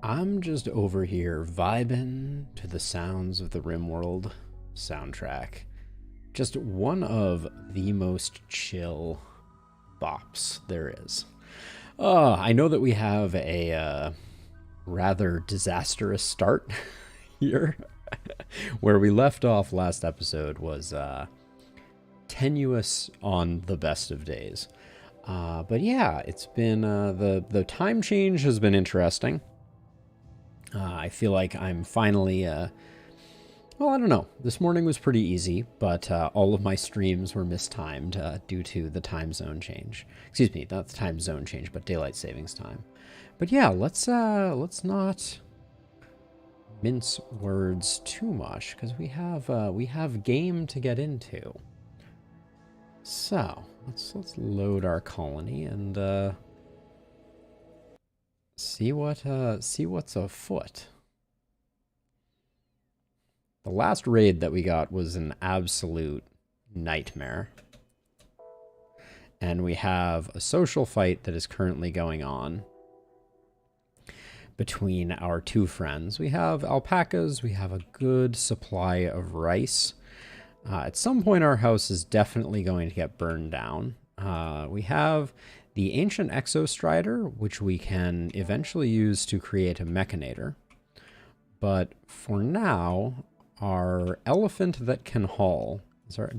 I'm just over here vibing to the sounds of the Rimworld soundtrack. Just one of the most chill bops there is. I know that we have a rather disastrous start here. Where we left off last episode was tenuous on the best of days. But yeah, it's been the time change has been interesting. I feel like I'm finally, well, I don't know. This morning was pretty easy, but all of my streams were mistimed due to the time zone change. Excuse me, not the time zone change, but daylight savings time. But yeah, let's not mince words too much because we have game to get into. So let's load our colony and see what's afoot. The last raid that we got was an absolute nightmare. And we have a social fight that is currently going on between our two friends. We have alpacas, we have a good supply of rice. At some point our house is definitely going to get burned down. We have the ancient exostrider, which we can eventually use to create a mechanator. But for now, our elephant that can haul.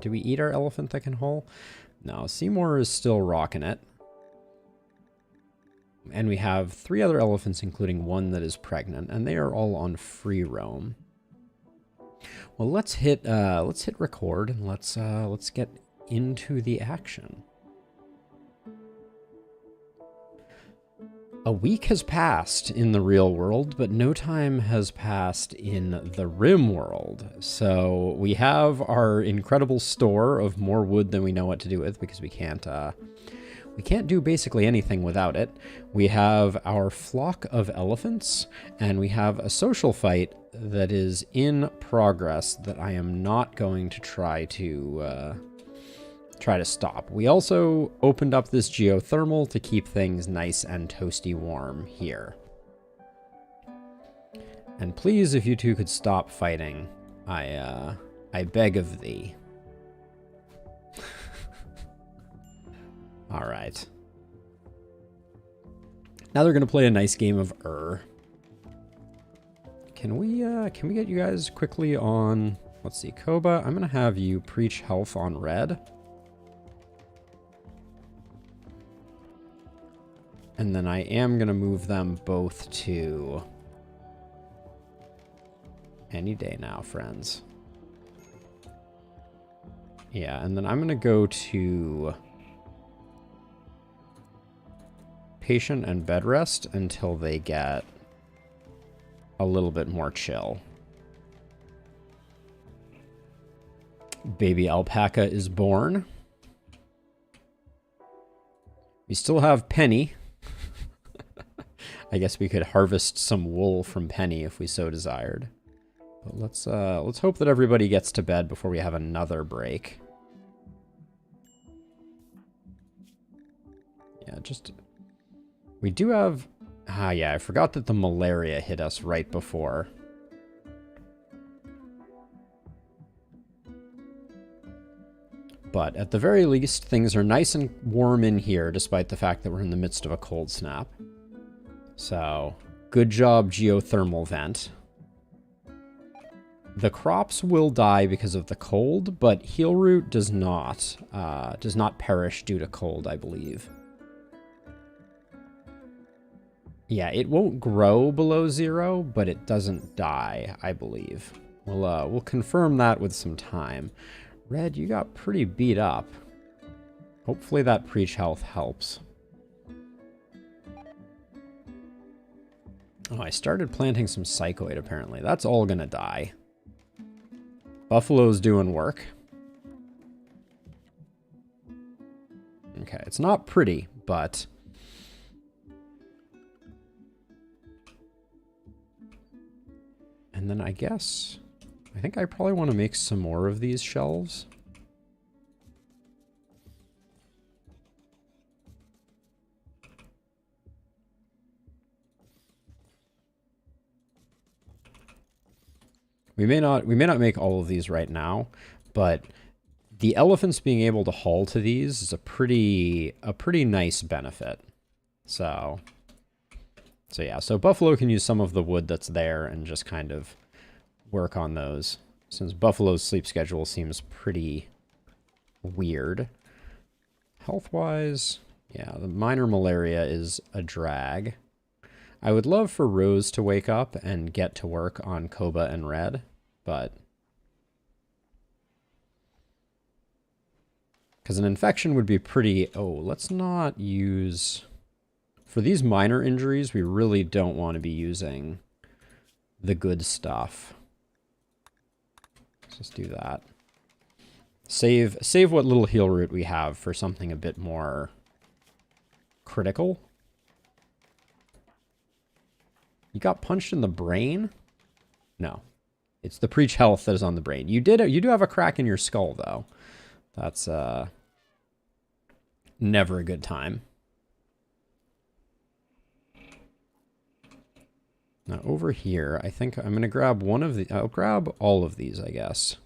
Do we eat our elephant that can haul? No, Seymour is still rocking it. And we have 3 other elephants, including one that is pregnant, and they are all on free roam. Well, let's hit record and let's get into the action. A week has passed in the real world, but no time has passed in the Rimworld. So we have our incredible store of more wood than we know what to do with because we can't do basically anything without it. We have our flock of elephants, and we have a social fight that is in progress that I am not going to try to stop. We also opened up this geothermal to keep things nice and toasty warm here. And please, if you two could stop fighting, I beg of thee. All right. Now they're gonna play a nice game of Can we get you guys quickly on? Let's see, Koba. I'm gonna have you preach health on red. And then I am going to move them both to any day now, friends. Yeah, and then I'm going to go to patient and bed rest until they get a little bit more chill. Baby alpaca is born. We still have Penny. I guess we could harvest some wool from Penny if we so desired. But let's hope that everybody gets to bed before we have another break. Yeah, we do have... yeah, I forgot that the malaria hit us right before. But at the very least, things are nice and warm in here, despite the fact that we're in the midst of a cold snap. So, good job, geothermal vent. The crops will die because of the cold, but heelroot does not perish due to cold, I believe. Yeah, it won't grow below 0, but it doesn't die, I believe. We'll confirm that with some time. Red, you got pretty beat up. Hopefully that preach health helps. Oh, I started planting some psychoid, apparently. That's all gonna die. Buffalo's doing work. Okay, it's not pretty, but... And then I think I probably want to make some more of these shelves. We may not make all of these right now, but the elephants being able to haul to these is a pretty nice benefit. So yeah, so Buffalo can use some of the wood that's there and just kind of work on those, since Buffalo's sleep schedule seems pretty weird. Health-wise, yeah, the minor malaria is a drag. I would love for Rose to wake up and get to work on Koba and Red, but... because an infection would be pretty... oh, let's not use... for these minor injuries, we really don't want to be using the good stuff. Let's just do that. Save what little heal root we have for something a bit more critical. You got punched in the brain? No. It's the preach health that is on the brain. You do have a crack in your skull, though. That's never a good time. Now over here, I think I'm going to grab one of the... I'll grab all of these, I guess.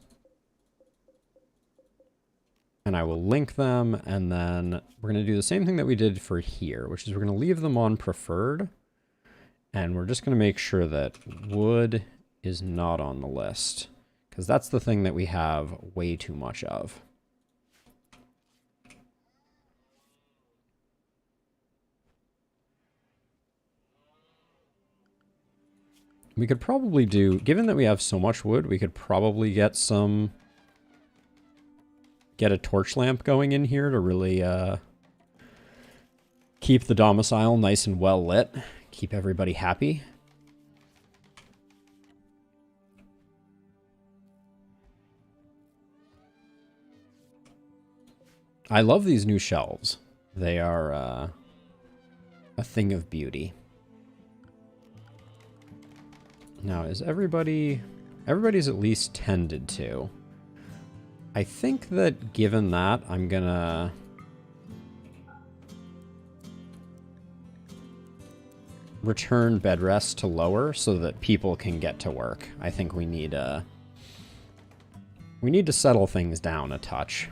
And I will link them, and then we're going to do the same thing that we did for here, which is we're going to leave them on preferred. And we're just going to make sure that wood is not on the list, because that's the thing that we have way too much of. We could probably do, given that we have so much wood, we could probably get a torch lamp going in here to really keep the domicile nice and well lit, keep everybody happy. I love these new shelves. They are a thing of beauty. Now, is everybody's at least tended to? I think that given that, I'm gonna return bed rest to lower so that people can get to work. I think we need to settle things down a touch.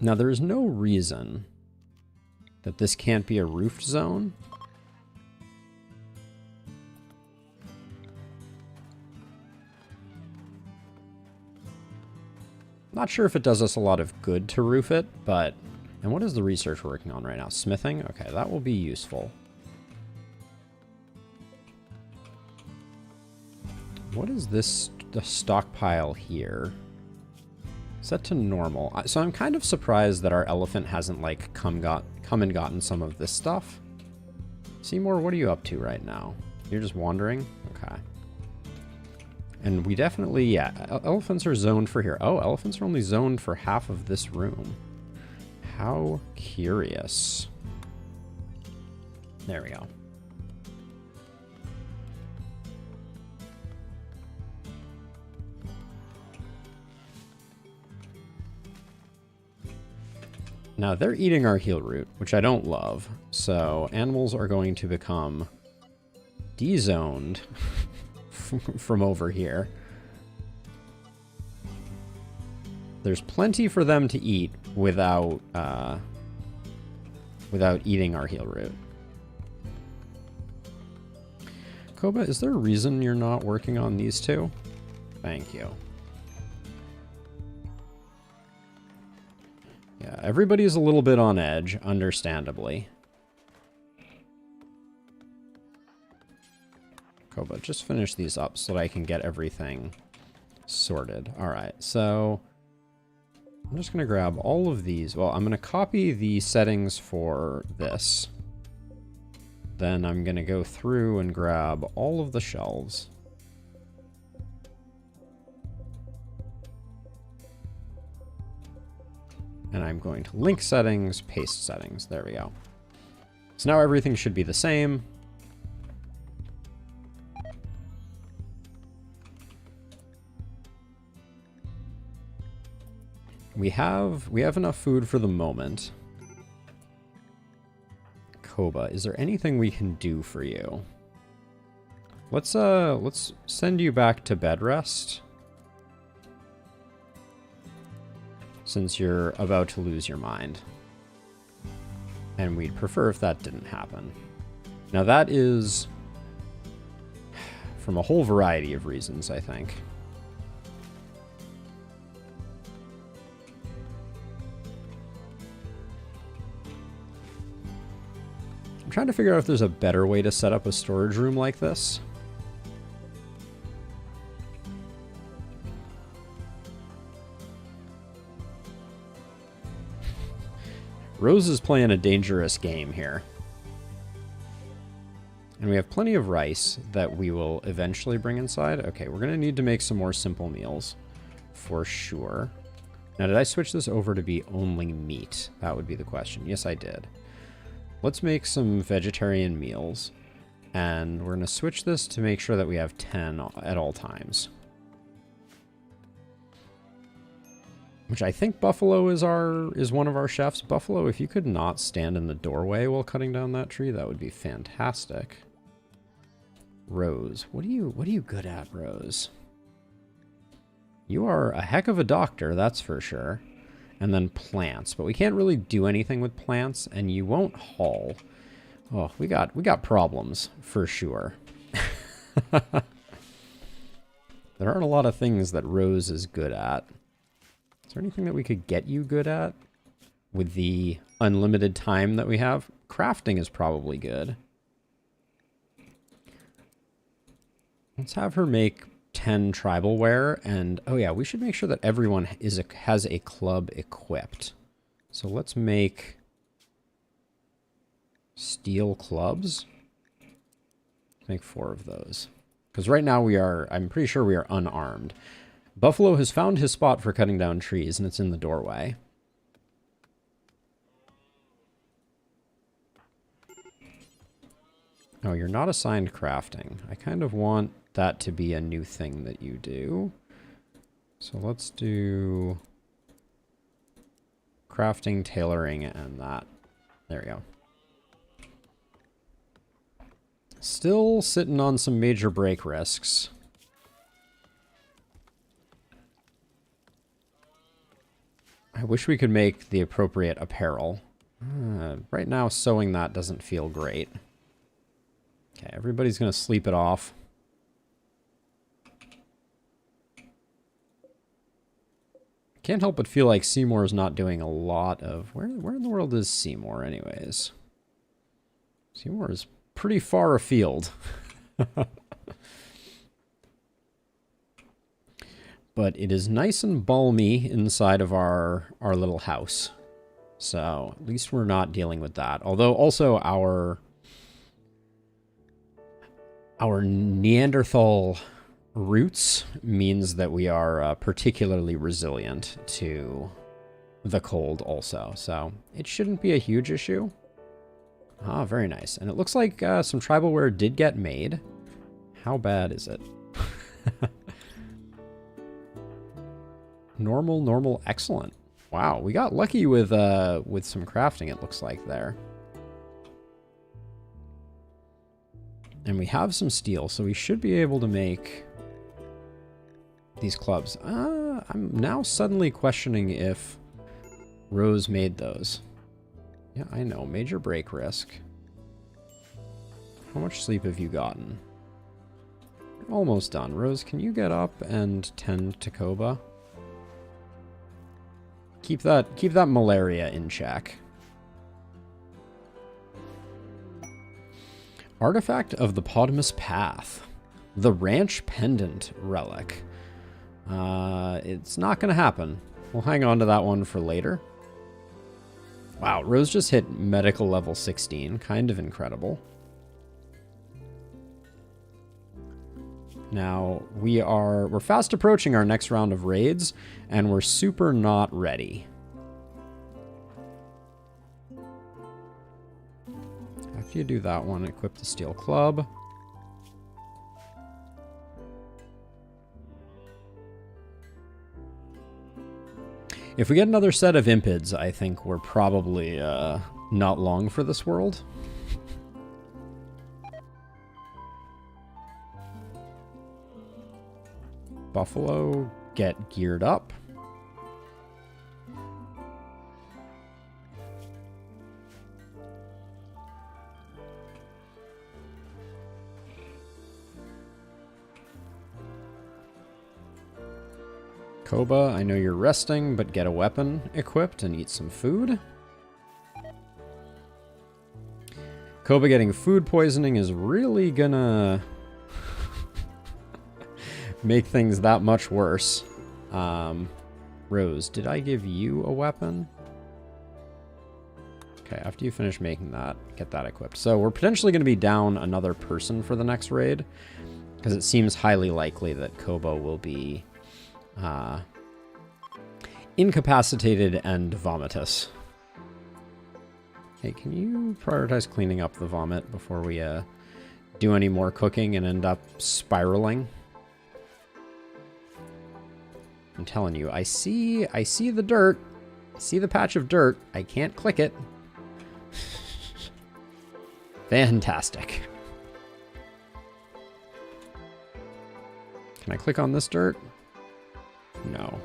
Now, there's no reason that this can't be a roofed zone. Not sure if it does us a lot of good to roof it, but... and what is the research we're working on right now? Smithing? Okay, that will be useful. What is this, the stockpile here? Set to normal. So I'm kind of surprised that our elephant hasn't, like, come and gotten some of this stuff. Seymour, what are you up to right now? You're just wandering? Okay. And we definitely, yeah, elephants are zoned for here. Oh, elephants are only zoned for half of this room. How curious. There we go. Now, they're eating our heal root, which I don't love. So, animals are going to become de-zoned from over here. There's plenty for them to eat without eating our heal root. Koba, is there a reason you're not working on these two? Thank you. Yeah, everybody's a little bit on edge, understandably. Koba, just finish these up so that I can get everything sorted. Alright, so I'm just going to grab all of these. Well, I'm going to copy the settings for this. Then I'm going to go through and grab all of the shelves. And I'm going to link settings, paste settings. There we go. So now everything should be the same. We have enough food for the moment. Koba, is there anything we can do for you? Let's send you back to bed rest. Since you're about to lose your mind. And we'd prefer if that didn't happen. Now that is from a whole variety of reasons, I think. I'm trying to figure out if there's a better way to set up a storage room like this. Rose is playing a dangerous game here. And we have plenty of rice that we will eventually bring inside. Okay, we're going to need to make some more simple meals for sure. Now, did I switch this over to be only meat? That would be the question. Yes, I did. Let's make some vegetarian meals. And we're going to switch this to make sure that we have 10 at all times. Which I think Buffalo is one of our chefs. Buffalo, if you could not stand in the doorway while cutting down that tree, that would be fantastic. Rose, what are you good at, Rose? You are a heck of a doctor, that's for sure. And then plants, but we can't really do anything with plants, and you won't haul. Oh, we got problems for sure. There aren't a lot of things that Rose is good at. Is there anything that we could get you good at with the unlimited time that we have? Crafting is probably good. Let's have her make 10 tribal wear, and oh yeah, we should make sure that everyone has a club equipped. So let's make steel clubs. Let's make 4 of those. Because right now I'm pretty sure we are unarmed. Buffalo has found his spot for cutting down trees, and it's in the doorway. Oh, you're not assigned crafting. I kind of want that to be a new thing that you do. So let's do crafting, tailoring, and that. There we go. Still sitting on some major break risks. I wish we could make the appropriate apparel. Right now, sewing that doesn't feel great. Okay, everybody's going to sleep it off. Can't help but feel like Seymour's not doing a lot of... Where in the world is Seymour, anyways? Seymour is pretty far afield. But it is nice and balmy inside of our little house. So at least we're not dealing with that. Although also our Neanderthal roots means that we are particularly resilient to the cold also. So it shouldn't be a huge issue. Ah, very nice. And it looks like some tribal wear did get made. How bad is it? Normal, excellent. Wow, we got lucky with some crafting, it looks like there. And we have some steel, so we should be able to make these clubs. I'm now suddenly questioning if Rose made those. Yeah, I know, major break risk. How much sleep have you gotten? You're almost done. Rose, can you get up and tend to Koba? Keep that malaria in check. Artifact of the Potamus Path. The Ranch Pendant Relic. It's not going to happen. We'll hang on to that one for later. Wow, Rose just hit medical level 16. Kind of incredible. Now, we're fast approaching our next round of raids, and we're super not ready. After you do that one, equip the steel club. If we get another set of impids, I think we're probably not long for this world. Buffalo, get geared up. Koba, I know you're resting, but get a weapon equipped and eat some food. Koba getting food poisoning is really gonna make things that much worse. Rose, did I give you a weapon? Okay, after you finish making that, get that equipped. So we're potentially going to be down another person for the next raid, because it seems highly likely that Koba will be incapacitated and vomitous. Hey, can you prioritize cleaning up the vomit before we do any more cooking and end up spiraling? I'm telling you, I see the dirt. I see the patch of dirt. I can't click it. Fantastic. Can I click on this dirt? No.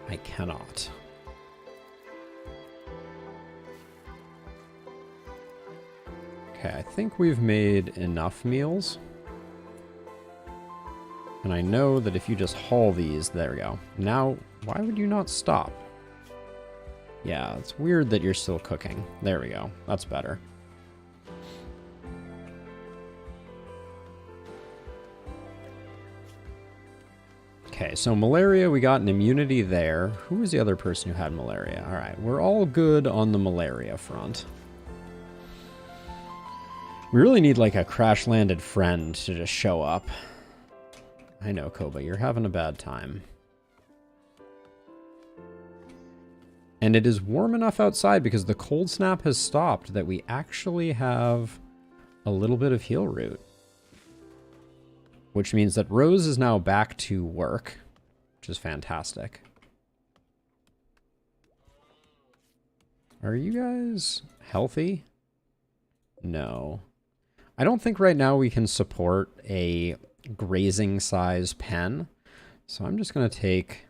I cannot. Okay, I think we've made enough meals. And I know that if you just haul these, there we go. Now, why would you not stop? Yeah, it's weird that you're still cooking. There we go. That's better. Okay, so malaria, we got an immunity there. Who was the other person who had malaria? All right, we're all good on the malaria front. We really need like a crash-landed friend to just show up. I know, Koba, you're having a bad time. And it is warm enough outside because the cold snap has stopped that we actually have a little bit of heal root. Which means that Rose is now back to work, which is fantastic. Are you guys healthy? No. I don't think right now we can support a grazing size pen. So I'm just going to take...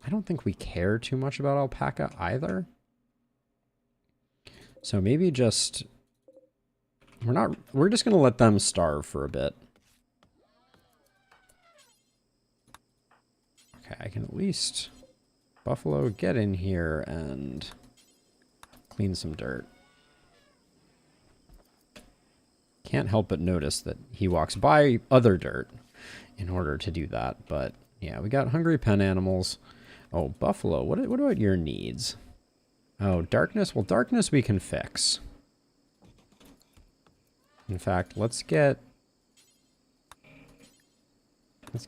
I don't think we care too much about alpaca either. So maybe just... We're just going to let them starve for a bit. Okay, I can at least... Buffalo, get in here and clean some dirt. Can't help but notice that he walks by other dirt in order to do that. But yeah, we got hungry pen animals. Oh, Buffalo, what about your needs? Oh, darkness. Well, darkness we can fix. In fact, let's get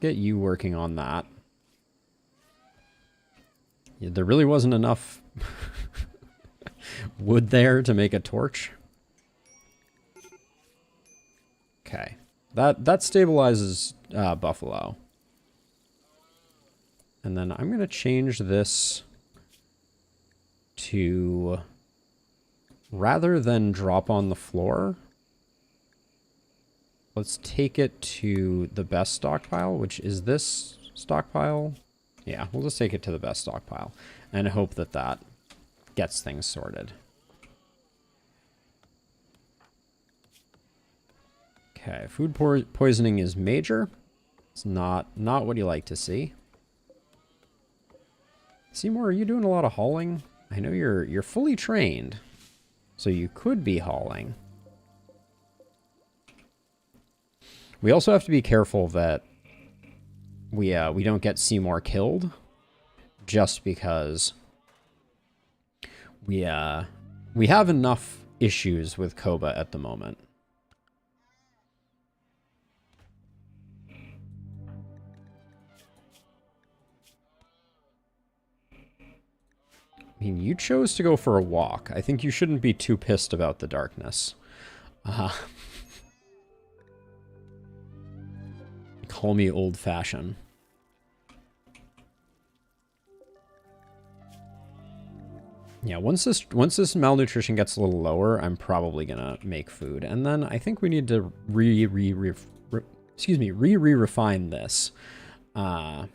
you working on that. Yeah, there really wasn't enough wood there to make a torch. Okay, that stabilizes Buffalo. And then I'm going to change this to, rather than drop on the floor, let's take it to the best stockpile, which is this stockpile. Yeah, we'll just take it to the best stockpile and hope that that gets things sorted. Okay, food poisoning is major. It's not what you like to see. Seymour, are you doing a lot of hauling? I know you're fully trained, so you could be hauling. We also have to be careful that we don't get Seymour killed, just because we have enough issues with Koba at the moment. I mean, you chose to go for a walk. I think you shouldn't be too pissed about the darkness. Call me old-fashioned. Yeah, once this malnutrition gets a little lower, I'm probably gonna make food, and then I think we need to refine this. Uh,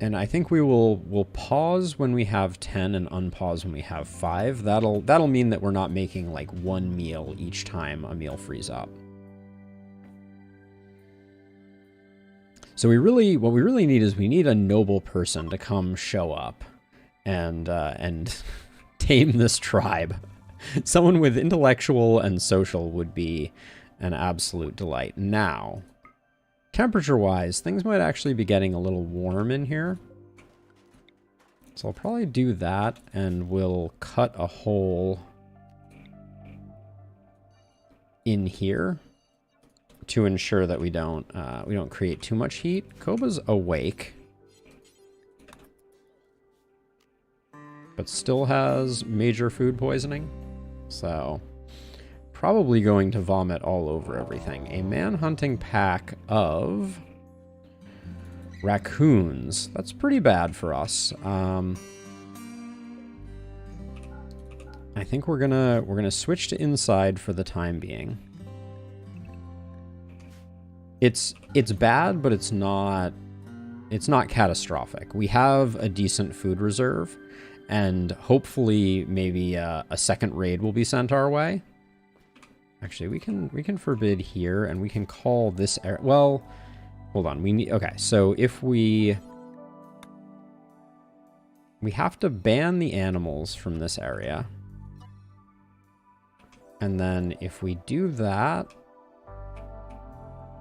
And I think we'll pause when we have 10 and unpause when we have 5. That'll mean that we're not making like one meal each time a meal frees up. So what we really need is we need a noble person to come show up and tame this tribe. Someone with intellectual and social would be an absolute delight. Now, temperature-wise, things might actually be getting a little warm in here. So I'll probably do that, and we'll cut a hole in here to ensure that we don't create too much heat. Koba's awake, but still has major food poisoning, so probably going to vomit all over everything. A man-hunting pack of raccoons. That's pretty bad for us. I think we're gonna switch to inside for the time being. It's bad, but it's not catastrophic. We have a decent food reserve, and hopefully maybe a second raid will be sent our way. Actually, we can forbid here, and we can call this area. Well, hold on. Okay. So if we have to ban the animals from this area, and then if we do that,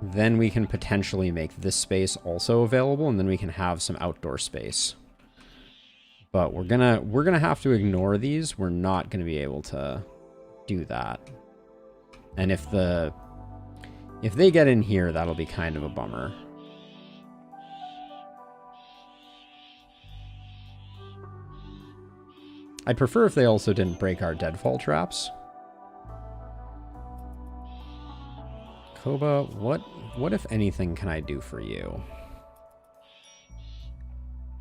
then we can potentially make this space also available, and then we can have some outdoor space. But we're gonna have to ignore these. We're not gonna be able to do that. And if they get in here, that'll be kind of a bummer. I'd prefer if they also didn't break our deadfall traps. Koba, what if anything can I do for you?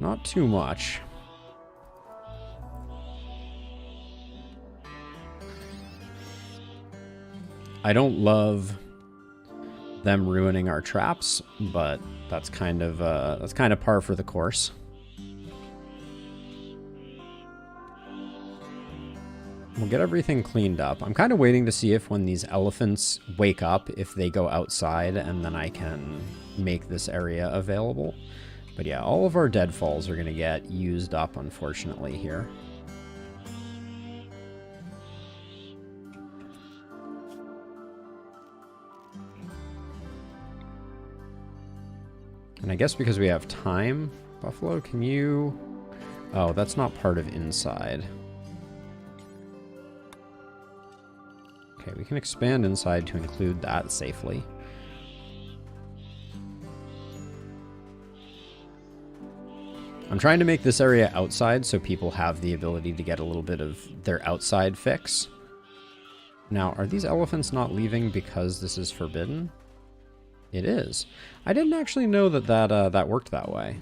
Not too much. I don't love them ruining our traps, but that's kind of par for the course. We'll get everything cleaned up. I'm kind of waiting to see if when these elephants wake up, if they go outside, and then I can make this area available. But yeah, all of our deadfalls are going to get used up, unfortunately, here. And I guess because we have time, Buffalo, can you... Oh, that's not part of inside. Okay, we can expand inside to include that safely. I'm trying to make this area outside so people have the ability to get a little bit of their outside fix. Now, are these elephants not leaving because this is forbidden? It is. I didn't actually know that worked that way.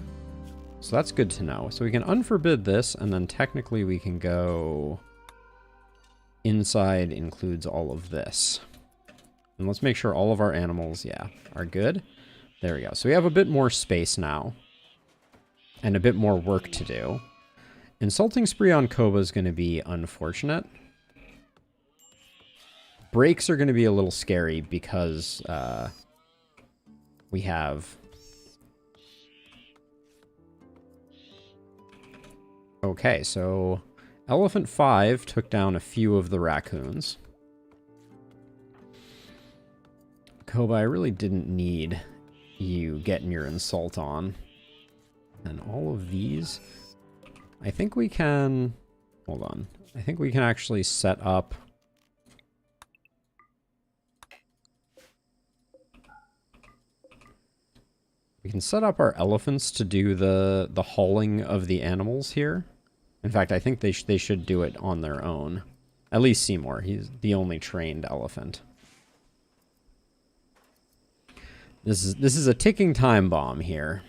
So that's good to know. So we can unforbid this, and then technically we can go... Inside includes all of this. And let's make sure all of our animals, yeah, are good. There we go. So we have a bit more space now. And a bit more work to do. Insulting Spree on Koba is going to be unfortunate. Breaks are going to be a little scary because we have... Okay, so... Elephant 5 took down a few of the raccoons. Koba, I really didn't need you getting your insult on. And all of these... I think we can... Hold on. I think we can actually set up... We can set up our elephants to do the hauling of the animals here. In fact, I think they should do it on their own. At least Seymour. He's the only trained elephant. This is a ticking time bomb here.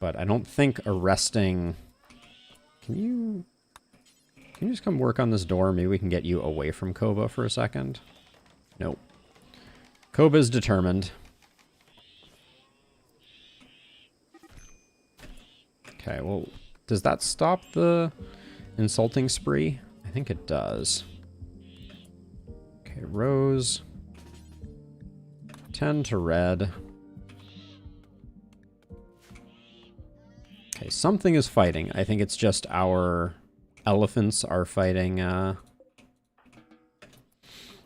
But I don't think arresting... Can you just come work on this door? Maybe we can get you away from Koba for a second. Nope. Koba's determined. Okay, well, does that stop the insulting spree? I think it does. Okay, Rose. 10 to red. Okay, something is fighting. I think it's just our elephants are fighting, our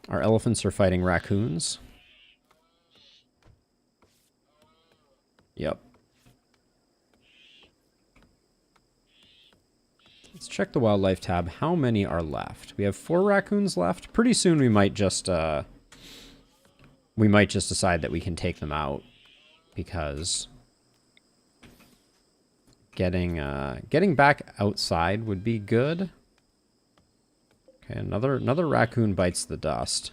elephants are fighting raccoons. Yep. Let's check the wildlife tab. How many are left? We have 4 raccoons left. Pretty soon we might just decide that we can take them out, because getting back outside would be good. Okay, another raccoon bites the dust.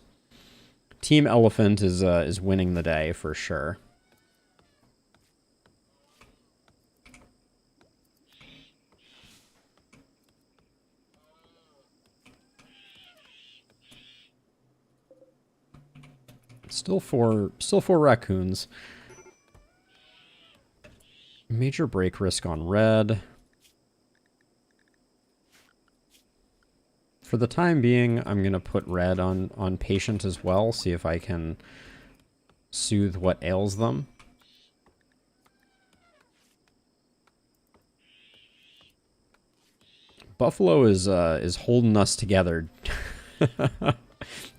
Team Elephant is winning the day for sure. Still four raccoons. Major break risk on red. For the time being, I'm going to put red on patient as well, see if I can soothe what ails them. Buffalo is holding us together.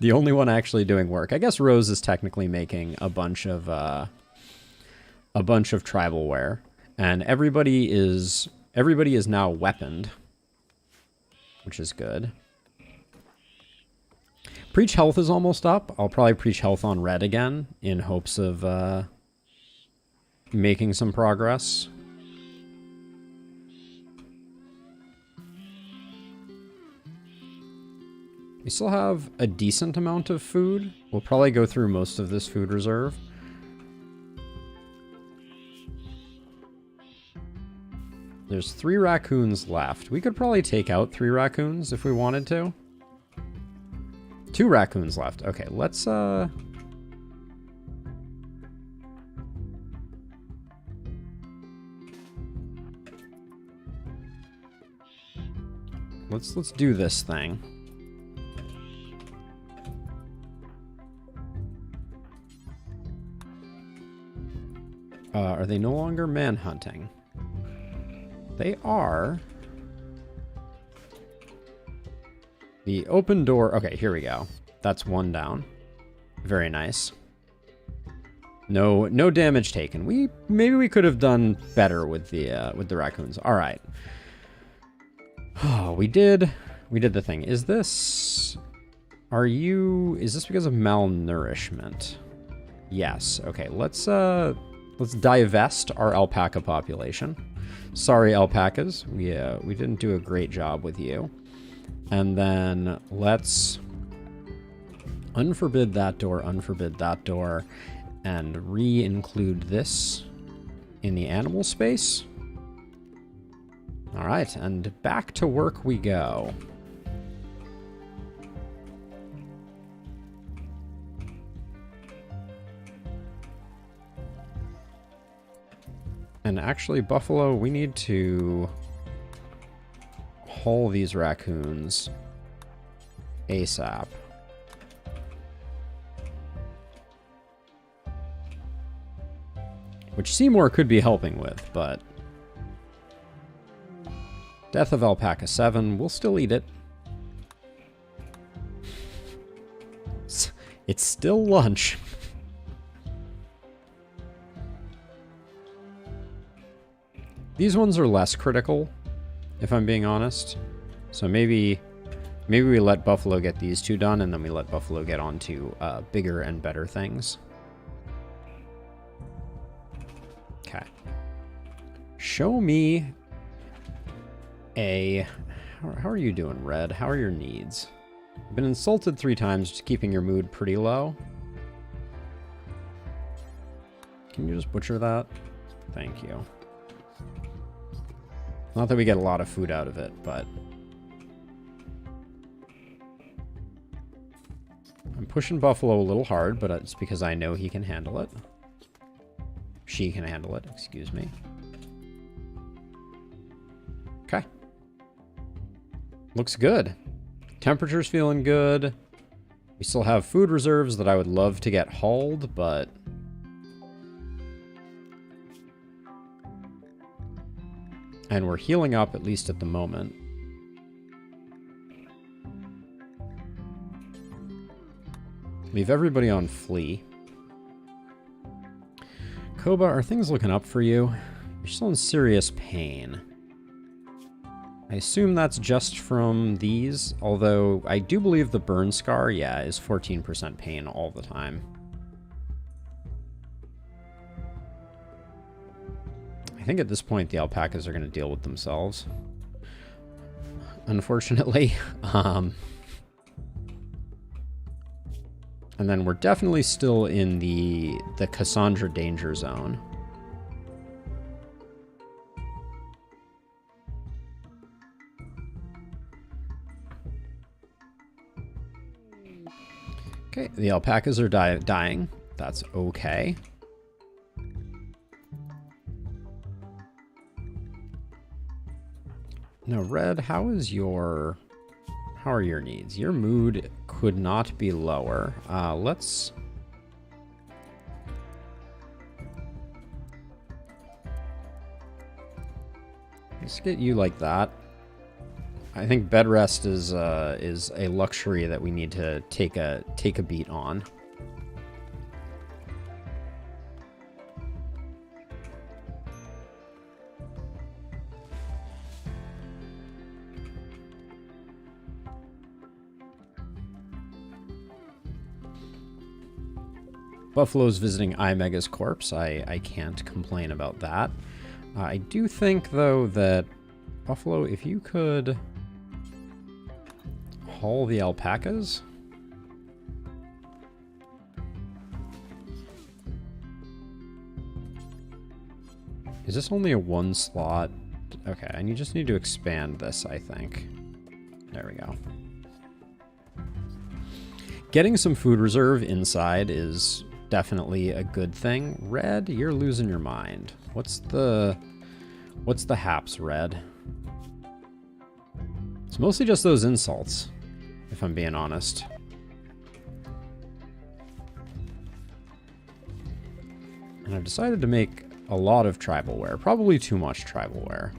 The only one actually doing work. I guess Rose is technically making a bunch of tribal wear, and everybody is now weaponed, which is good. Preach health is almost up. I'll probably preach health on red again in hopes of making some progress. We still have a decent amount of food. We'll probably go through most of this food reserve. There's 3 raccoons left. We could probably take out 3 raccoons if we wanted to. 2 raccoons left. Okay, let's do this thing. Are they no longer manhunting? They are. The open door. Okay, here we go. That's 1 down. Very nice. No damage taken. Maybe we could have done better with the raccoons. All right. Oh, we did the thing. Is this because of malnourishment? Yes. Okay, let's divest our alpaca population. Sorry, alpacas. We didn't do a great job with you. And then let's unforbid that door, and re-include this in the animal space. All right, and back to work we go. And actually, Buffalo, we need to haul these raccoons ASAP. Which Seymour could be helping with, but... Death of Alpaca 7, we'll still eat it. It's still lunch. These ones are less critical, if I'm being honest. So maybe we let Buffalo get these 2 done, and then we let Buffalo get on to bigger and better things. Okay. Show me A. How are you doing, Red? How are your needs? You've been insulted 3 times, just keeping your mood pretty low. Can you just butcher that? Thank you. Not that we get a lot of food out of it, but... I'm pushing Buffalo a little hard, but it's because I know he can handle it. She can handle it, excuse me. Okay. Looks good. Temperature's feeling good. We still have food reserves that I would love to get hauled, but... And we're healing up, at least at the moment. Leave everybody on flee. Koba, are things looking up for you? You're still in serious pain. I assume that's just from these, although I do believe the burn scar, yeah, is 14% pain all the time. I think at this point the alpacas are going to deal with themselves. Unfortunately. And then we're definitely still in the Cassandra danger zone. Okay, the alpacas are dying. That's okay. Now, Red, how are your needs? Your mood could not be lower. Let's get you like that. I think bed rest is a luxury that we need to take a beat on. Buffalo's visiting iMega's corpse. I can't complain about that. I do think, though, that Buffalo, if you could haul the alpacas. Is this only a 1 slot? Okay, and you just need to expand this, I think. There we go. Getting some food reserve inside is definitely a good thing. Red, you're losing your mind. What's the haps, Red? It's mostly just those insults, if I'm being honest. And I've decided to make a lot of tribal wear. Probably too much tribal wear.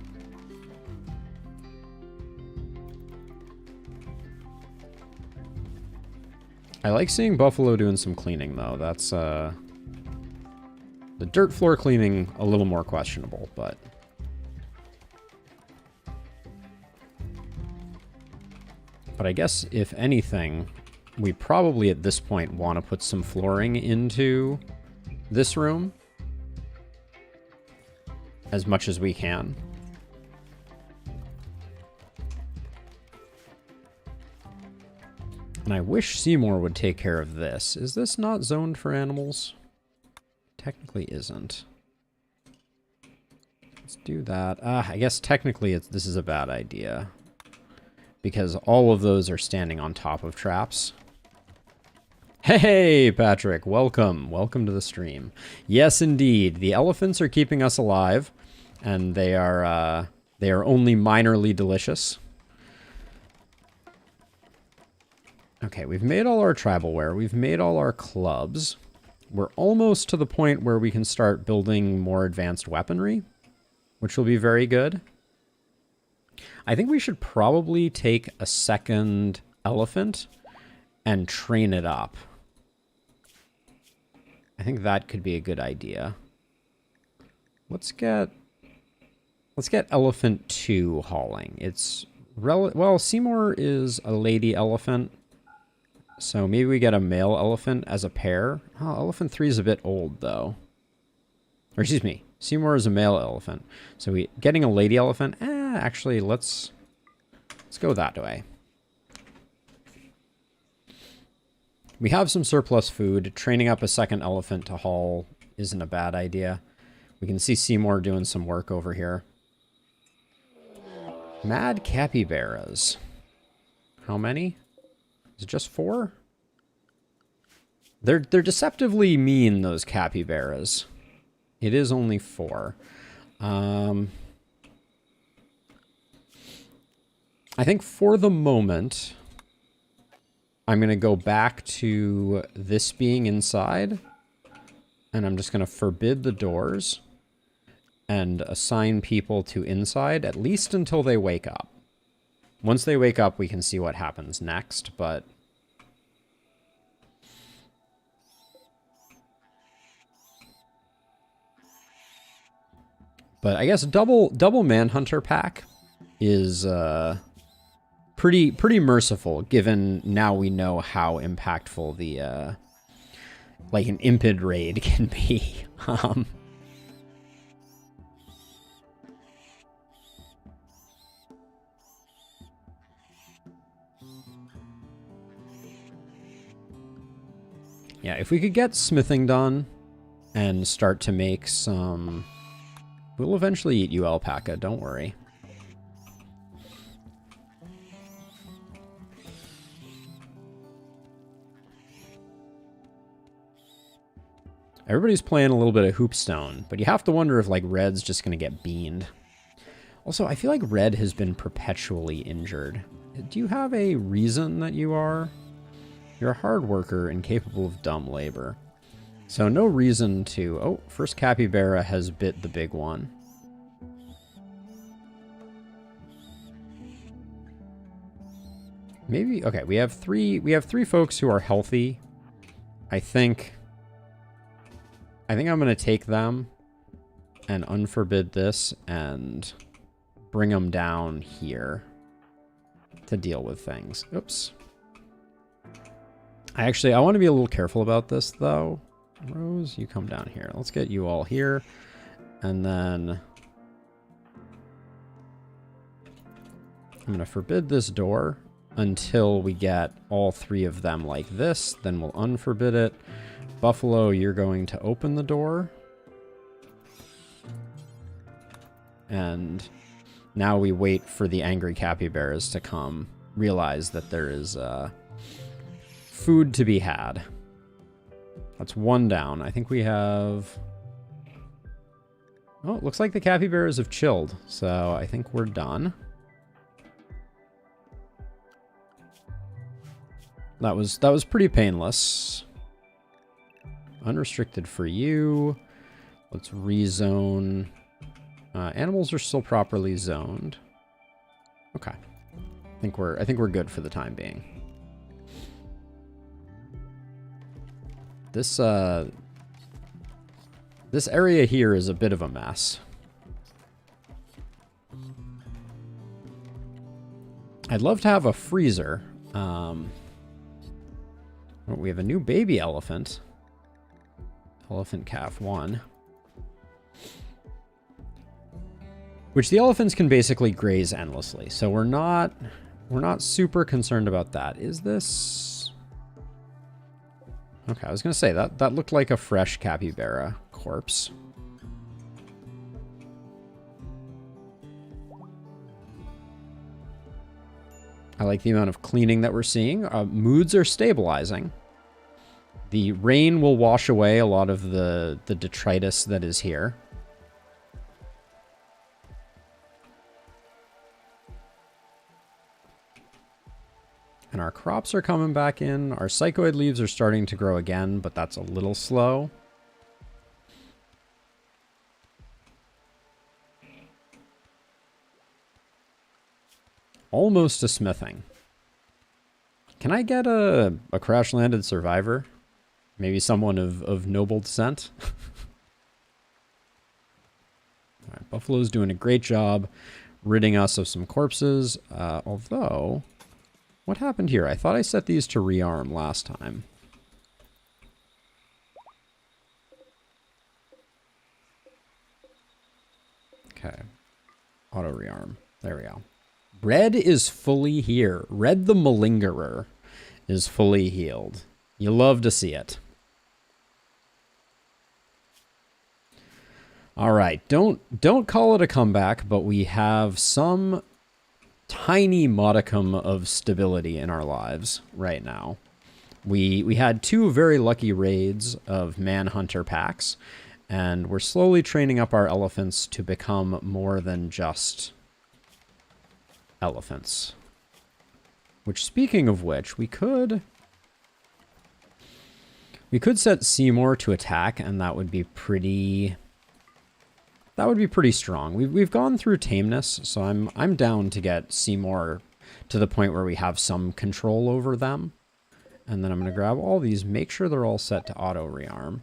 I like seeing Buffalo doing some cleaning, though. That's, the dirt floor cleaning, a little more questionable, but... But I guess, if anything, we probably at this point want to put some flooring into this room as much as we can. And I wish Seymour would take care of this. Is this not zoned for animals? Technically isn't. Let's do that. I guess technically this is a bad idea, because all of those are standing on top of traps. Hey, Patrick, welcome. Welcome to the stream. Yes, indeed. The elephants are keeping us alive, and they are only minorly delicious. Okay, we've made all our tribal wear. We've made all our clubs. We're almost to the point where we can start building more advanced weaponry, which will be very good. I think we should probably take a second elephant and train it up. I think that could be a good idea. Let's get elephant 2 hauling. It's well, Seymour is a lady elephant, so maybe we get a male elephant as a pair. Oh, elephant 3 is a bit old, though. Or excuse me, Seymour is a male elephant. So getting a lady elephant, Actually, let's go that way. We have some surplus food. Training up a second elephant to haul isn't a bad idea. We can see Seymour doing some work over here. Mad capybaras. How many? Is it just 4? They're deceptively mean, those capybaras. It is only 4. I think for the moment, I'm going to go back to this being inside. And I'm just going to forbid the doors and assign people to inside, at least until they wake up. Once they wake up, we can see what happens next, but... But I guess double Manhunter pack is pretty merciful, given now we know how impactful the like an Impid raid can be. Yeah, if we could get smithing done and start to make some... We'll eventually eat you, alpaca, don't worry. Everybody's playing a little bit of hoopstone, but you have to wonder if, like, Red's just going to get beaned. Also, I feel like Red has been perpetually injured. Do you have a reason that you are? You're a hard worker and capable of dumb labor. So no reason to... Oh, first capybara has bit the big one. Maybe... Okay, we have three folks who are healthy. I think I'm going to take them and unforbid this and bring them down here to deal with things. Oops. I want to be a little careful about this, though. Rose, you come down here. Let's get you all here. And then I'm going to forbid this door until we get all 3 of them like this. Then we'll unforbid it. Buffalo, you're going to open the door. And now we wait for the angry capybaras to come. Realize that there is food to be had. That's 1 down. I think we have... Oh, it looks like the capybaras have chilled. So I think we're done. That was pretty painless. Unrestricted for you. Let's rezone. Animals are still properly zoned. Okay. I think we're good for the time being. This area here is a bit of a mess. I'd love to have a freezer. We have a new baby elephant. Elephant calf 1. Which the elephants can basically graze endlessly. So we're not super concerned about that. Is this... Okay, I was going to say, that looked like a fresh capybara corpse. I like the amount of cleaning that we're seeing. Moods are stabilizing. The rain will wash away a lot of the detritus that is here. And our crops are coming back in. Our psychoid leaves are starting to grow again, but that's a little slow. Almost a smithing. Can I get a crash-landed survivor? Maybe someone of noble descent? All right, Buffalo's doing a great job ridding us of some corpses. Although, what happened here? I thought I set these to rearm last time. Okay. Auto rearm. There we go. Red is fully here. Red the Malingerer is fully healed. You love to see it. All right, don't call it a comeback, but we have some tiny modicum of stability in our lives right now. We had 2 very lucky raids of Manhunter packs, and we're slowly training up our elephants to become more than just elephants. Which, speaking of which, we could set Seymour to attack, and that would be pretty strong. We've gone through tameness, so I'm down to get Seymour to the point where we have some control over them. And then I'm going to grab all these, make sure they're all set to auto rearm.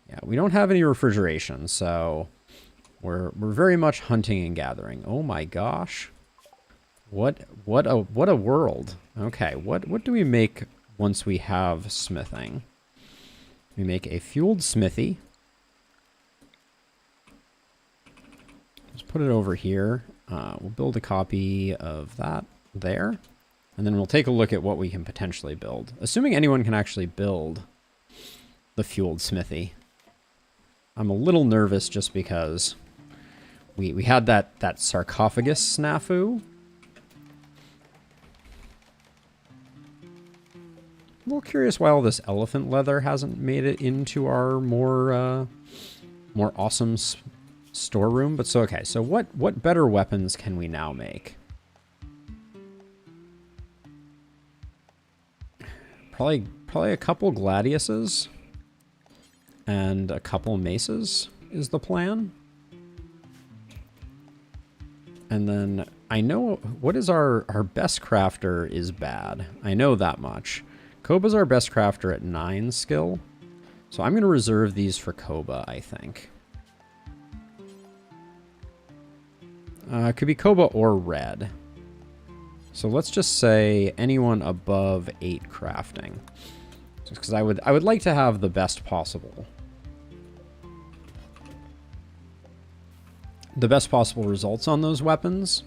Yeah, we don't have any refrigeration, so we're very much hunting and gathering. Oh my gosh. What a world. Okay, what do we make once we have smithing? We make a fueled smithy. Let's put it over here. We'll build a copy of that there. And then we'll take a look at what we can potentially build. Assuming anyone can actually build the fueled smithy. I'm a little nervous just because we had that sarcophagus snafu. A little curious why all this elephant leather hasn't made it into our more awesome storeroom. But so, okay, so what better weapons can we now make? Probably a couple gladiuses and a couple maces is the plan. And then I know what is our best crafter is bad. I know that much. Koba's our best crafter at 9 skill. So I'm going to reserve these for Koba, I think. It could be Koba or Red. So let's just say anyone above 8 crafting. Just because I would like to have the best possible. The best possible results on those weapons.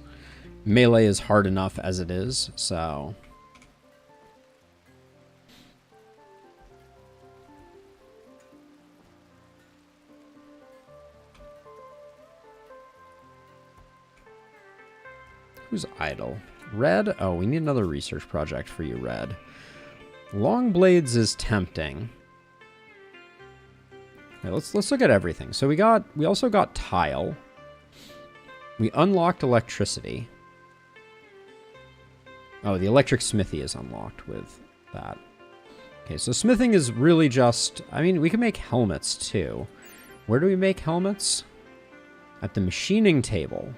Melee is hard enough as it is, so... Who's idle? Red? Oh, we need another research project for you, Red. Long blades is tempting. Okay, let's look at everything. So we also got tile. We unlocked electricity. Oh, the electric smithy is unlocked with that. Okay, so smithing is really just... I mean, we can make helmets, too. Where do we make helmets? At the machining table.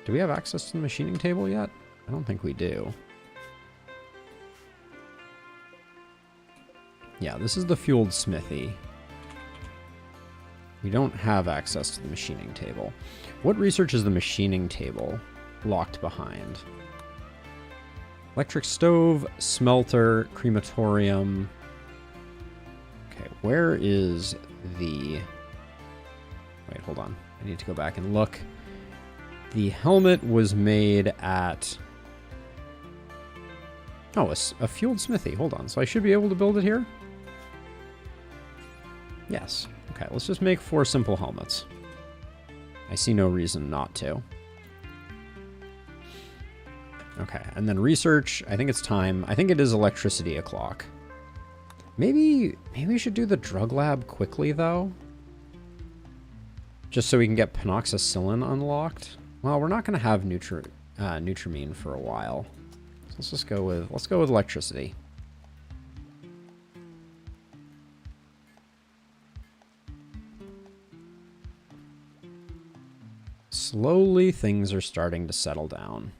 Do we have access to the machining table yet? I don't think we do. Yeah, this is the fueled smithy. We don't have access to the machining table. What research is the machining table locked behind? Electric stove, smelter, crematorium. Okay, where is the... Wait, hold on. I need to go back and look. The helmet was made at... Oh, a fueled smithy. Hold on. So I should be able to build it here? Yes. Okay, let's just make 4 simple helmets. I see no reason not to. Okay, and then research. I think it's time. I think it is electricity o'clock. Maybe we should do the drug lab quickly, though. Just so we can get penoxycillin unlocked. Well, we're not going to have Nutramine for a while. So let's just go with electricity. Slowly, things are starting to settle down.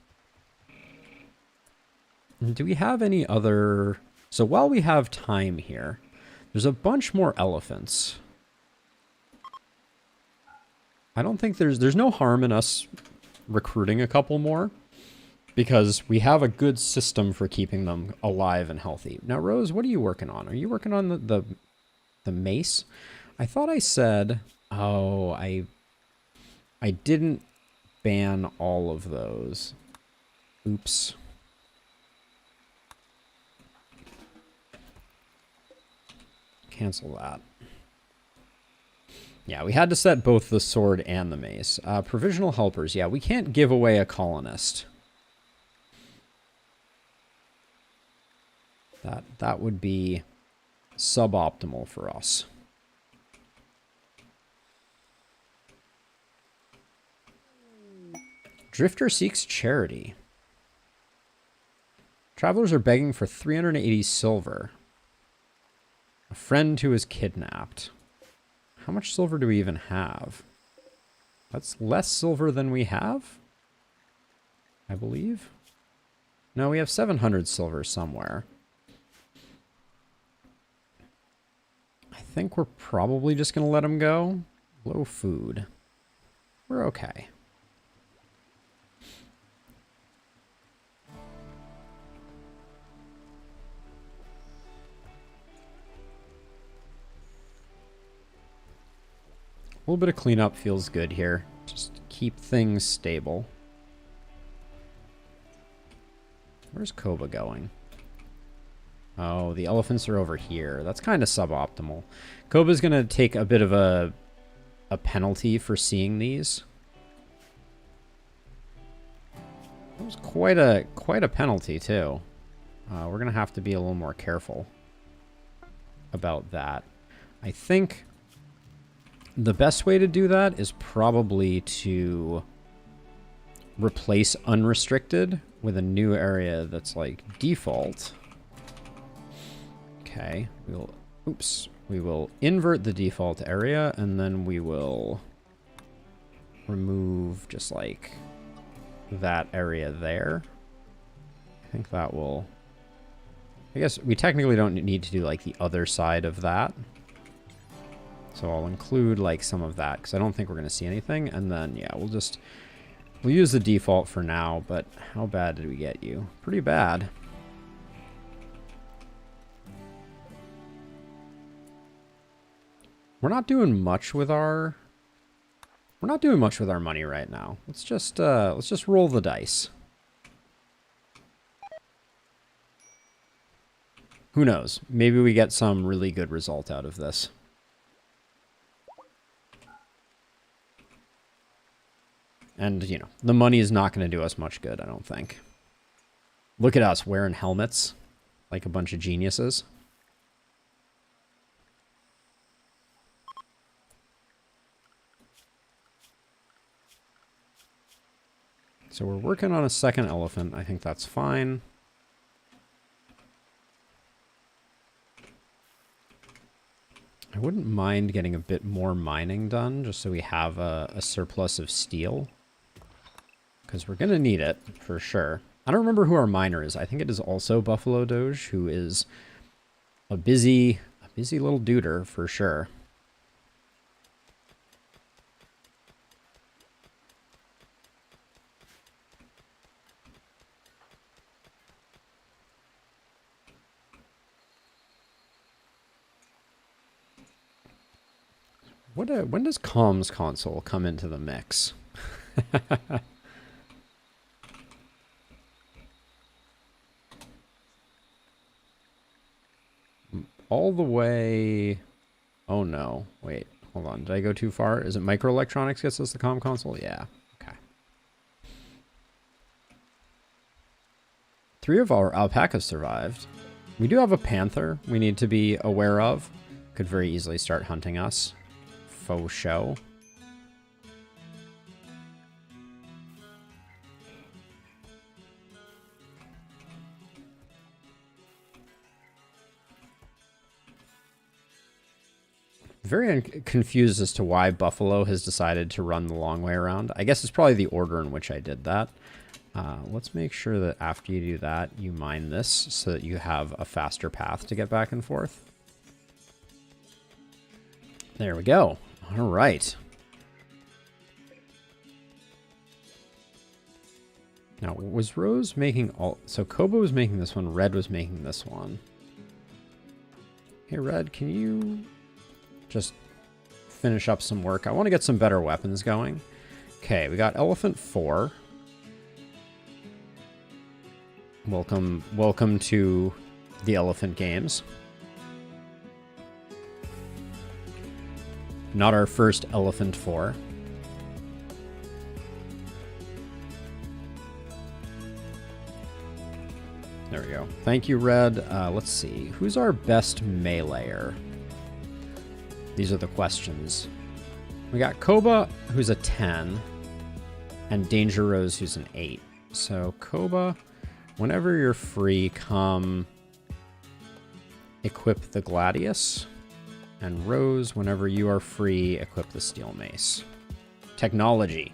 Do we have any other... So while we have time here, there's a bunch more elephants. I don't think there's no harm in us recruiting a couple more, because we have a good system for keeping them alive and healthy. Now, Rose, what are you working on? Are you working on the mace? I thought I said... Oh, I didn't ban all of those. Oops. Cancel that. Yeah, we had to set both the sword and the mace. Provisional helpers. Yeah, we can't give away a colonist. That would be suboptimal for us. Drifter seeks charity. Travelers are begging for 380 silver. A friend who is kidnapped. How much silver do we even have? That's less silver than we have, I believe. No, we have 700 silver somewhere. I think we're probably just going to let him go. Low food. We're okay. A little bit of cleanup feels good here. Just keep things stable. Where's Koba going? Oh, the elephants are over here. That's kind of suboptimal. Koba's going to take a bit of a penalty for seeing these. That was quite a penalty, too. We're going to have to be a little more careful about that. I think the best way to do that is probably to replace unrestricted with a new area that's like default. Okay, we will invert the default area, and then we will remove just like that area there. I think that will, I guess we technically don't need to do like the other side of that. So I'll include like some of that because I don't think we're going to see anything. And then, yeah, we'll use the default for now. But how bad did we get you? Pretty bad. We're not doing much with our money right now. Let's just roll the dice. Who knows? Maybe we get some really good result out of this. And, you know, the money is not going to do us much good, I don't think. Look at us wearing helmets like a bunch of geniuses. So we're working on a second elephant. I think that's fine. I wouldn't mind getting a bit more mining done just so we have a surplus of steel. Because we're going to need it, for sure. I don't remember who our miner is. I think it is also Buffalo Doge, who is a busy little duder, for sure. When does comms console come into the mix? All the way... Oh no. Wait, hold on. Did I go too far? Is it microelectronics gets us the comm console? Yeah. Okay. 3 of our alpacas survived. We do have a panther we need to be aware of. Could very easily start hunting us. Faux show. Very confused as to why Buffalo has decided to run the long way around. I guess it's probably the order in which I did that. Let's make sure that after you do that, you mine this so that you have a faster path to get back and forth. There we go. All right. Now, was Rose making all... So Koba was making this one, Red was making this one. Hey, Red, can you just finish up some work? I want to get some better weapons going, Okay, we got Elephant 4. Welcome to the Elephant Games. Not our first Elephant 4. There we go. Thank you, Red. Let's see. Who's our best meleeer? These are the questions. We got Koba, who's a 10, and Danger Rose, who's an 8. So, Koba, whenever you're free, come equip the Gladius. And Rose, whenever you are free, equip the Steel Mace. Technology.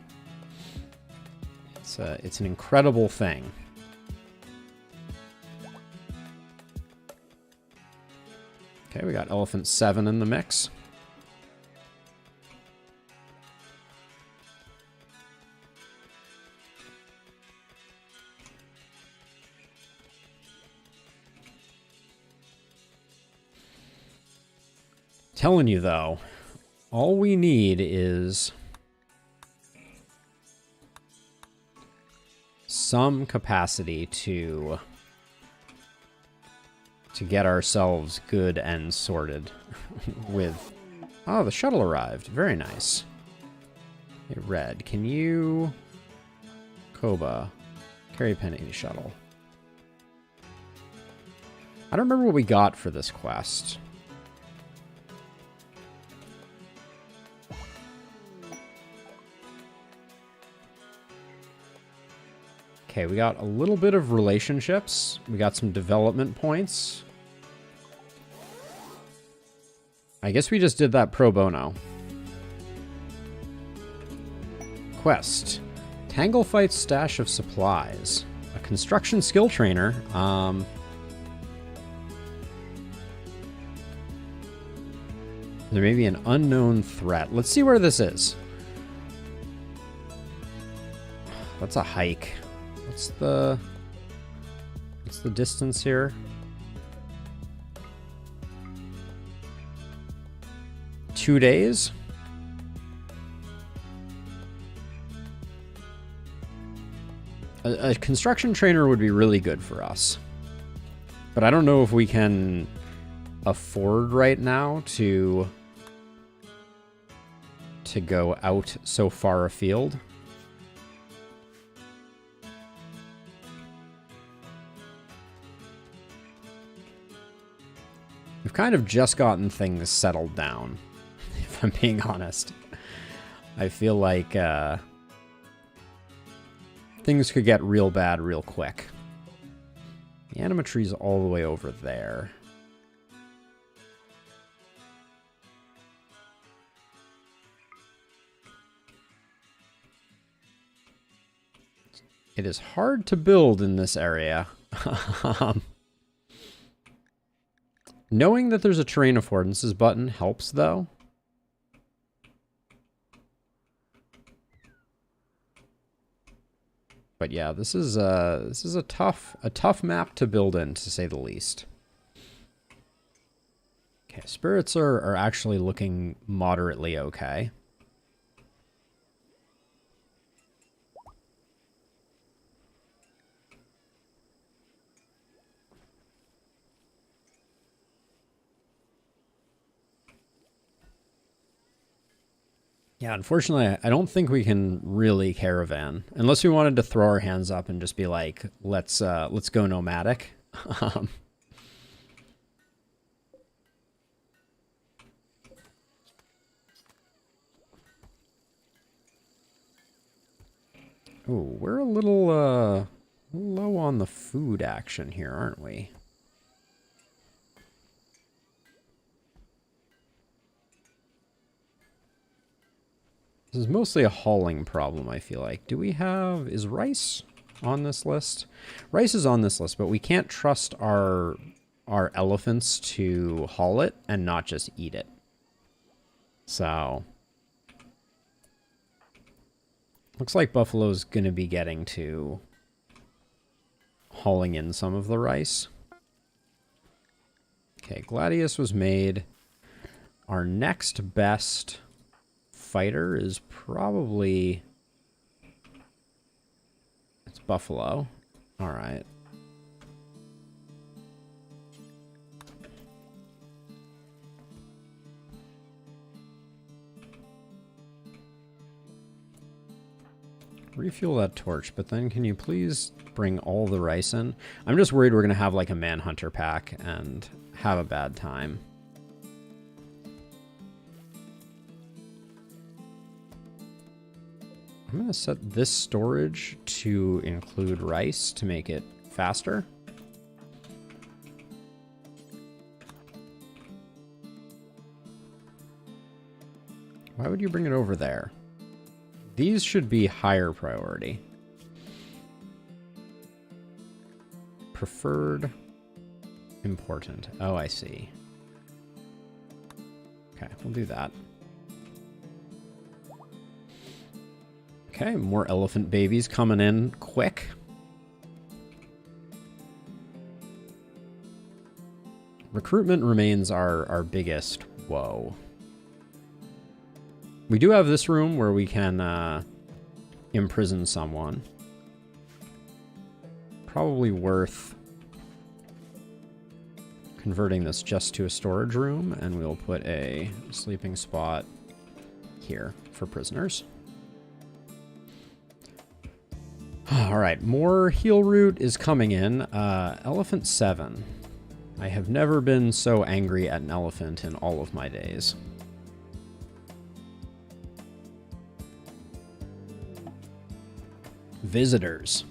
It's an incredible thing. Okay, we got Elephant 7 in the mix. Telling you, though, all we need is some capacity to get ourselves good and sorted with... Oh, the shuttle arrived. Very nice. Hey, Red, can you... Koba, carry Penny shuttle. I don't remember what we got for this quest. Okay, we got a little bit of relationships. We got some development points. I guess we just did that pro bono. Quest. Tangle Fight's stash of supplies. A construction skill trainer. There may be an unknown threat. Let's see where this is. That's a hike. What's the distance here? 2 days? A construction trainer would be really good for us. But I don't know if we can afford right now to go out so far afield. We've kind of just gotten things settled down, if I'm being honest. I feel like things could get real bad real quick. The animatree's all the way over there. It is hard to build in this area. Knowing that there's a terrain affordances button helps, though. But yeah, this is a tough map to build in, to say the least. Okay, spirits are actually looking moderately okay. Yeah, unfortunately, I don't think we can really caravan unless we wanted to throw our hands up and just be like, let's go nomadic. Ooh, we're a little low on the food action here, aren't we? This is mostly a hauling problem, I feel like. Do we have... Is rice on this list? Rice is on this list, but we can't trust our elephants to haul it and not just eat it. So... Looks like Buffalo's going to be getting to hauling in some of the rice. Okay, Gladius was made. Our next best... fighter is probably buffalo. All right. Refuel that torch, but then can you please bring all the rice in? I'm just worried we're going to have like a manhunter pack and have a bad time. I'm going to set this storage to include rice to make it faster. Why would you bring it over there? These should be higher priority. Preferred. Important. Oh, I see. Okay, we'll do that. Okay, more elephant babies coming in quick. Recruitment remains our biggest woe. We do have this room where we can imprison someone. Probably worth converting this just to a storage room, and we'll put a sleeping spot here for prisoners. All right, more heal root is coming in. Elephant 7. I have never been so angry at an elephant in all of my days. Visitors.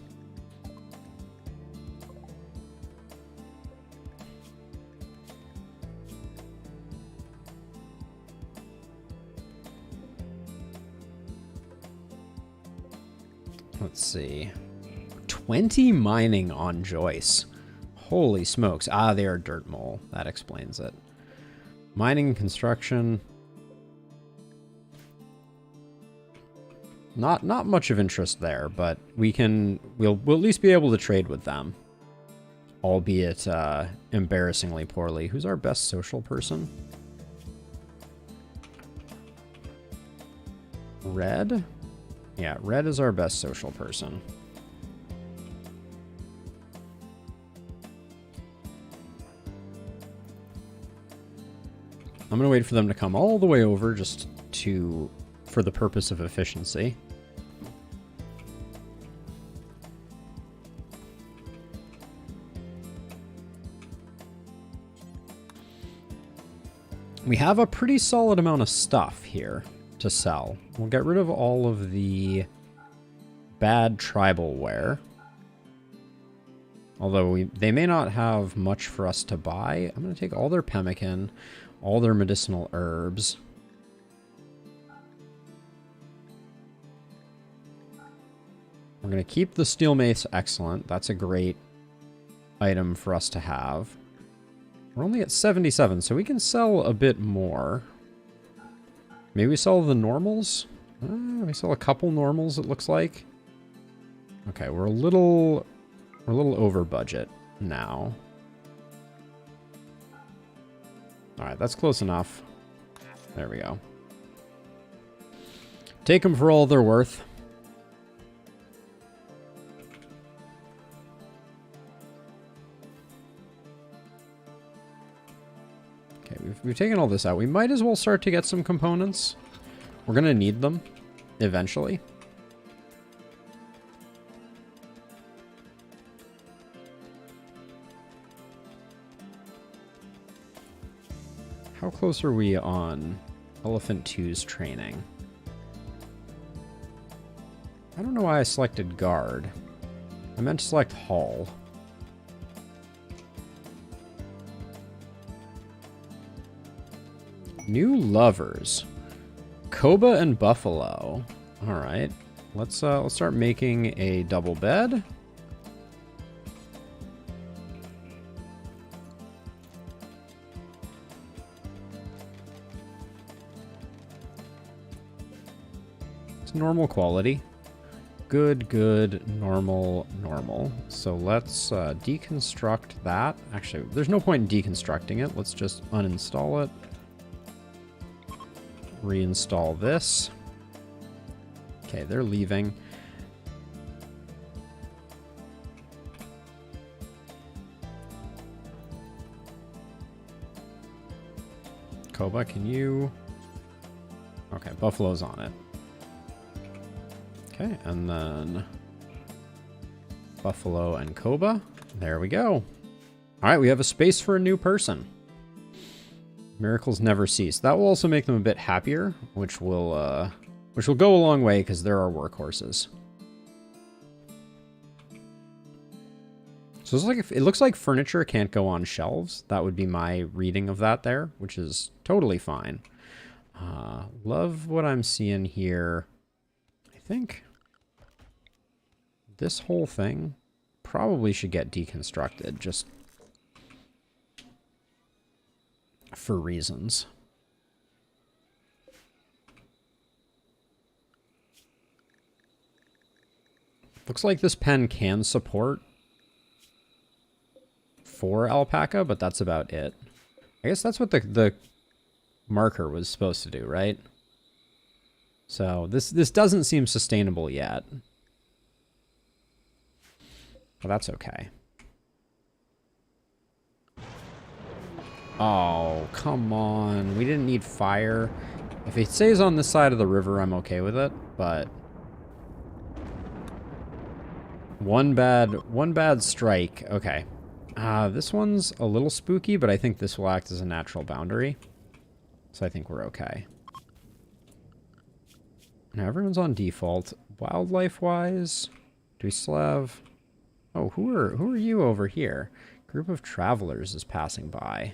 Let's see. 20 mining on Joyce. Holy smokes. Ah, they are dirt mole. That explains it. Mining and construction. Not much of interest there, but we'll at least be able to trade with them. Albeit embarrassingly poorly. Who's our best social person? Red? Yeah, Red is our best social person. I'm gonna wait for them to come all the way over just for the purpose of efficiency. We have a pretty solid amount of stuff here to sell. We'll get rid of all of the bad tribal wear. Although they may not have much for us to buy. I'm going to take all their pemmican, all their medicinal herbs. We're going to keep the steel mace excellent. That's a great item for us to have. We're only at 77, so we can sell a bit more. Maybe we sell the normals? We sell a couple normals, it looks like. Okay, we're a little over budget now. Alright, that's close enough. There we go. Take them for all they're worth. We've taken all this out. We might as well start to get some components. We're going to need them eventually. How close are we on Elephant 2's training? I don't know why I selected guard. I meant to select hall. New lovers. Koba and Buffalo. All right. Let's start making a double bed. It's normal quality. Good, normal. So let's deconstruct that. Actually, there's no point in deconstructing it. Let's just uninstall it. Reinstall this. Okay, they're leaving. Koba, can you... Okay, Buffalo's on it. Okay, and then Buffalo and Koba. There we go. All right, we have a space for a new person. Miracles never cease. That will also make them a bit happier, which will go a long way because they're our workhorses. So it's like it looks like furniture can't go on shelves. That would be my reading of that there, which is totally fine. Love what I'm seeing here. I think this whole thing probably should get deconstructed just for reasons. Looks like this pen can support 4 alpaca, but that's about it. I guess that's what the marker was supposed to do, right? So this doesn't seem sustainable yet. But that's okay. Oh, come on. We didn't need fire. If it stays on this side of the river, I'm okay with it, but one bad strike. Okay. This one's a little spooky, but I think this will act as a natural boundary. So I think we're okay. Now everyone's on default. Wildlife-wise, do we still have... Oh, who are you over here? Group of travelers is passing by.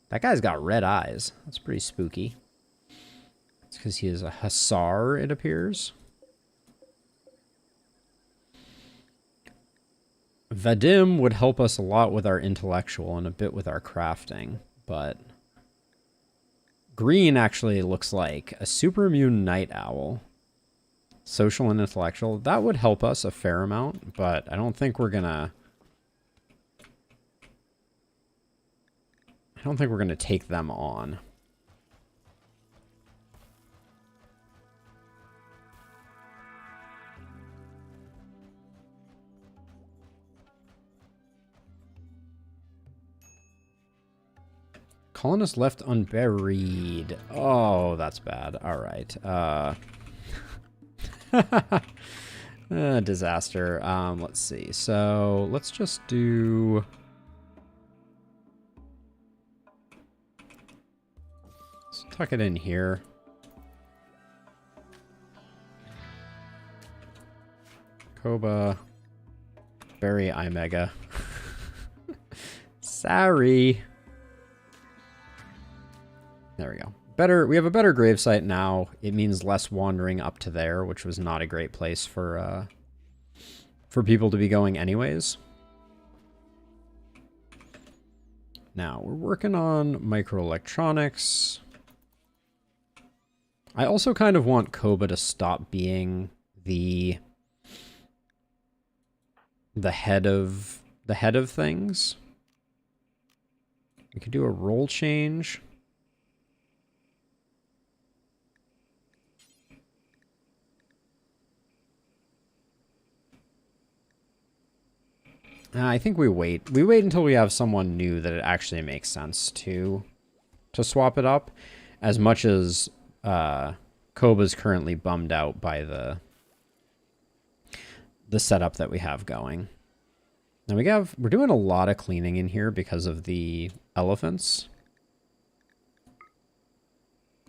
That guy's got red eyes. That's pretty spooky. It's because he is a hussar, it appears. Vadim would help us a lot with our intellectual and a bit with our crafting, but green actually looks like a super immune night owl. Social and intellectual. That would help us a fair amount, but I don't think we're gonna... I don't think we're gonna take them on. Colonist left unburied. Oh, that's bad. All right. Disaster. Let's see. So let's just do... Let's tuck it in here. Koba. Bury iMega. Sorry. There we go. Better. We have a better gravesite now. It means less wandering up to there, which was not a great place for people to be going anyways. Now, we're working on microelectronics. I also kind of want Koba to stop being the head of things. We could do a role change. I think we wait. We wait until we have someone new that it actually makes sense to swap it up. As much as Koba's currently bummed out by the setup that we have going. Now we're doing a lot of cleaning in here because of the elephants.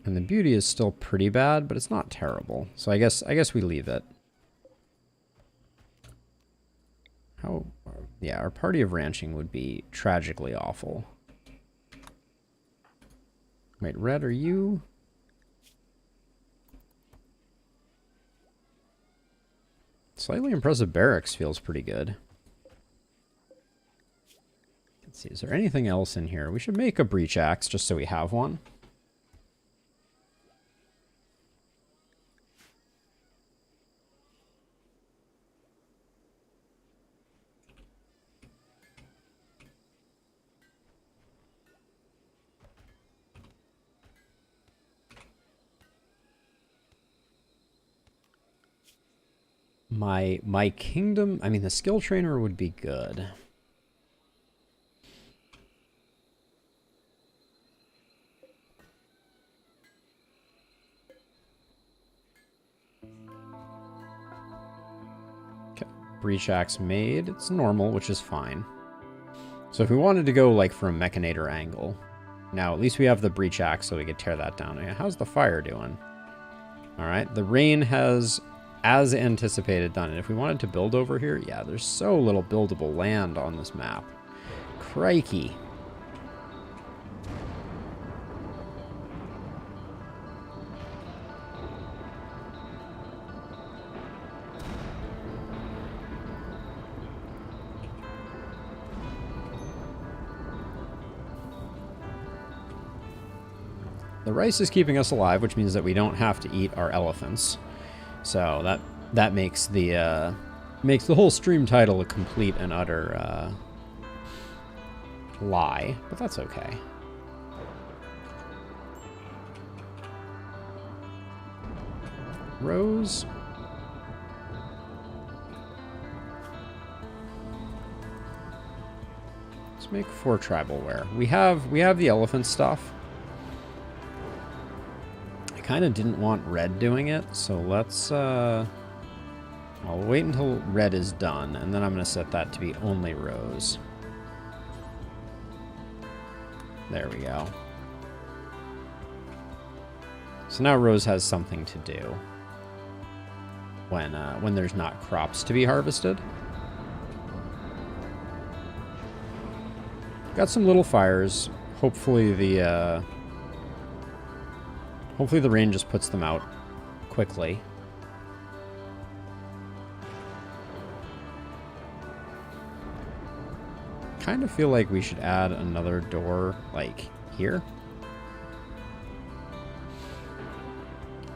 And the beauty is still pretty bad, but it's not terrible. So I guess we leave it. Yeah, our party of ranching would be tragically awful. Wait, Red, are you? Slightly impressive barracks feels pretty good. Let's see, is there anything else in here? We should make a breach axe just so we have one. My kingdom, I mean, the skill trainer would be good. breach axe made. It's normal, which is fine. So if we wanted to go like for a mechanator angle, now at least we have the breach axe so we could tear that down. How's the fire doing? All right, the rain has, as anticipated, done it. If we wanted to build over here, yeah, there's so little buildable land on this map. Crikey. The rice is keeping us alive, which means that we don't have to eat our elephants. So that makes the whole stream title a complete and utter lie, but that's okay. Rose. Let's make 4 tribal wear. We have the elephant stuff. Kind of didn't want red doing it, so let's I'll wait until red is done, and then I'm going to set that to be only rose. There we go. So now rose has something to do when there's not crops to be harvested. Got some little fires. Hopefully the rain just puts them out quickly. Kind of feel like we should add another door, like, here.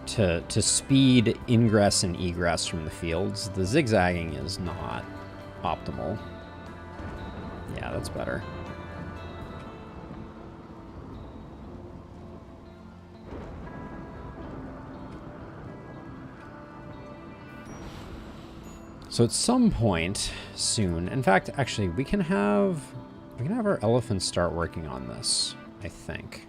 To speed ingress and egress from the fields. The zigzagging is not optimal. Yeah, that's better. So at some point soon, in fact, actually, we can have our elephants start working on this, I think.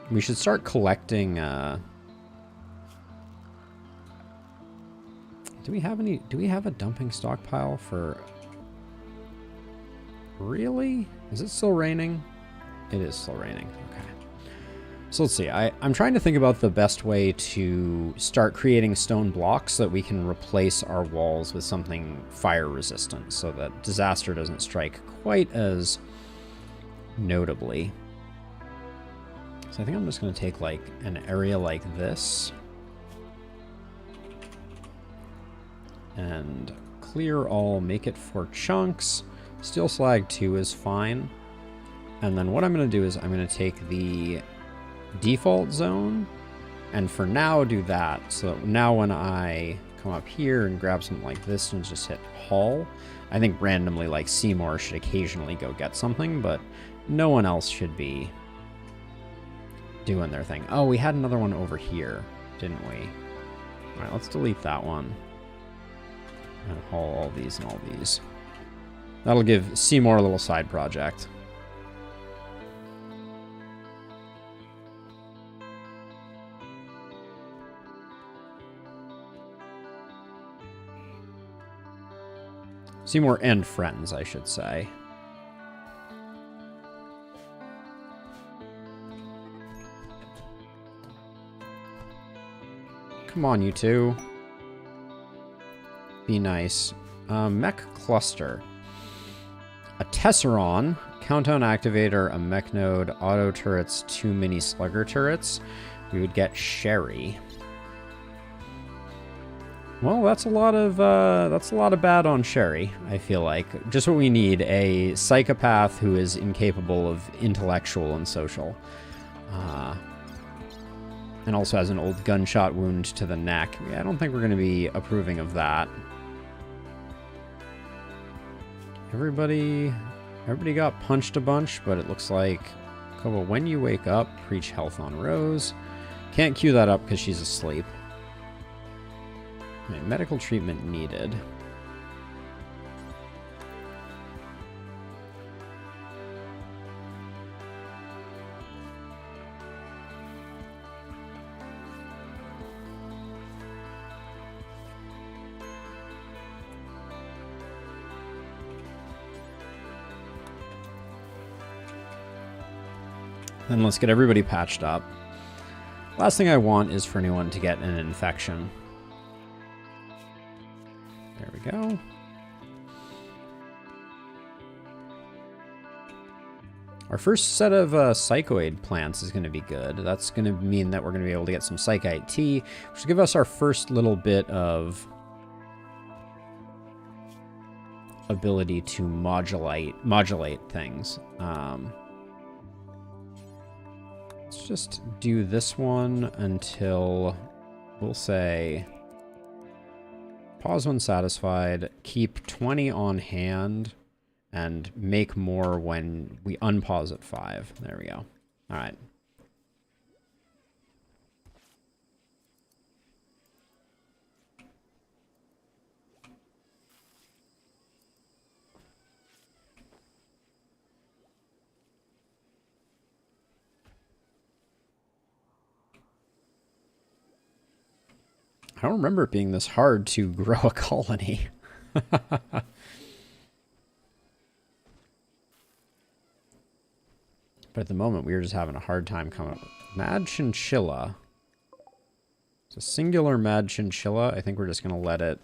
We should start collecting, do we have a dumping stockpile for, really? Is it still raining? It is still raining, okay. So let's see, I'm trying to think about the best way to start creating stone blocks so that we can replace our walls with something fire resistant so that disaster doesn't strike quite as notably. So I think I'm just going to take like an area like this and clear all, make it 4 chunks. Steel slag 2 is fine. And then what I'm going to do is I'm going to take the default zone and for now do that, so that now when I come up here and grab something like this and just hit haul, I think randomly like Seymour should occasionally go get something, but no one else should be doing their thing. Oh, we had another one over here, didn't we? All right, let's delete that one and haul all these and all these. That'll give Seymour a little side project. Seymour and friends, I should say. Come on, you two. Be nice. Mech cluster. A Tesseron, countdown activator, a mech node, auto turrets, 2 mini slugger turrets. We would get Sherry. Well, that's a lot of bad on Sherry, I feel like. Just what we need, a psychopath who is incapable of intellectual and social. And also has an old gunshot wound to the neck. Yeah, I don't think we're going to be approving of that. Everybody got punched a bunch, but it looks like, Kobo, when you wake up, preach health on Rose. Can't queue that up because she's asleep. Right, medical treatment needed. And let's get everybody patched up. Last thing I want is for anyone to get an infection. There we go. Our first set of psychoid plants is going to be good. That's going to mean that we're going to be able to get some psychite tea, which will give us our first little bit of ability to modulate things. Let's just do this one until we'll say pause when satisfied, keep 20 on hand, and make more when we unpause at 5. There we go. All right. I don't remember it being this hard to grow a colony. But at the moment, we were just having a hard time coming up with Mad Chinchilla. It's a singular Mad Chinchilla. I think we're just going to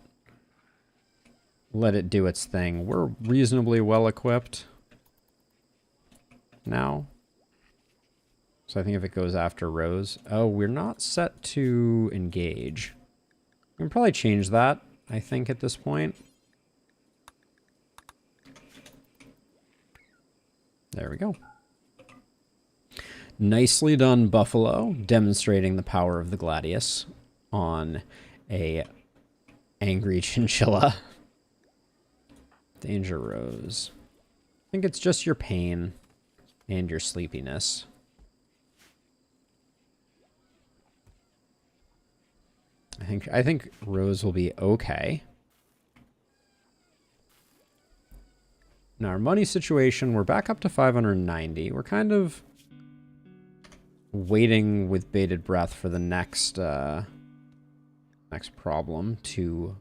let it do its thing. We're reasonably well equipped now. So I think if it goes after Rose... Oh, we're not set to engage. We can probably change that, I think, at this point. There we go. Nicely done, Buffalo, demonstrating the power of the Gladius on a angry chinchilla. Danger Rose. I think it's just your pain and your sleepiness. I think Rose will be okay. Now our money situation, we're back up to 590. We're kind of waiting with bated breath for the next problem to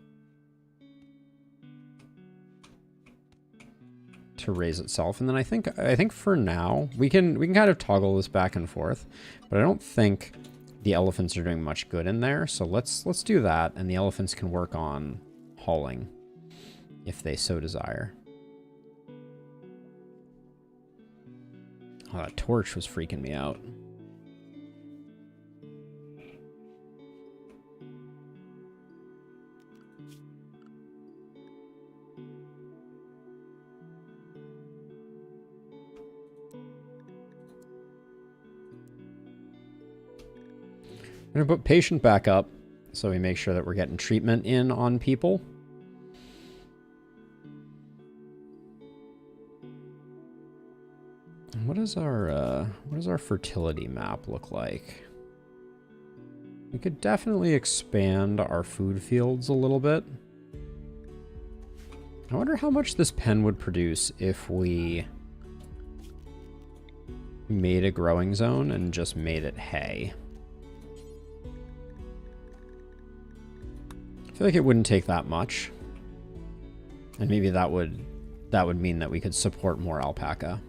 raise itself. And then I think for now we can kind of toggle this back and forth, but I don't think the elephants are doing much good in there. So let's do that, and the elephants can work on hauling if they so desire. Oh, that torch was freaking me out. I'm going to put patient back up so we make sure that we're getting treatment in on people. What does our fertility map look like? We could definitely expand our food fields a little bit. I wonder how much this pen would produce if we made a growing zone and just made it hay. I feel like it wouldn't take that much. And maybe that would mean that we could support more alpaca.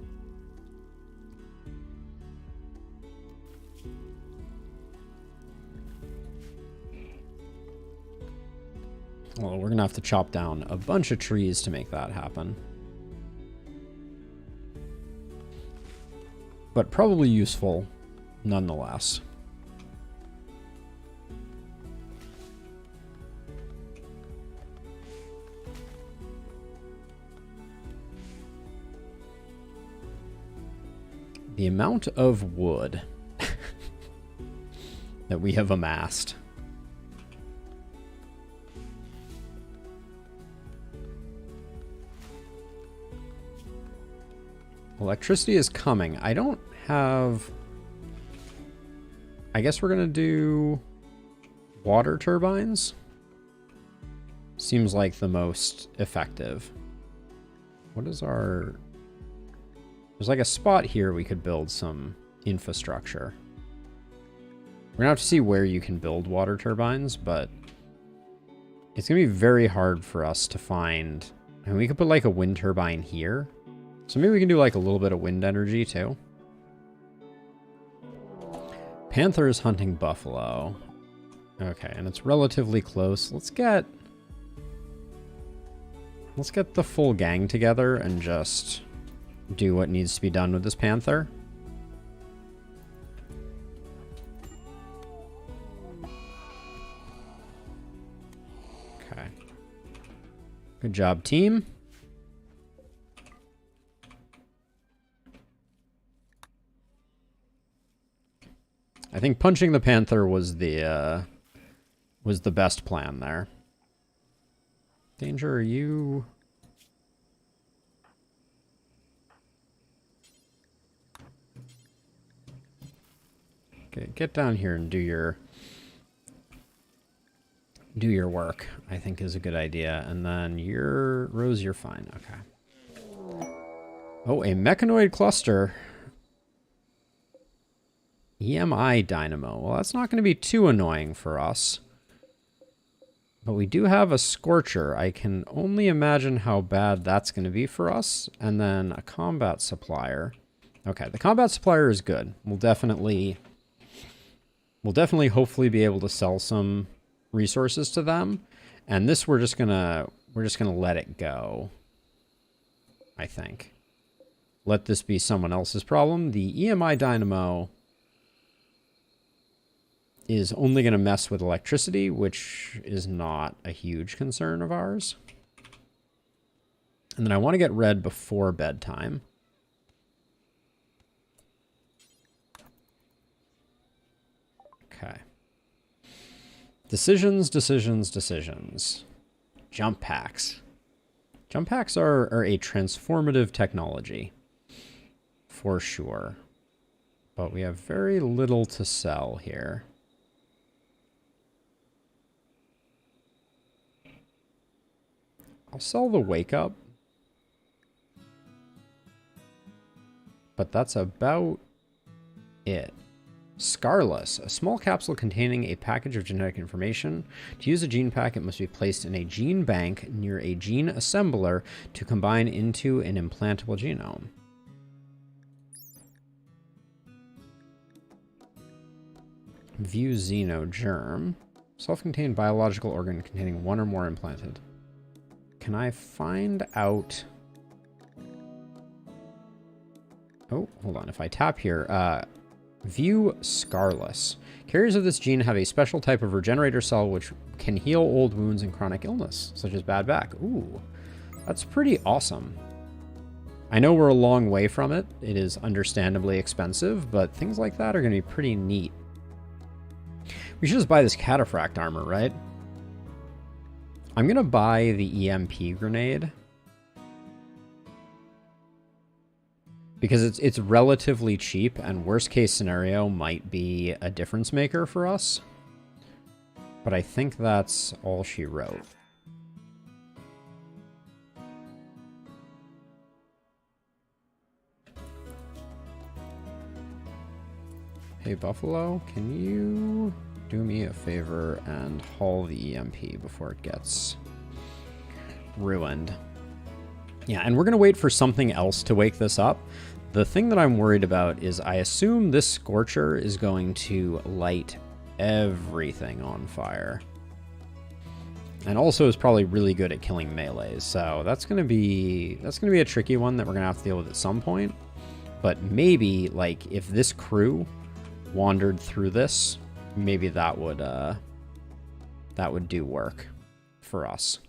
Well, we're gonna have to chop down a bunch of trees to make that happen. But probably useful nonetheless. The amount of wood that we have amassed. Electricity is coming. I don't have... I guess we're going to do water turbines. Seems like the most effective. What is our... There's like a spot here we could build some infrastructure. We're going to have to see where you can build water turbines, but it's going to be very hard for us to find... I mean, we could put like a wind turbine here. So maybe we can do like a little bit of wind energy too. Panther is hunting buffalo. Okay, and it's relatively close. Let's get the full gang together and just do what needs to be done with this panther. Okay. Good job, team. I think punching the panther was the best plan there. Danger, are you... Okay, get down here and do your work, I think is a good idea. And then Rose, you're fine. Okay. Oh, a mechanoid cluster. EMI dynamo. Well, that's not going to be too annoying for us. But we do have a Scorcher. I can only imagine how bad that's going to be for us. And then a combat supplier. Okay, the combat supplier is good. We'll definitely hopefully be able to sell some resources to them. And this we're just gonna let it go. I think. Let this be someone else's problem. The EMI dynamo is only going to mess with electricity, which is not a huge concern of ours. And then I want to get red before bedtime. Okay. Decisions, decisions, decisions. Jump packs. Jump packs are a transformative technology. For sure. But we have very little to sell here. I'll sell the wake up. But that's about it. Scarless, a small capsule containing a package of genetic information. To use a gene pack, it must be placed in a gene bank near a gene assembler to combine into an implantable genome. View xenogerm. Self-contained biological organ containing one or more implanted. Can I find out... Oh, hold on. If I tap here, view Scarless. Carriers of this gene have a special type of regenerator cell which can heal old wounds and chronic illness, such as bad back. Ooh, that's pretty awesome. I know we're a long way from it. It is understandably expensive, but things like that are going to be pretty neat. We should just buy this cataphract armor, right? I'm going to buy the EMP grenade. Because it's relatively cheap, and worst case scenario might be a difference maker for us. But I think that's all she wrote. Hey, Buffalo, can you do me a favor and haul the EMP before it gets ruined? Yeah, and we're going to wait for something else to wake this up. The thing that I'm worried about is I assume this Scorcher is going to light everything on fire. And also is probably really good at killing melees. So that's going to be a tricky one that we're going to have to deal with at some point. But maybe, like, if this crew wandered through this, maybe that would do work for us.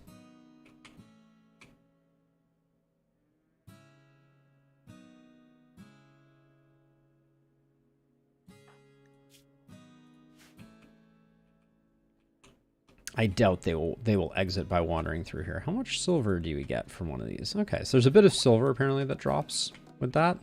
I doubt they will exit by wandering through here. How much silver do we get from one of these? Okay, so there's a bit of silver apparently that drops with that.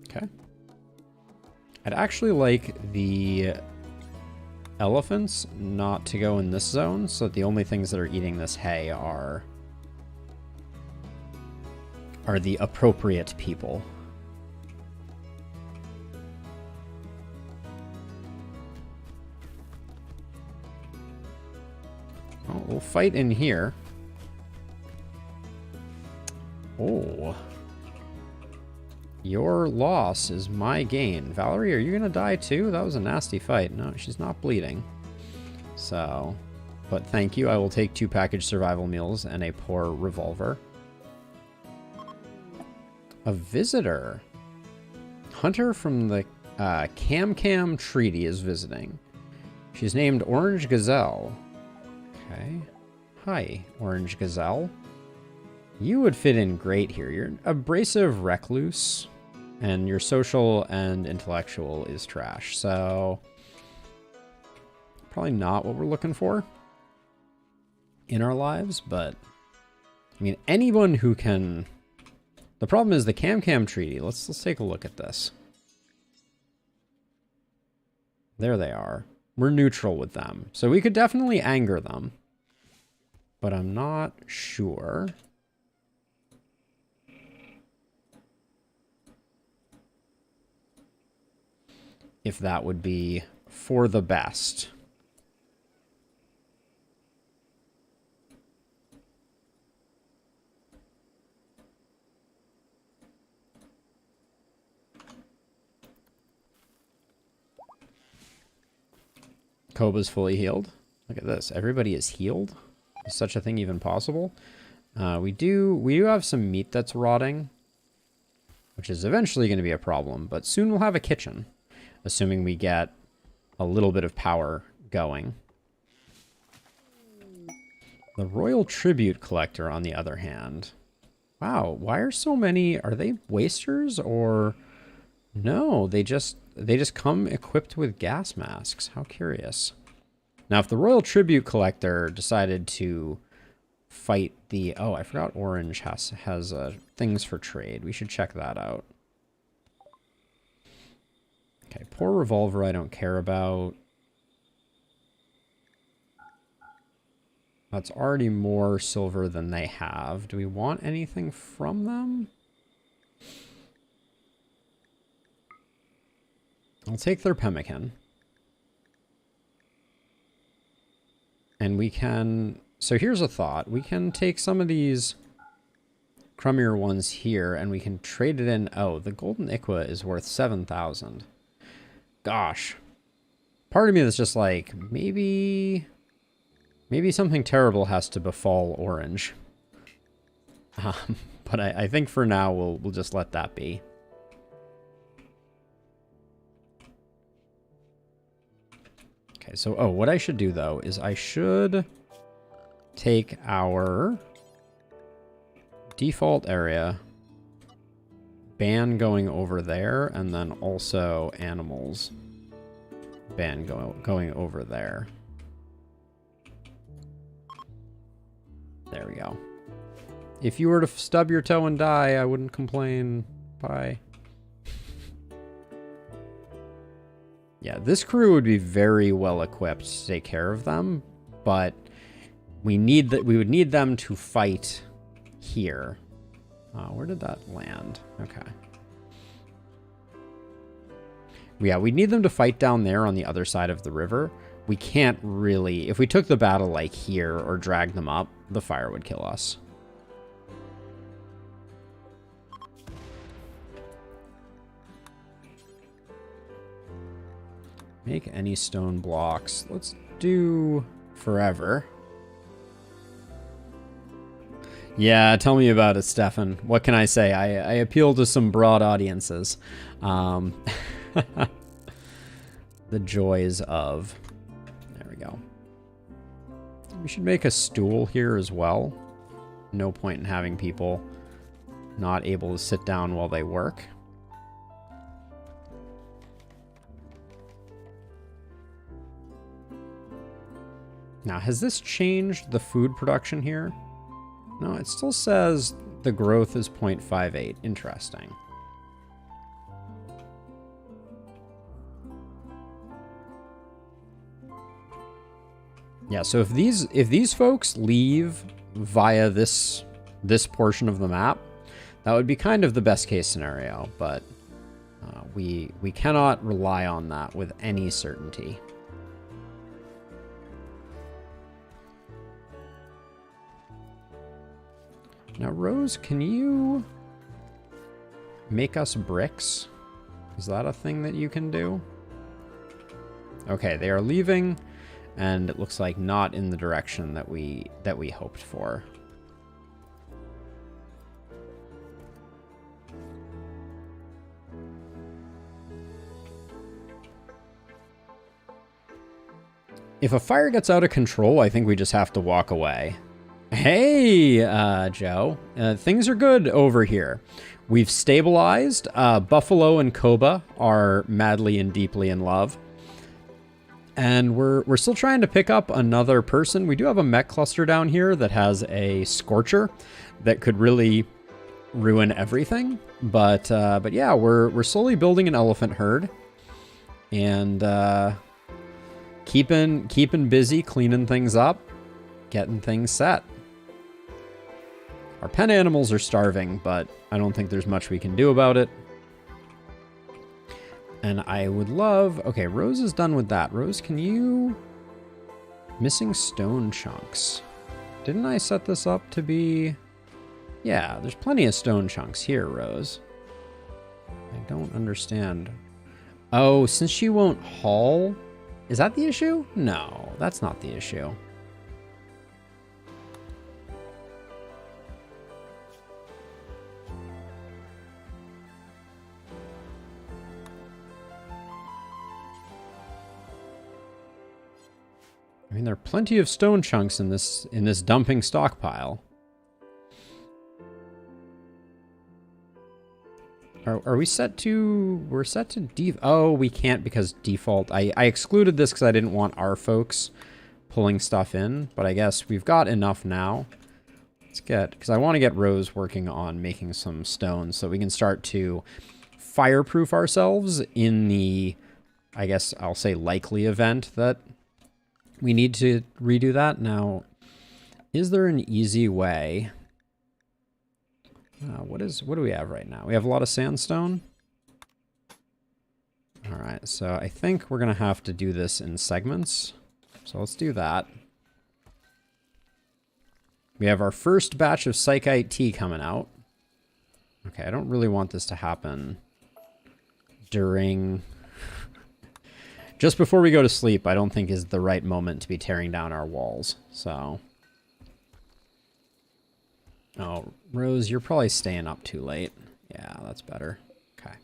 Okay. I'd actually like the elephants not to go in this zone, so that the only things that are eating this hay are the appropriate people. we'll fight in here. Oh. Your loss is my gain. Valerie, are you going to die too? That was a nasty fight. No, she's not bleeding. So, but thank you. I will take 2 packaged survival meals and a poor revolver. A visitor. Hunter from the Cam Treaty is visiting. She's named Orange Gazelle. Okay. Hi, Orange Gazelle. You would fit in great here. You're an abrasive recluse, and your social and intellectual is trash. So, probably not what we're looking for in our lives, but, I mean, anyone who can... The problem is the Cam Treaty. Let's take a look at this. There they are. We're neutral with them. So we could definitely anger them, but I'm not sure... if that would be for the best. Koba's fully healed. Look at this. Everybody is healed. Is such a thing even possible? We do have some meat that's rotting, which is eventually going to be a problem, but soon we'll have a kitchen. Assuming we get a little bit of power going. The Royal Tribute Collector, on the other hand. Wow, why are so many... Are they wasters or... No, they just come equipped with gas masks. How curious. Now, if the Royal Tribute Collector decided to fight the... Oh, I forgot Orange has things for trade. We should check that out. Okay, poor revolver I don't care about. That's already more silver than they have. Do we want anything from them? I'll take their pemmican. And we can... So here's a thought. We can take some of these crummier ones here and we can trade it in... Oh, the golden Iqua is worth 7,000. Gosh, part of me that's just like, maybe something terrible has to befall Orange. But I think for now we'll just let that be. Okay, so what I should do though is I should take our default area, ban going over there, and then also animals ban going over there. There we go. If you were to stub your toe and die, I wouldn't complain. Bye. Yeah, this crew would be very well equipped to take care of them, but we would need them to fight here. Where did that land? Okay. Yeah, we need them to fight down there on the other side of the river. We can't really... If we took the battle, like, here or dragged them up, the fire would kill us. Make any stone blocks. Let's do forever. Yeah, tell me about it, Stefan. What can I say? I appeal to some broad audiences. The joys of... There we go. We should make a stool here as well. No point in having people not able to sit down while they work. Now, has this changed the food production here? No, it still says the growth is 0.58. Interesting. Yeah, so if these folks leave via this portion of the map, that would be kind of the best case scenario, but we cannot rely on that with any certainty. Now, Rose, can you make us bricks? Is that a thing that you can do? Okay, they are leaving, and it looks like not in the direction that we hoped for. If a fire gets out of control, I think we just have to walk away. Hey, Joe. Things are good over here. We've stabilized. Buffalo and Koba are madly and deeply in love. And we're still trying to pick up another person. We do have a mech cluster down here that has a Scorcher that could really ruin everything. But yeah, we're slowly building an elephant herd. And keeping busy, cleaning things up, getting things set. Our pet animals are starving, but I don't think there's much we can do about it. And I would love... Okay, Rose is done with that. Rose, can you... Missing stone chunks. Didn't I set this up to be... Yeah, there's plenty of stone chunks here, Rose. I don't understand. Oh, since she won't haul... Is that the issue? No, that's not the issue. I mean, there are plenty of stone chunks in this dumping stockpile. Are we set to... We're set to oh, we can't because default... I excluded this because I didn't want our folks pulling stuff in, but I guess we've got enough now. Let's get... Because I want to get Rose working on making some stones so we can start to fireproof ourselves in the, I guess I'll say, likely event that we need to redo that. Now, is there an easy way... what do we have right now? We have a lot of sandstone. All right, so I think we're gonna have to do this in segments. So let's do that. We have our first batch of Psychite tea coming out. Okay, I don't really want this to happen during... Just before we go to sleep, I don't think is the right moment to be tearing down our walls, so... Oh, Rose, you're probably staying up too late. Yeah, that's better. Okay.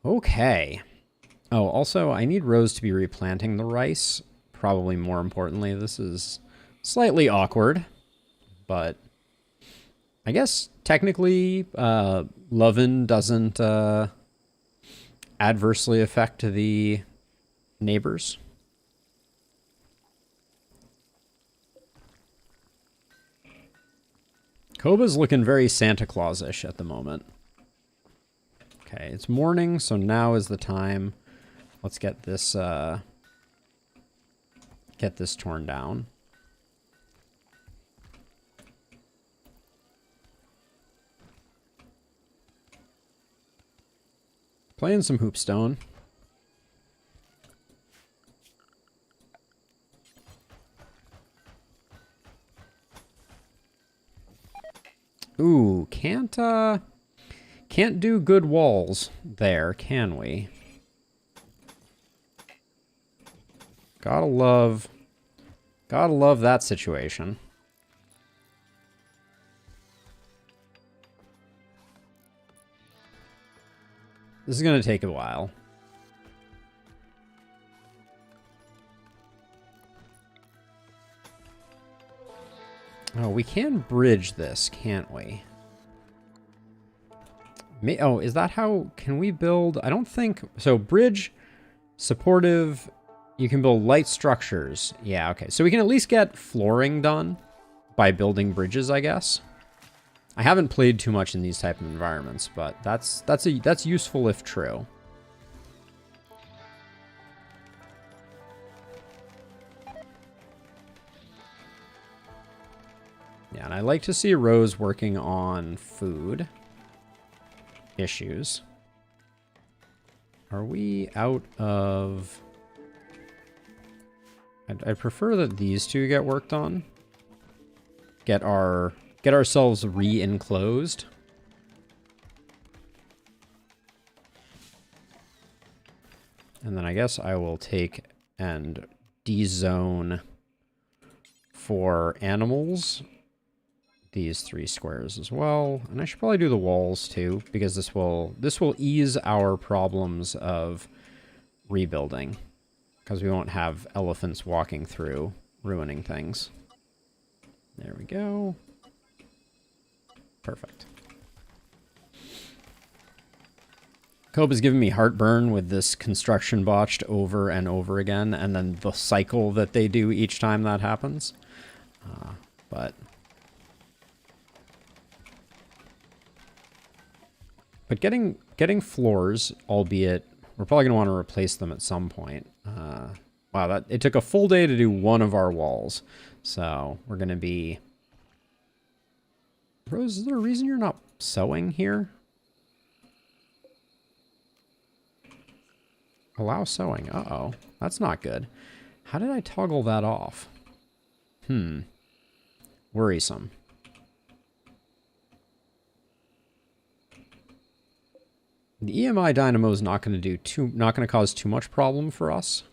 Okay. Oh, also, I need Rose to be replanting the rice. Probably more importantly, this is slightly awkward, but I guess technically Lovin doesn't adversely affect the neighbors. Koba's looking very Santa Claus-ish at the moment. Okay, it's morning, so now is the time. Let's get this torn down. Playing some hoopstone. Ooh, can't do good walls there, can we? Gotta love that situation. This is gonna take a while. Oh, we can bridge this, can't we? Oh, is that how... Can we build... I don't think... So, bridge, supportive... You can build light structures. Yeah, okay. So we can at least get flooring done by building bridges, I guess. I haven't played too much in these type of environments, but that's useful if true. Yeah, and I like to see Rose working on food issues. Are we out of... I'd prefer that these two get worked on. Get our get ourselves re-enclosed. And then I guess I will take and de-zone for animals these 3 squares as well. And I should probably do the walls too, because this will ease our problems of rebuilding, because we won't have elephants walking through ruining things. There we go. Perfect. Cope is giving me heartburn with this construction botched over and over again, and then the cycle that they do each time that happens. But getting floors, albeit we're probably going to want to replace them at some point. Wow, it took a full day to do one of our walls. So we're going to be... Rose, is there a reason you're not sewing here? Allow sewing. Uh-oh. That's not good. How did I toggle that off? Worrisome. The EMI dynamo is not going to cause too much problem for us.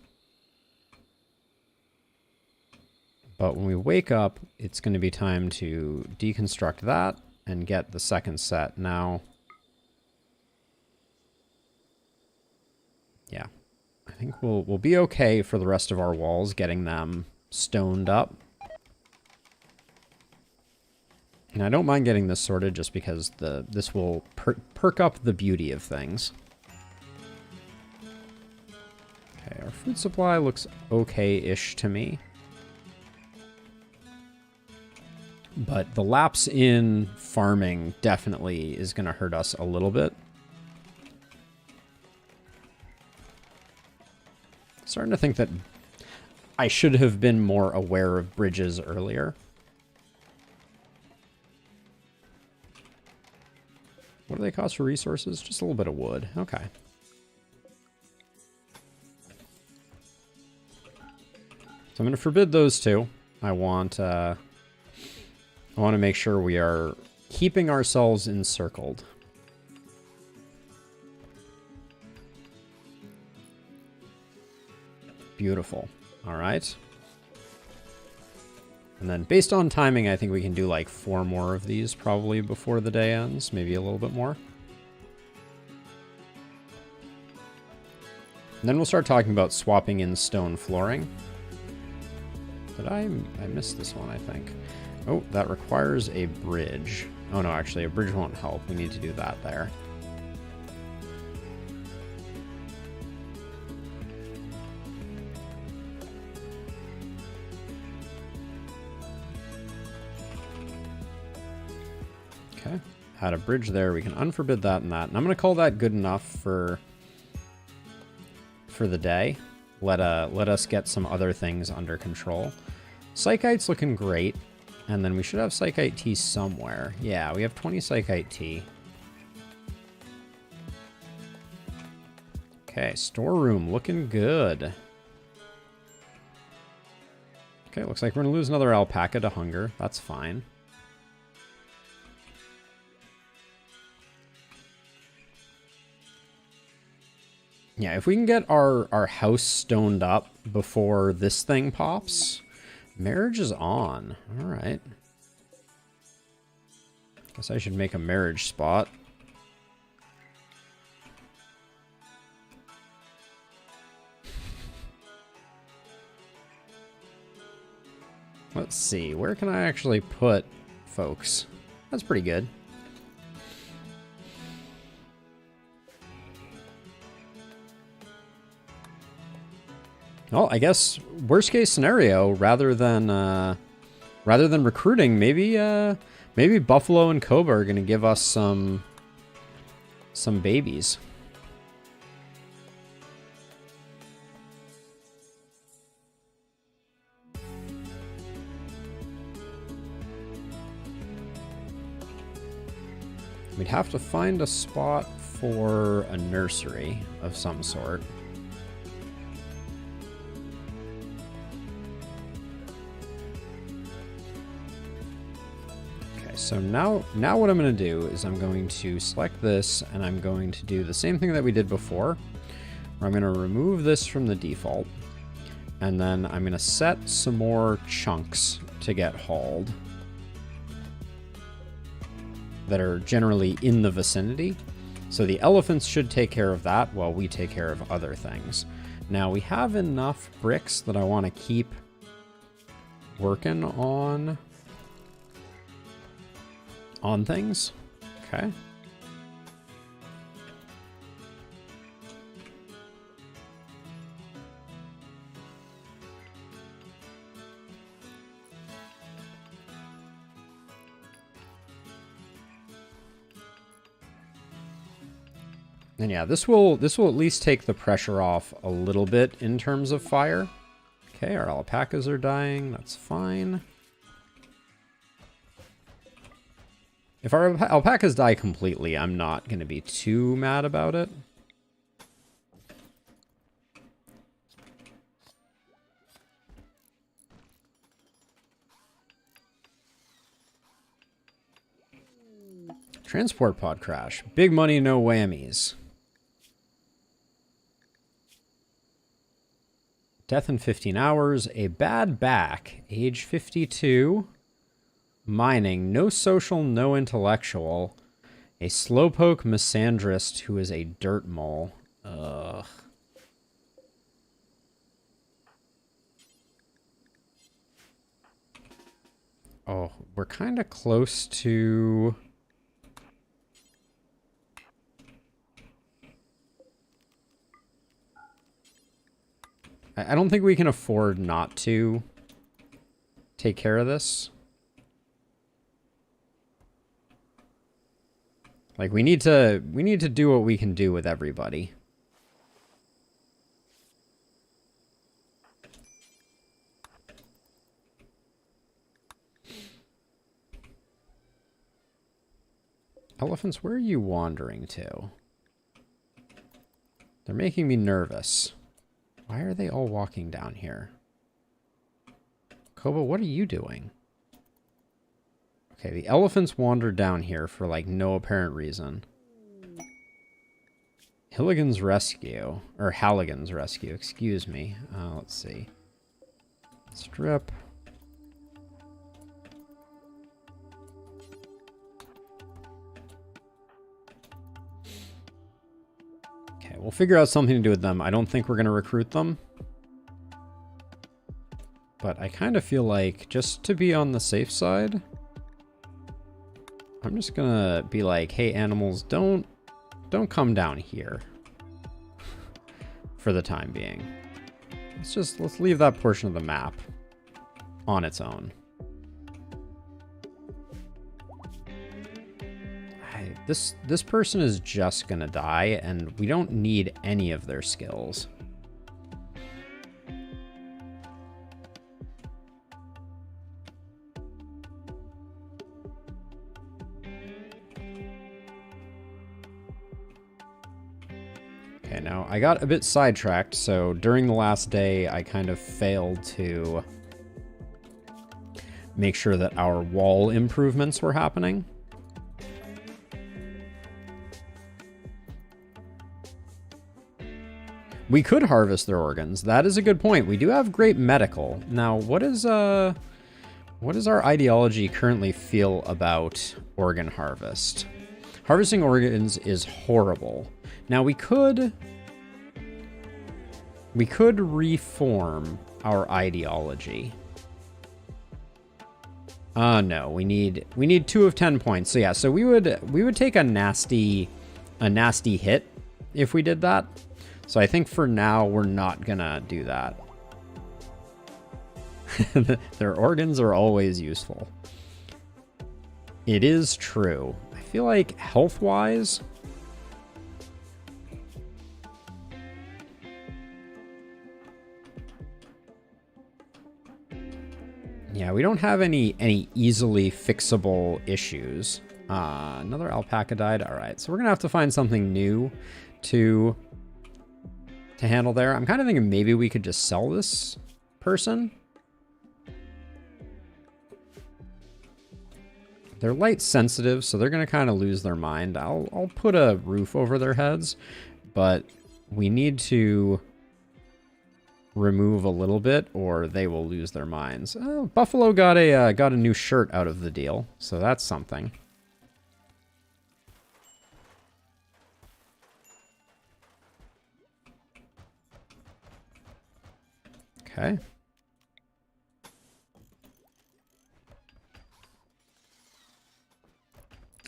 But when we wake up, it's going to be time to deconstruct that and get the second set. Now, yeah, I think we'll be okay for the rest of our walls, getting them stoned up. And I don't mind getting this sorted just because this will perk up the beauty of things. Okay, our food supply looks okay-ish to me. But the lapse in farming definitely is going to hurt us a little bit. Starting to think that I should have been more aware of bridges earlier. What do they cost for resources? Just a little bit of wood. Okay. So I'm going to forbid those two. I want to make sure we are keeping ourselves encircled. Beautiful. All right. And then based on timing, I think we can do like 4 more of these probably before the day ends. Maybe a little bit more. And then we'll start talking about swapping in stone flooring. Did I missed this one, I think. Oh, that requires a bridge. Oh no, actually a bridge won't help. We need to do that there. Okay, had a bridge there. We can unforbid that and that. And I'm going to call that good enough for the day. Let us get some other things under control. Psychite's looking great. And then we should have Psychite tea somewhere. Yeah, we have 20 Psychite tea. Okay, storeroom looking good. Okay, looks like we're going to lose another alpaca to hunger. That's fine. Yeah, if we can get our house stoned up before this thing pops, marriage is on. All right. Guess I should make a marriage spot. Let's see, where can I actually put folks? That's pretty good. Well, I guess worst case scenario, rather than recruiting, maybe Buffalo and Koba are going to give us some babies. We'd have to find a spot for a nursery of some sort. So now what I'm going to do is I'm going to select this, and I'm going to do the same thing that we did before, where I'm going to remove this from the default, and then I'm going to set some more chunks to get hauled that are generally in the vicinity. So the elephants should take care of that while we take care of other things. Now we have enough bricks that I want to keep working on things. Okay. And yeah, this will at least take the pressure off a little bit in terms of fire. Okay, our alpacas are dying. That's fine. If our alpacas die completely, I'm not going to be too mad about it. Transport pod crash. Big money, no whammies. Death in 15 hours. A bad back. Age 52. Mining. No social, no intellectual. A slowpoke misandrist who is a dirt mole. Ugh. Oh, we're kind of close to... I don't think we can afford not to take care of this. Like, we need to do what we can do with everybody. Elephants, where are you wandering to? They're making me nervous. Why are they all walking down here? Kobo, what are you doing? Okay, the elephants wandered down here for, like, no apparent reason. Halligan's Rescue. Or Halligan's Rescue, excuse me. Let's see. Strip. Okay, we'll figure out something to do with them. I don't think we're going to recruit them. But I kind of feel like, just to be on the safe side, I'm just going to be like, hey, animals, don't come down here for the time being. Let's leave that portion of the map on its own. This person is just gonna die, and we don't need any of their skills. Okay, now I got a bit sidetracked, so during the last day I kind of failed to make sure that our wall improvements were happening. We could harvest their organs. That is a good point. We do have great medical. Now, what does our ideology currently feel about organ harvest? Harvesting organs is horrible. Now, we could reform our ideology. No, we need 2 of 10 points. So yeah, so we would take a nasty hit if we did that. So I think for now, we're not gonna do that. Their organs are always useful. It is true. I feel like health-wise, yeah, we don't have any easily fixable issues. Another alpaca died. All right, so we're gonna have to find something new to handle there. I'm kind of thinking maybe we could just sell this person. They're light sensitive, so they're going to kind of lose their mind. I'll put a roof over their heads, but we need to remove a little bit or they will lose their minds. Oh, Buffalo got a new shirt out of the deal, so that's something. Okay.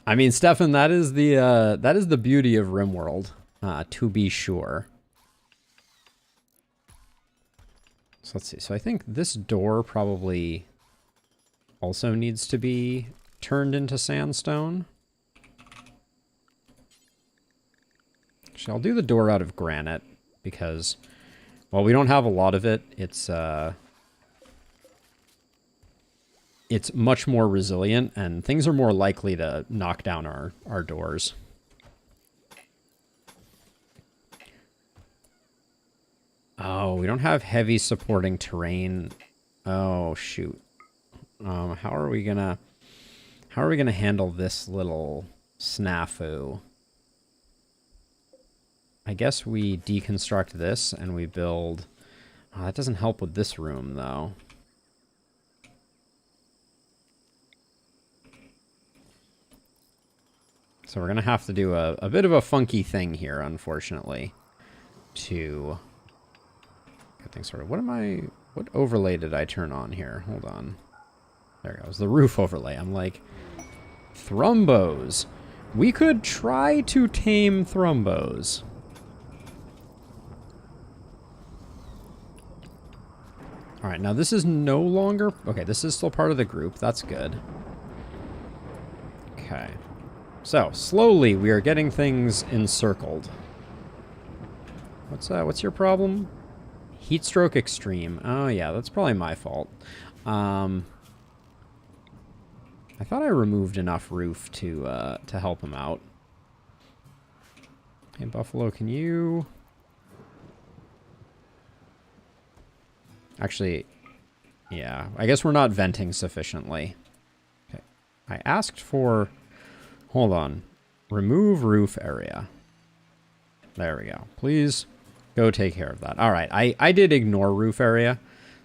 I mean, Stefan, that is the beauty of Rimworld, to be sure. So let's see. So I think this door probably also needs to be turned into sandstone. Actually, I'll do the door out of granite because, well, we don't have a lot of it. It's much more resilient, and things are more likely to knock down our doors. Oh, we don't have heavy supporting terrain. Oh, shoot. How are we gonna handle this little snafu? I guess we deconstruct this and we build... Oh, that doesn't help with this room, though. So we're going to have to do a bit of a funky thing here, unfortunately, to get things sorted. What overlay did I turn on here? Hold on. There goes the roof overlay. I'm like, Thrumbos. We could try to tame Thrumbos. All right, now this is no longer... Okay, this is still part of the group. That's good. Okay. So, slowly we are getting things encircled. What's your problem? Heat stroke extreme. Oh yeah, that's probably my fault. I thought I removed enough roof to help him out. Hey Buffalo, can you... Actually, yeah, I guess we're not venting sufficiently. Okay. I asked for... Hold on. Remove roof area. There we go. Please go take care of that. All right. I did ignore roof area,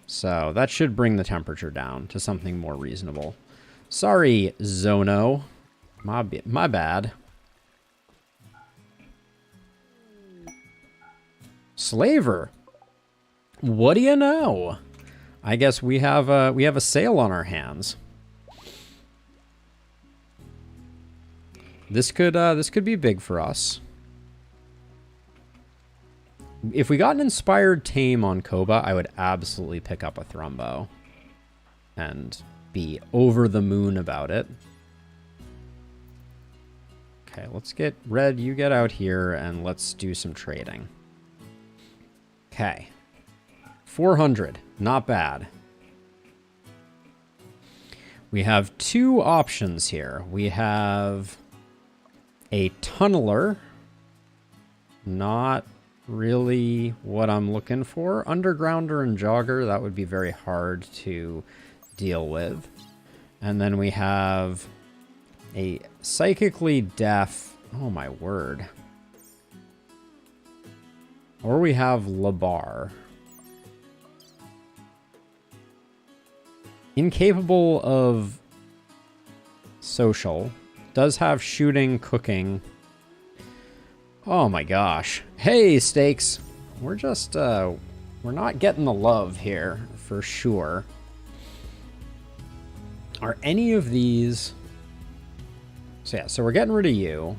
so that should bring the temperature down to something more reasonable. Sorry, Zono. My bad. Slaver. What do you know? I guess we have a sale on our hands. This could be big for us. If we got an inspired tame on Koba, I would absolutely pick up a Thrumbo and be over the moon about it. Okay, let's get Red, you get out here and let's do some trading. Okay. 400, not bad. We have two options here. We have a tunneler, not really what I'm looking for. Undergrounder and jogger, that would be very hard to deal with. And then we have a psychically deaf, oh my word. Or we have Labar. Incapable of social. Does have shooting, cooking. Oh my gosh. Hey, Stakes. We're just, we're not getting the love here, for sure. Are any of these... So yeah, so we're getting rid of you.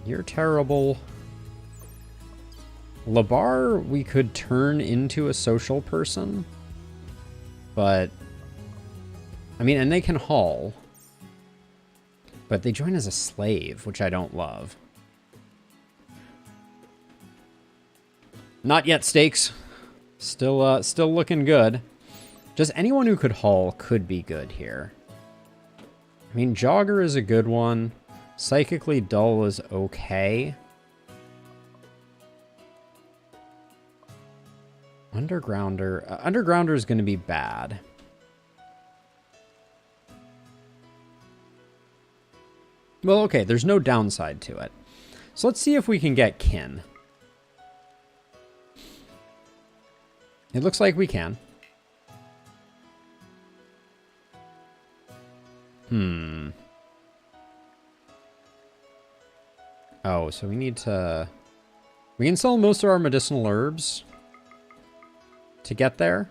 You're terrible. Labar, we could turn into a social person. But... I mean, and they can haul. But they join as a slave, which I don't love. Not yet, Stakes. Still looking good. Just anyone who could haul could be good here. I mean, Jogger is a good one. Psychically Dull is okay. Undergrounder. Undergrounder is going to be bad. Well, okay, there's no downside to it. So let's see if we can get kin. It looks like we can. Oh, so we need to... We can sell most of our medicinal herbs to get there.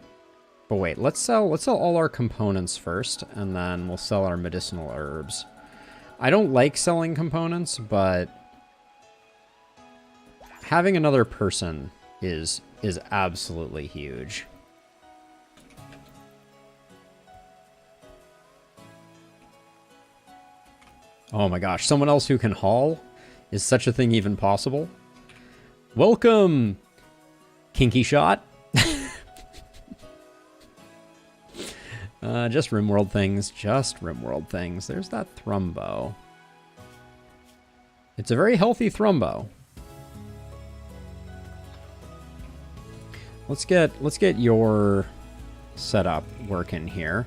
But wait, let's sell all our components first, and then we'll sell our medicinal herbs. I don't like selling components, but having another person is absolutely huge. Oh my gosh, someone else who can haul? Is such a thing even possible? Welcome, Kinky Shot. Just Rimworld things, just Rimworld things. There's that Thrumbo. It's a very healthy Thrumbo. Let's get your setup working here.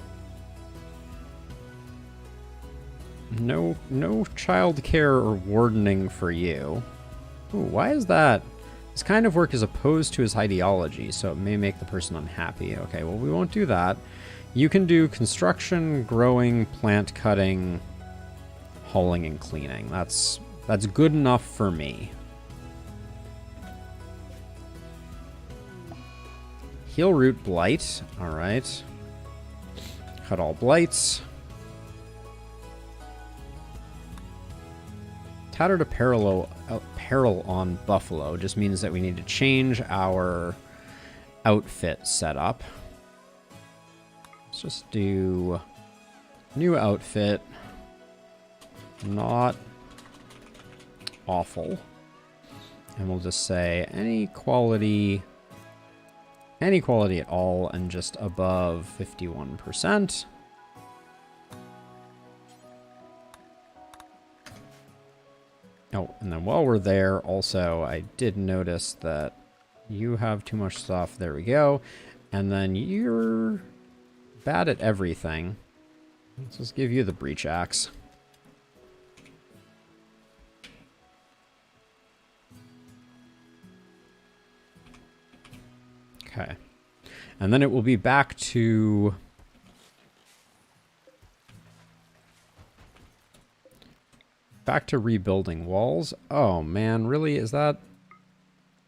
No child care or wardening for you. Ooh, why is that? This kind of work is opposed to his ideology, so it may make the person unhappy. Okay, well, we won't do that. You can do construction, growing, plant cutting, hauling, and cleaning. That's good enough for me. Heal root blight. All right. Cut all blights. Tattered apparel on Buffalo just means that we need to change our outfit setup. Let's just do new outfit. Not awful. And we'll just say any quality at all and just above 51%. Oh, and then while we're there, also, I did notice that you have too much stuff. There we go. And then you're bad at everything. Let's just give you the breach axe. Okay. And then it will be back to... Back to rebuilding walls. Oh, man, really? Is that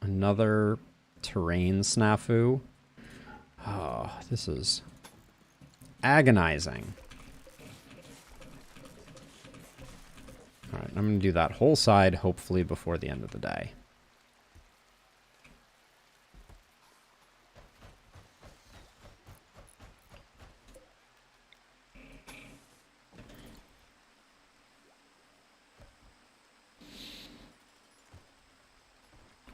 another terrain snafu? Oh, this is agonizing. All right, I'm going to do that whole side, hopefully, before the end of the day.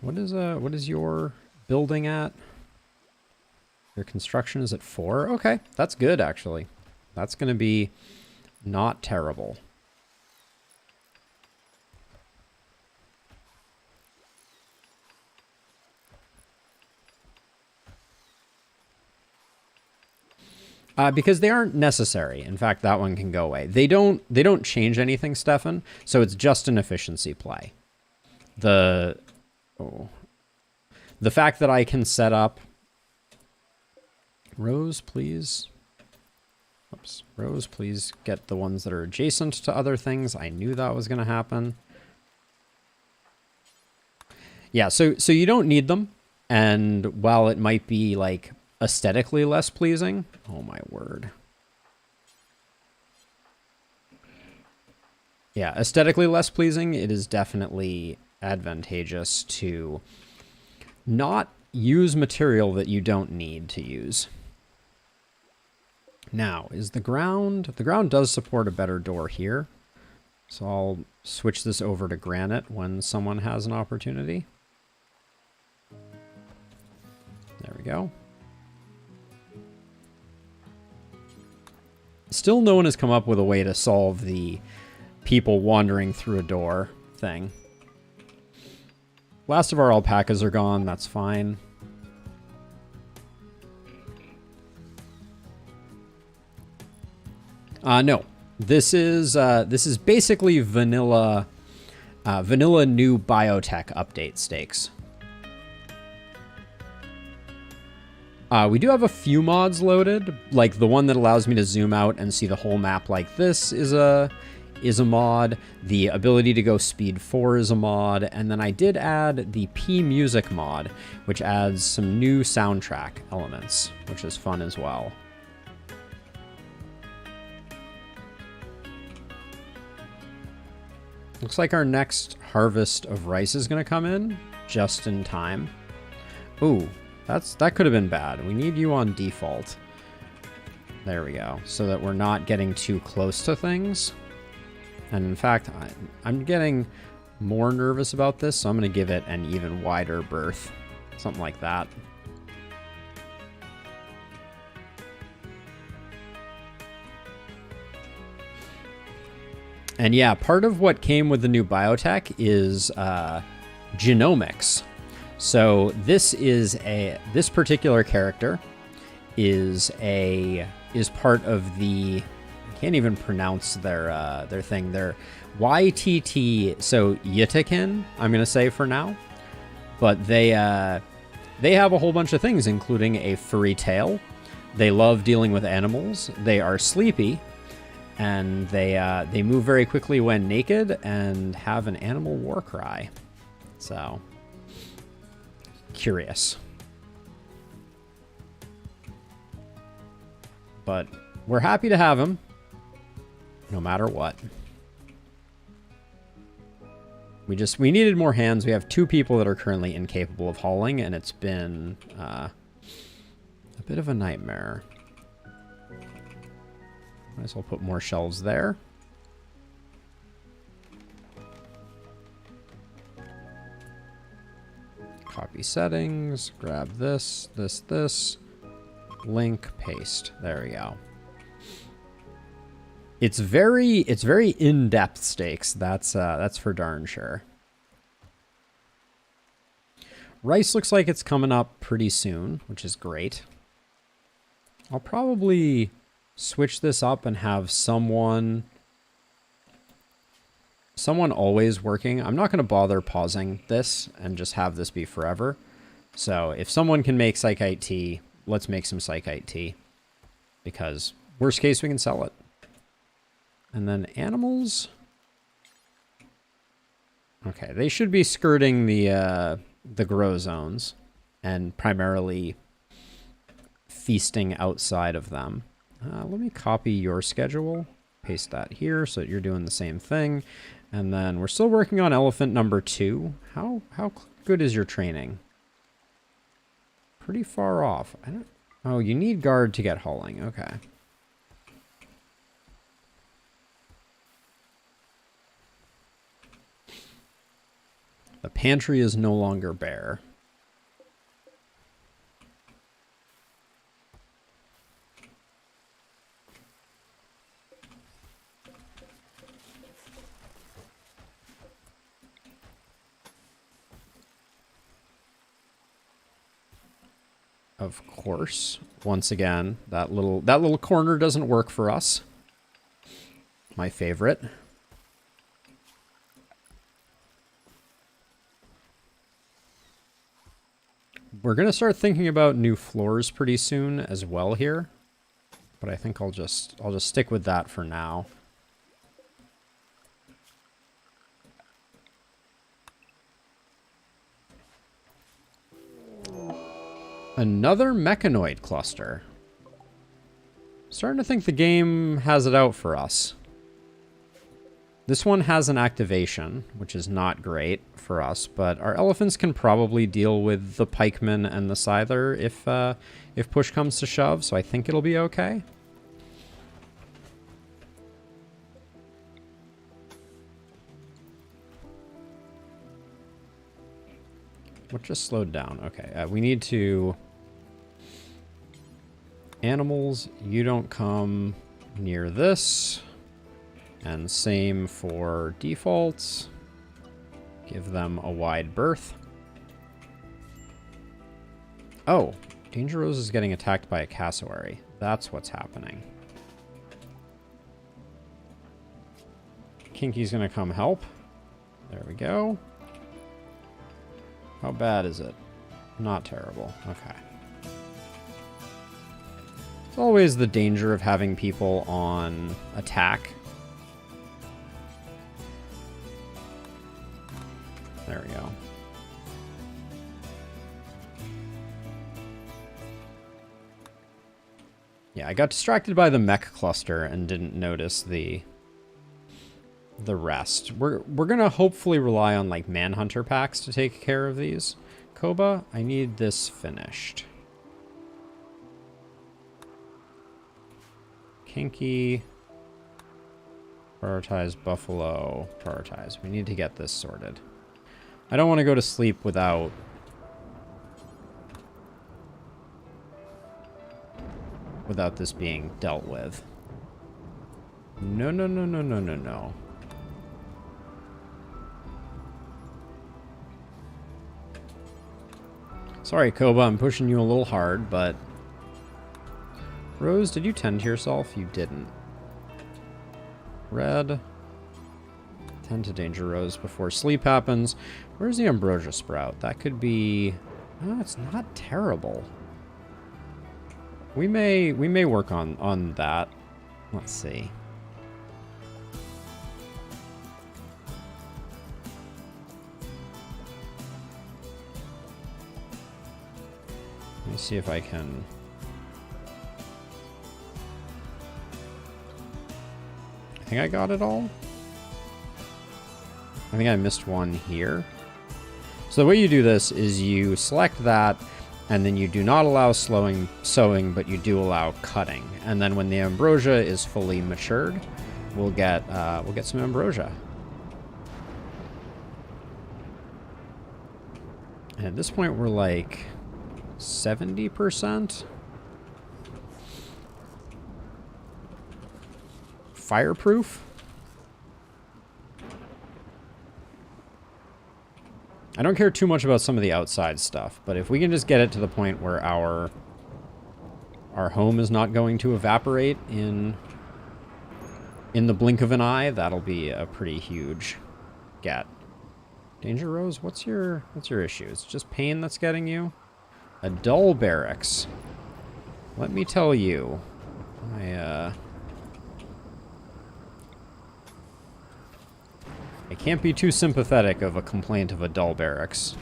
What is your building at? Your construction is at 4? Okay, that's good, actually. That's going to be not terrible. Because they aren't necessary. In fact, that one can go away. They don't change anything, Stefan, so it's just an efficiency play. The fact that I can set up... Rose, please. Oops. Rose, please get the ones that are adjacent to other things. I knew that was going to happen. Yeah, so you don't need them. And while it might be, like, aesthetically less pleasing... Oh, my word. Yeah, aesthetically less pleasing, it is definitely advantageous to not use material that you don't need to use. Now, is the ground does support a better door here. So I'll switch this over to granite when someone has an opportunity. There we go. Still no one has come up with a way to solve the people wandering through a door thing. Last of our alpacas are gone, that's fine. No. This is basically vanilla new biotech update stakes. We do have a few mods loaded, like the one that allows me to zoom out and see the whole map like this is a mod. The ability to go speed 4 is a mod, and then I did add the P music mod, which adds some new soundtrack elements, which is fun as well. Looks like our next harvest of rice is going to come in just in time. Ooh, that could have been bad. We need you on default. There we go. So that we're not getting too close to things. And in fact, I'm getting more nervous about this, so I'm going to give it an even wider berth. Something like that. And yeah, part of what came with the new biotech is genomics. So this particular character is part of the, I can't even pronounce their thing. Their YTT, so Yitakin, I'm gonna say for now, but they have a whole bunch of things, including a furry tail. They love dealing with animals. They are sleepy. And they move very quickly when naked and have an animal war cry. So, curious. But we're happy to have him, no matter what. We needed more hands. We have 2 people that are currently incapable of hauling, and it's been a bit of a nightmare. Might as well put more shelves there. Copy settings, grab this, link, paste. There we go. It's very in-depth stakes. That's for darn sure. Rice looks like it's coming up pretty soon, which is great. I'll probably switch this up and have someone always working. I'm not going to bother pausing this and just have this be forever. So if someone can make Psychite tea, let's make some Psychite tea. Because worst case, we can sell it. And then animals. Okay, they should be skirting the grow zones and primarily feasting outside of them. Let me copy your schedule, paste that here so that you're doing the same thing. And then we're still working on elephant number 2. How good is your training? Pretty far off. Oh, you need guard to get hauling. Okay. The pantry is no longer bare. Of course, once again, that little corner doesn't work for us. My favorite. We're gonna start thinking about new floors pretty soon as well here, but I think I'll just stick with that for now. Another mechanoid cluster. Starting to think the game has it out for us. This one has an activation, which is not great for us, but our elephants can probably deal with the pikeman and the scyther if push comes to shove, so I think it'll be okay. What just slowed down? Okay, we need to... Animals, you don't come near this. And same for defaults. Give them a wide berth. Oh, Danger Rose is getting attacked by a cassowary. That's what's happening. Kinky's gonna come help. There we go. How bad is it? Not terrible. Okay. It's always the danger of having people on attack. There we go. Yeah, I got distracted by the mech cluster and didn't notice the rest. We're gonna hopefully rely on like manhunter packs to take care of these. Koba, I need this finished. Kinky. Prioritize buffalo. Prioritize. We need to get this sorted. I don't want to go to sleep without this being dealt with. No, no, no, no, no, no, no. Sorry, Koba, I'm pushing you a little hard, but... Rose, did you tend to yourself? You didn't. Red. Tend to danger Rose before sleep happens. Where's the ambrosia sprout? That could be... Oh, it's not terrible. We may work on that. Let's see. Let me see if I can... I think I got it all. I think I missed one here. So the way you do this is you select that, and then you do not allow sowing, but you do allow cutting. And then when the ambrosia is fully matured, we'll get some ambrosia. And at this point, we're like 70%. Fireproof? I don't care too much about some of the outside stuff, but if we can just get it to the point where our home is not going to evaporate in the blink of an eye, that'll be a pretty huge get. Danger Rose, what's your issue? It's just pain that's getting you? A dull barracks. Let me tell you, I can't be too sympathetic of a complaint of a dull barracks.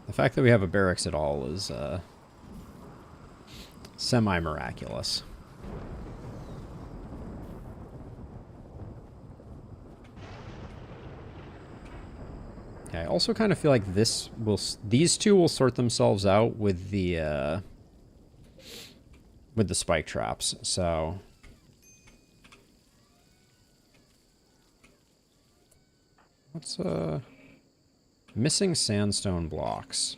The fact that we have a barracks at all is semi-miraculous. Okay, I also kind of feel like these two will sort themselves out with the spike traps, so... What's, missing sandstone blocks.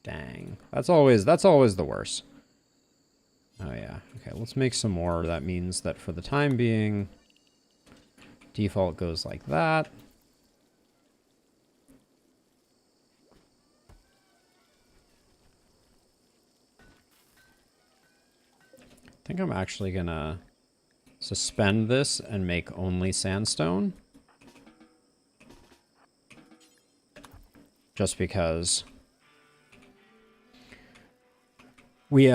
Dang. That's always the worst. Oh yeah. Okay, let's make some more. That means that for the time being, default goes like that. I think I'm actually gonna suspend this and make only sandstone. Just because we've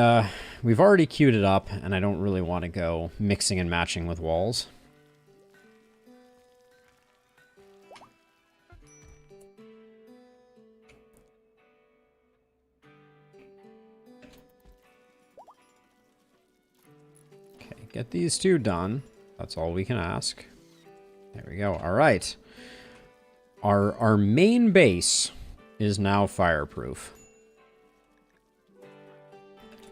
already queued it up and I don't really want to go mixing and matching with walls. Get these two done. That's all we can ask. There we go. All right. Our main base is now fireproof.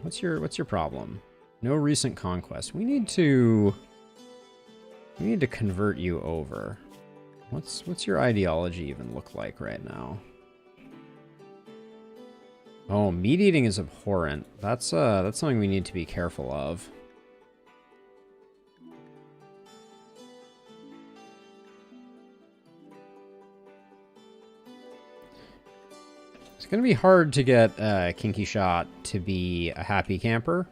What's your problem? No recent conquest. We need to convert you over. What's your ideology even look like right now? Oh, meat eating is abhorrent. That's something we need to be careful of. It's going to be hard to get Kinky Shot to be a happy camper.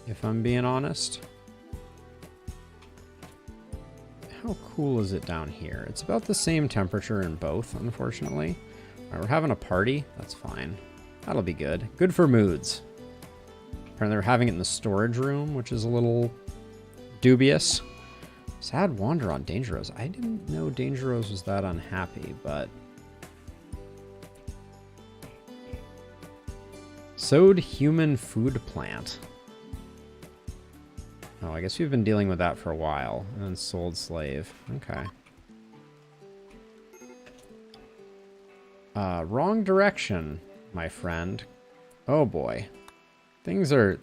if I'm being honest. How cool is it down here? It's about the same temperature in both, unfortunately. All right, we're having a party. That's fine. That'll be good. Good for moods. Apparently, they're having it in the storage room, which is a little dubious. Sad wander on Danger Rose. I didn't know Danger Rose was that unhappy, but... Sowed human food plant. Oh, I guess we've been dealing with that for a while. And then sold slave. Okay. Wrong direction, my friend. Oh boy. Things are...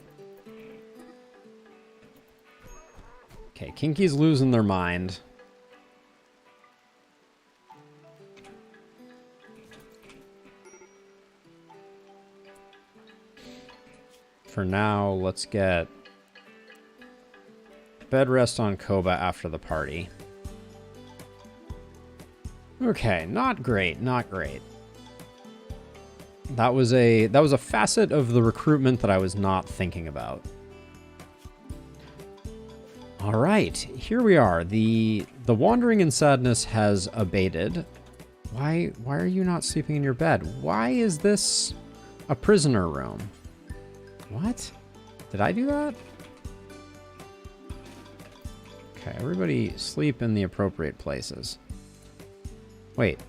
Okay, Kinky's losing their mind. For now, let's get bed rest on Koba after the party. Okay, not great, not great. That was a facet of the recruitment that I was not thinking about. All right, here we are. The wandering and sadness has abated. Why are you not sleeping in your bed? Why is this a prisoner room? What? Did I do that? Okay, everybody sleep in the appropriate places. Wait,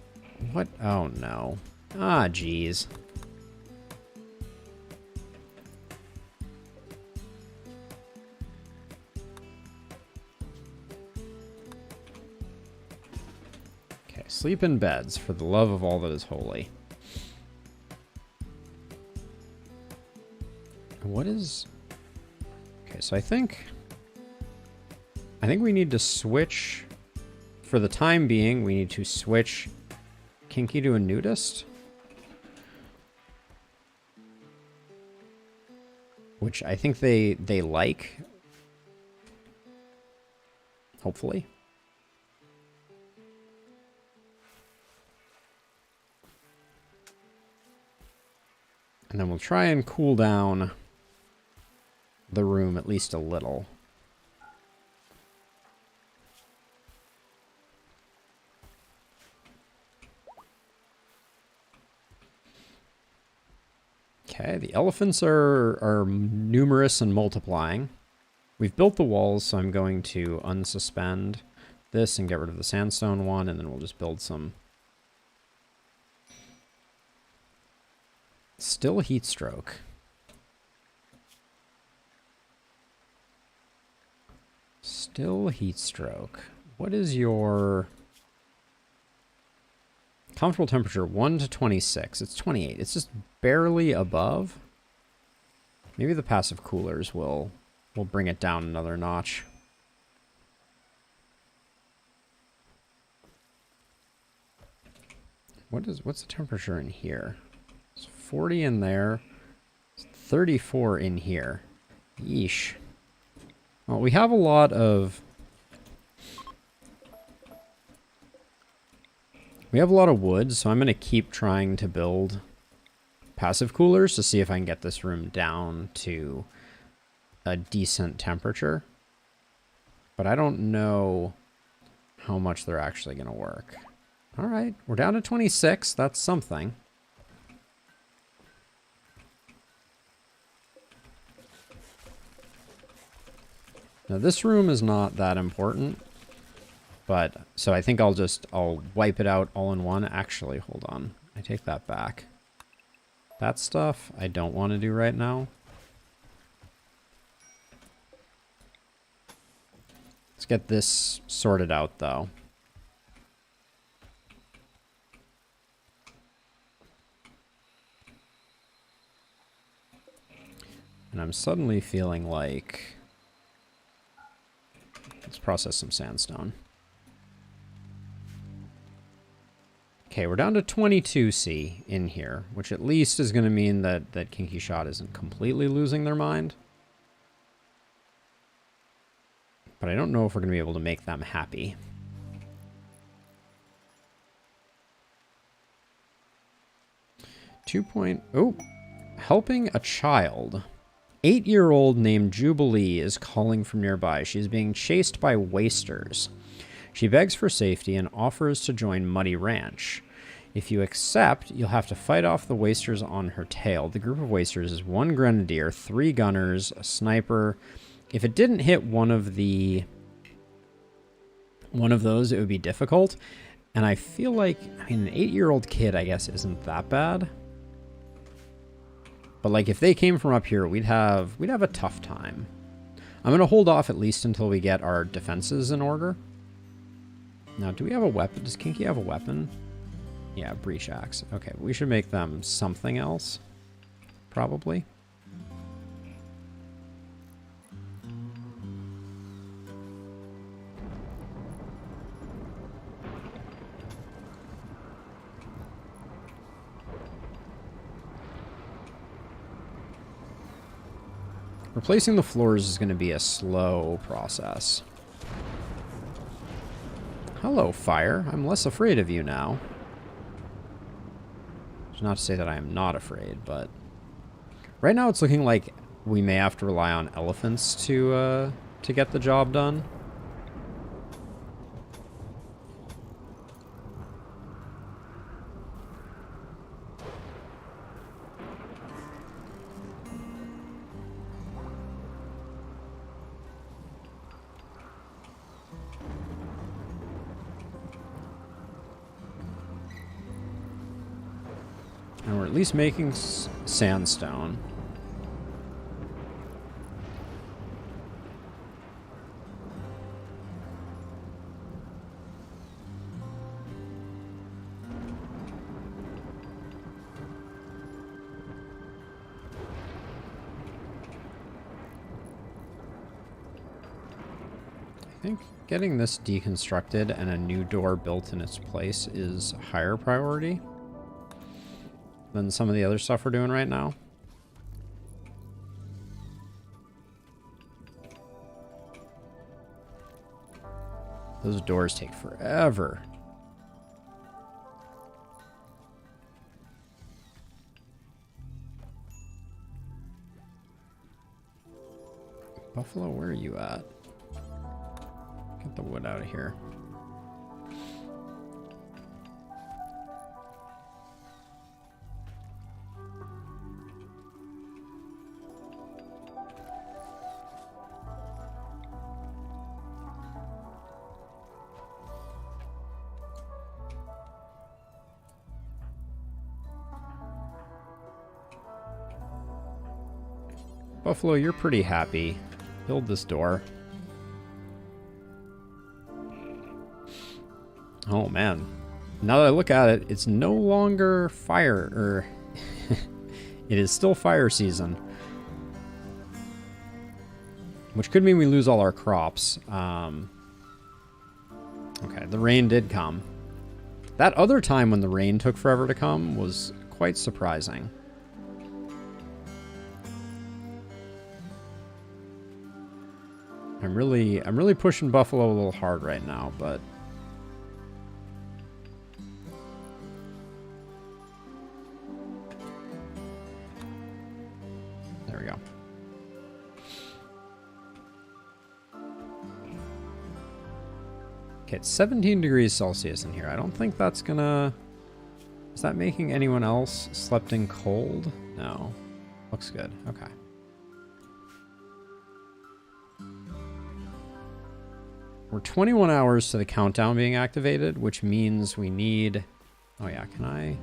what? Oh no. Ah, geez. Okay, sleep in beds for the love of all that is holy. What is... Okay, so I think we need to switch... For the time being, we need to switch Kinky to a nudist. Which I think they like. Hopefully. And then we'll try and cool down the room at least a little. Okay, the elephants are numerous and multiplying. We've built the walls, so I'm going to unsuspend this and get rid of the sandstone one, and then we'll just build some. Still heat stroke. Still heat stroke. What is your comfortable temperature? 1 to 26. It's 28. It's just barely above. Maybe the passive coolers will bring it down another notch. What's the temperature in here? It's 40 in there. It's 34 in here. Yeesh. Well, we have a lot of... We have a lot of wood, so I'm going to keep trying to build passive coolers to see if I can get this room down to a decent temperature. But I don't know how much they're actually going to work. All right, we're down to 26. That's something. Now, this room is not that important. But, so I think I'll wipe it out all in one. Actually, hold on. I take that back. That stuff I don't want to do right now. Let's get this sorted out, though. And I'm suddenly feeling like... Let's process some sandstone. Okay, we're down to 22C in here, which at least is going to mean that Kinky Shot isn't completely losing their mind. But I don't know if we're going to be able to make them happy. Oh, helping a child. 8-year-old named Jubilee is calling from nearby. She is being chased by wasters. She begs for safety and offers to join Muddy Ranch. If you accept, you'll have to fight off the wasters on her tail. The group of wasters is 1 grenadier, 3 gunners, a sniper. If it didn't hit one of those, it would be difficult. And I feel like, I mean, an 8-year-old kid, I guess, isn't that bad. But like, if they came from up here, we'd have a tough time. I'm going to hold off at least until we get our defenses in order. Now, do we have a weapon? Does Kinky have a weapon? Yeah, breach axe. Okay, we should make them something else, probably. Replacing the floors is going to be a slow process. Hello, fire. I'm less afraid of you now. It's not to say that I am not afraid, but right now it's looking like we may have to rely on elephants to get the job done. And we're at least making sandstone. I think getting this deconstructed and a new door built in its place is higher priority than some of the other stuff we're doing right now. Those doors take forever. Buffalo, where are you at? Get the wood out of here. Buffalo, you're pretty happy. Build this door. Oh man. Now that I look at it, it's no longer fire, or it is still fire season. Which could mean we lose all our crops. Okay, the rain did come. That other time when the rain took forever to come was quite surprising. I'm really pushing Buffalo a little hard right now, but there we go. Okay, it's 17 degrees Celsius in here. I don't think that's gonna... Is that making anyone else slept in cold? No. Looks good. Okay. We're 21 hours to the countdown being activated, which means we need... Oh yeah, can I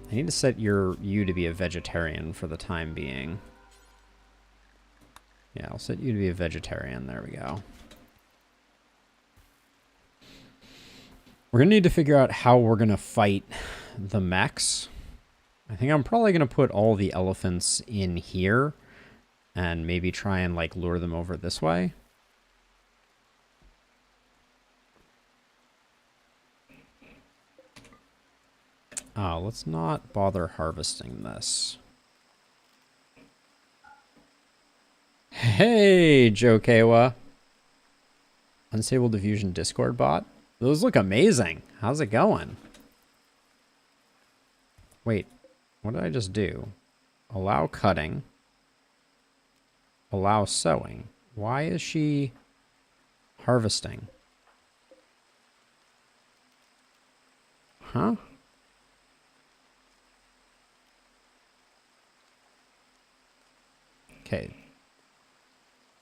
need to set you to be a vegetarian for the time being. Yeah, I'll set you to be a vegetarian. There we go. We're going to need to figure out how we're going to fight the mechs. I think I'm probably going to put all the elephants in here and maybe try and like lure them over this way. Let's not bother harvesting this. Hey, Joe Kawa. Unstable diffusion Discord bot. Those look amazing. How's it going? Wait, what did I just do? Allow cutting. Allow sowing. Why is she harvesting? Huh? Okay.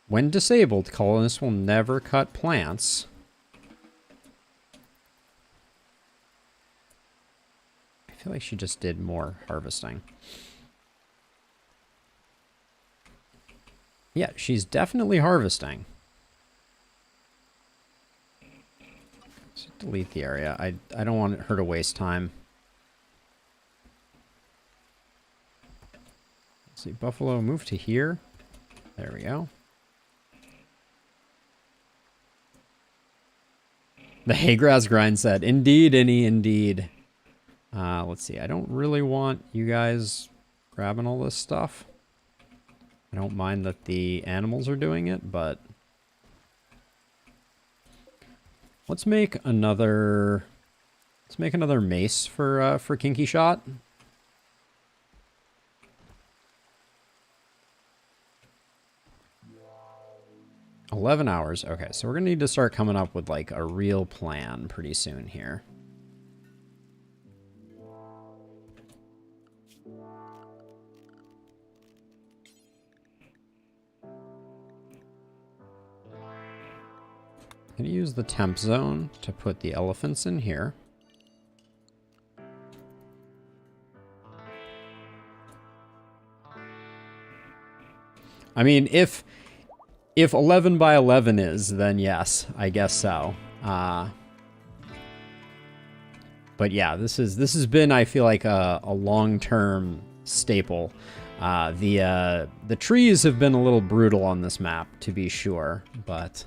When disabled, colonists will never cut plants. I feel like she just did more harvesting. Yeah, she's definitely harvesting. Let's delete the area. I don't want her to waste time. Let's see, Buffalo, move to here. There we go. The haygrass grind said, indeed, Innie, indeed. Let's see, I don't really want you guys grabbing all this stuff. I don't mind that the animals are doing it, but let's make another mace for Kinky Shot. 11 hours. Okay, so we're gonna need to start coming up with like a real plan pretty soon here. I'm gonna use the temp zone to put the elephants in here. I mean, if 11 by 11 is, then yes, I guess so. But yeah, this has been, I feel like, a long-term staple. The trees have been a little brutal on this map, to be sure, but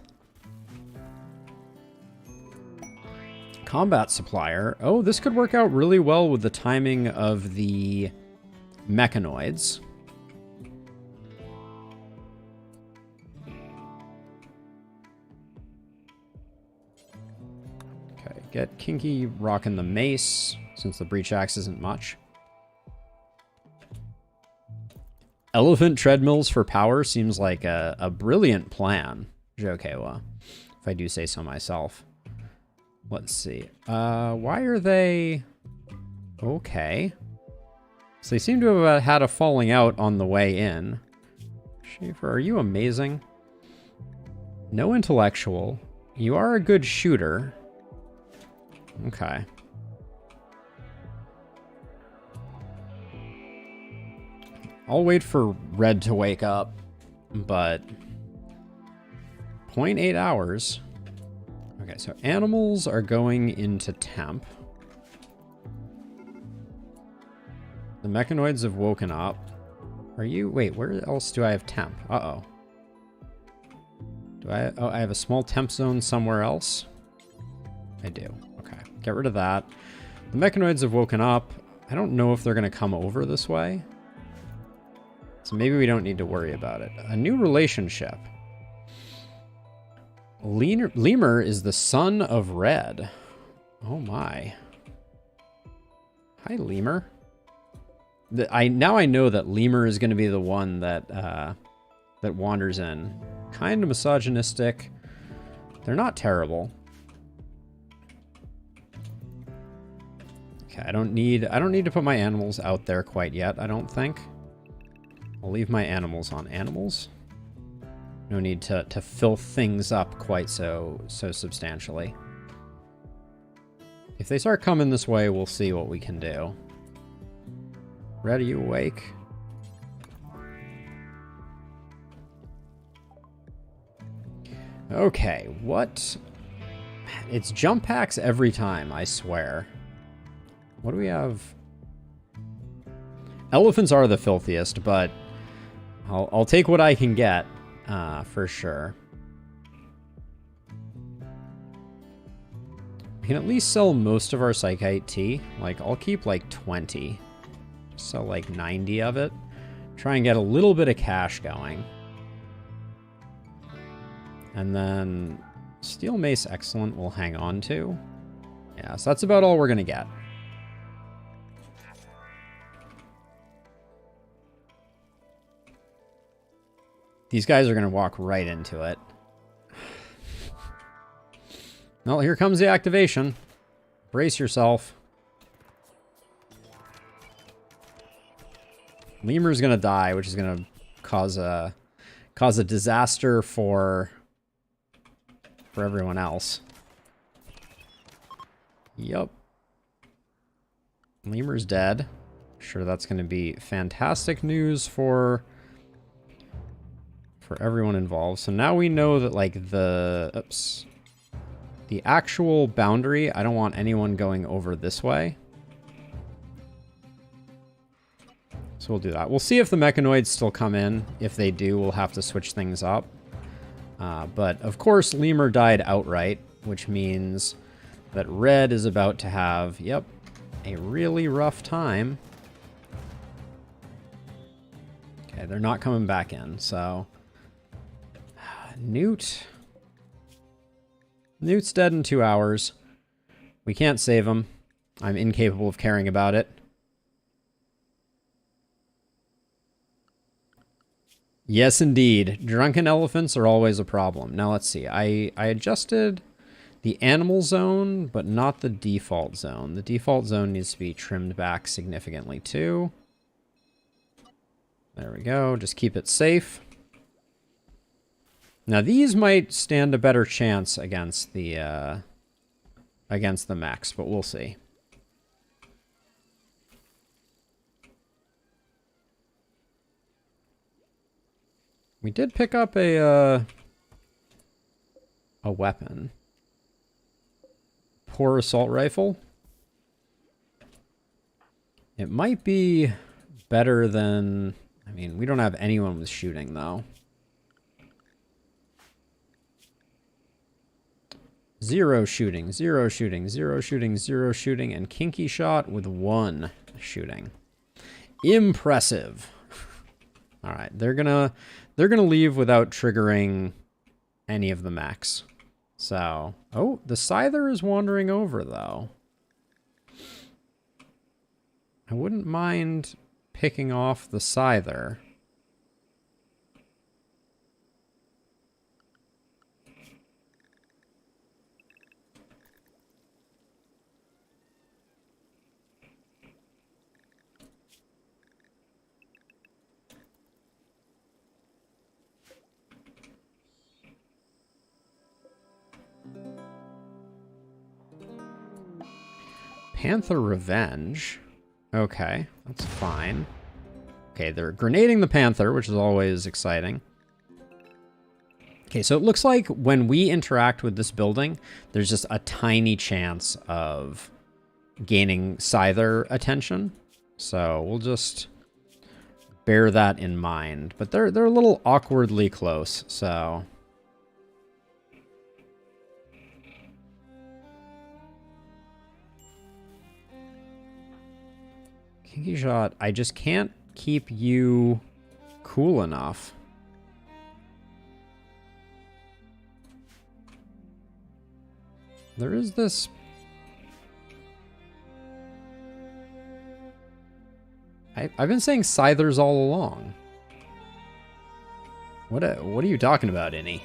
combat supplier. Oh, this could work out really well with the timing of the mechanoids. Okay, get Kinky rocking the mace, since the breach axe isn't much. Elephant treadmills for power seems like a brilliant plan, Jokewa, if I do say so myself. Let's see. Why are they... Okay. So they seem to have had a falling out on the way in. Schaefer, are you amazing? No intellectual. You are a good shooter. Okay. I'll wait for Red to wake up, but 0.8 hours. Okay, so animals are going into temp. The mechanoids have woken up. Are you... Wait, where else do I have temp? Uh-oh. Do I... Oh, I have a small temp zone somewhere else? I do. Okay, get rid of that. The mechanoids have woken up. I don't know if they're going to come over this way. So maybe we don't need to worry about it. A new relationship. Lemur is the son of Red. Oh my. Hi, Lemur. Now I know that Lemur is going to be the one that that wanders in. Kind of misogynistic. They're not terrible. Okay, I don't need to put my animals out there quite yet, I don't think. I'll leave my animals on animals. No need to fill things up quite so substantially. If they start coming this way, we'll see what we can do. Red, are you awake? Okay, what? It's jump packs every time, I swear. What do we have? Elephants are the filthiest, but I'll take what I can get. For sure. We can at least sell most of our Psychite tea. Like, I'll keep like 20. Sell like 90 of it. Try and get a little bit of cash going. And then Steel Mace Excellent we'll hang on to. Yeah, so that's about all we're going to get. These guys are going to walk right into it. Well, here comes the activation. Brace yourself. Lemur's going to die, which is going to cause a disaster for everyone else. Yup. Lemur's dead. Sure, that's going to be fantastic news for everyone involved. So now we know that, like, the actual boundary, I don't want anyone going over this way. So we'll do that. We'll see if the mechanoids still come in. If they do, we'll have to switch things up. But, of course, Lemur died outright, which means that Red is about to have, yep, a really rough time. Okay, they're not coming back in, so... Newt's dead in 2 hours. We can't save him. I'm incapable of caring about it. Yes, indeed. Drunken elephants are always a problem. Now, let's see. I adjusted the animal zone, but not the default zone. The default zone needs to be trimmed back significantly, too. There we go. Just keep it safe. Now, these might stand a better chance against the mechs, but we'll see. We did pick up a weapon. Poor assault rifle. It might be better than... I mean, we don't have anyone with shooting, though. 0 shooting, 0 shooting, 0 shooting, 0 shooting, and Kinky Shot with 1 shooting. Impressive. All right, they're gonna leave without triggering any of the mechs. So, oh, the Scyther is wandering over, though. I wouldn't mind picking off the Scyther. Panther Revenge. Okay, that's fine. Okay, they're grenading the Panther, which is always exciting. Okay, so it looks like when we interact with this building, there's just a tiny chance of gaining Scyther attention. So we'll just bear that in mind. But they're a little awkwardly close, so... Kinky Shot, I just can't keep you cool enough. There is this... I've been saying Scythers all along. What are you talking about, Innie?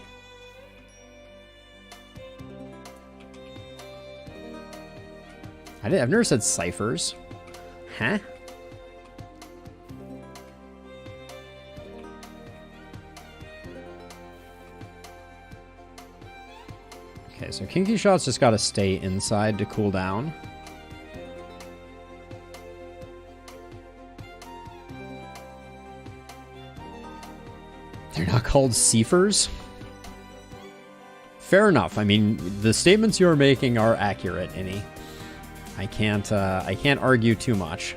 I've never said ciphers. Huh? Okay, so Kinky Shot's just got to stay inside to cool down. They're not called Seafers? Fair enough. I mean, the statements you're making are accurate, Innie. I can't argue too much.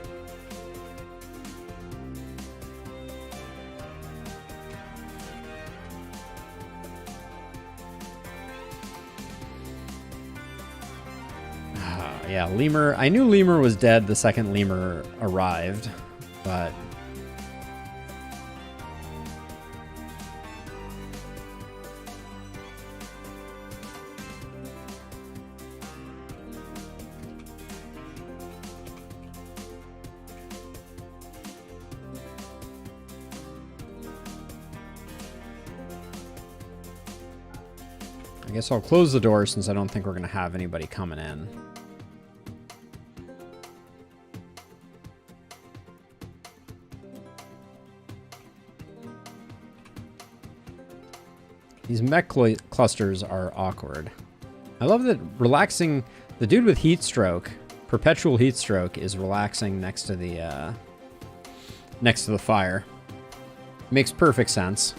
Yeah, Lemur. I knew Lemur was dead the second Lemur arrived, but... guess I'll close the door since I don't think we're going to have anybody coming in. These mech clusters are awkward. I love that relaxing... The dude with heat stroke, perpetual heat stroke, is relaxing next to the fire. Makes perfect sense.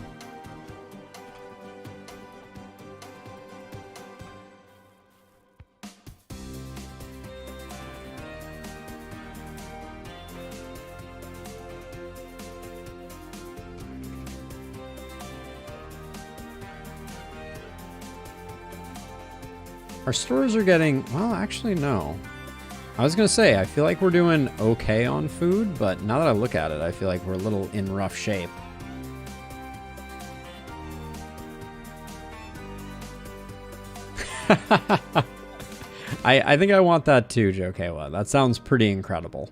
Our stores are getting... Well, actually, no. I was going to say, I feel like we're doing okay on food, but now that I look at it, I feel like we're a little in rough shape. I think I want that too, Jokewa. That sounds pretty incredible.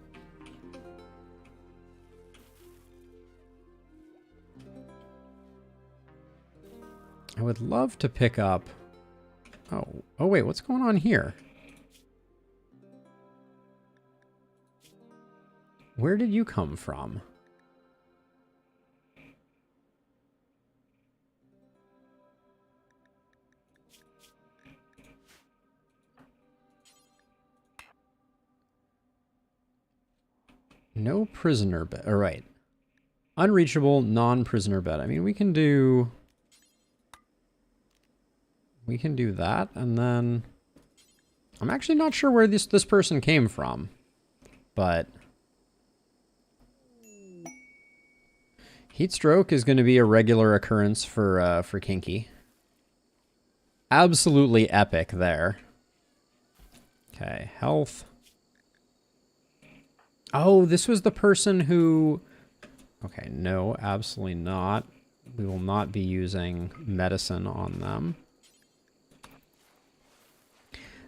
I would love to pick up... Oh wait, what's going on here? Where did you come from? No prisoner bed. All right. Unreachable, non-prisoner bed. I mean, we can do that, and then I'm actually not sure where this person came from, but heat stroke is going to be a regular occurrence for Kinky. Absolutely epic there. Okay, health. Oh, this was the person who... Okay, no, absolutely not. We will not be using medicine on them.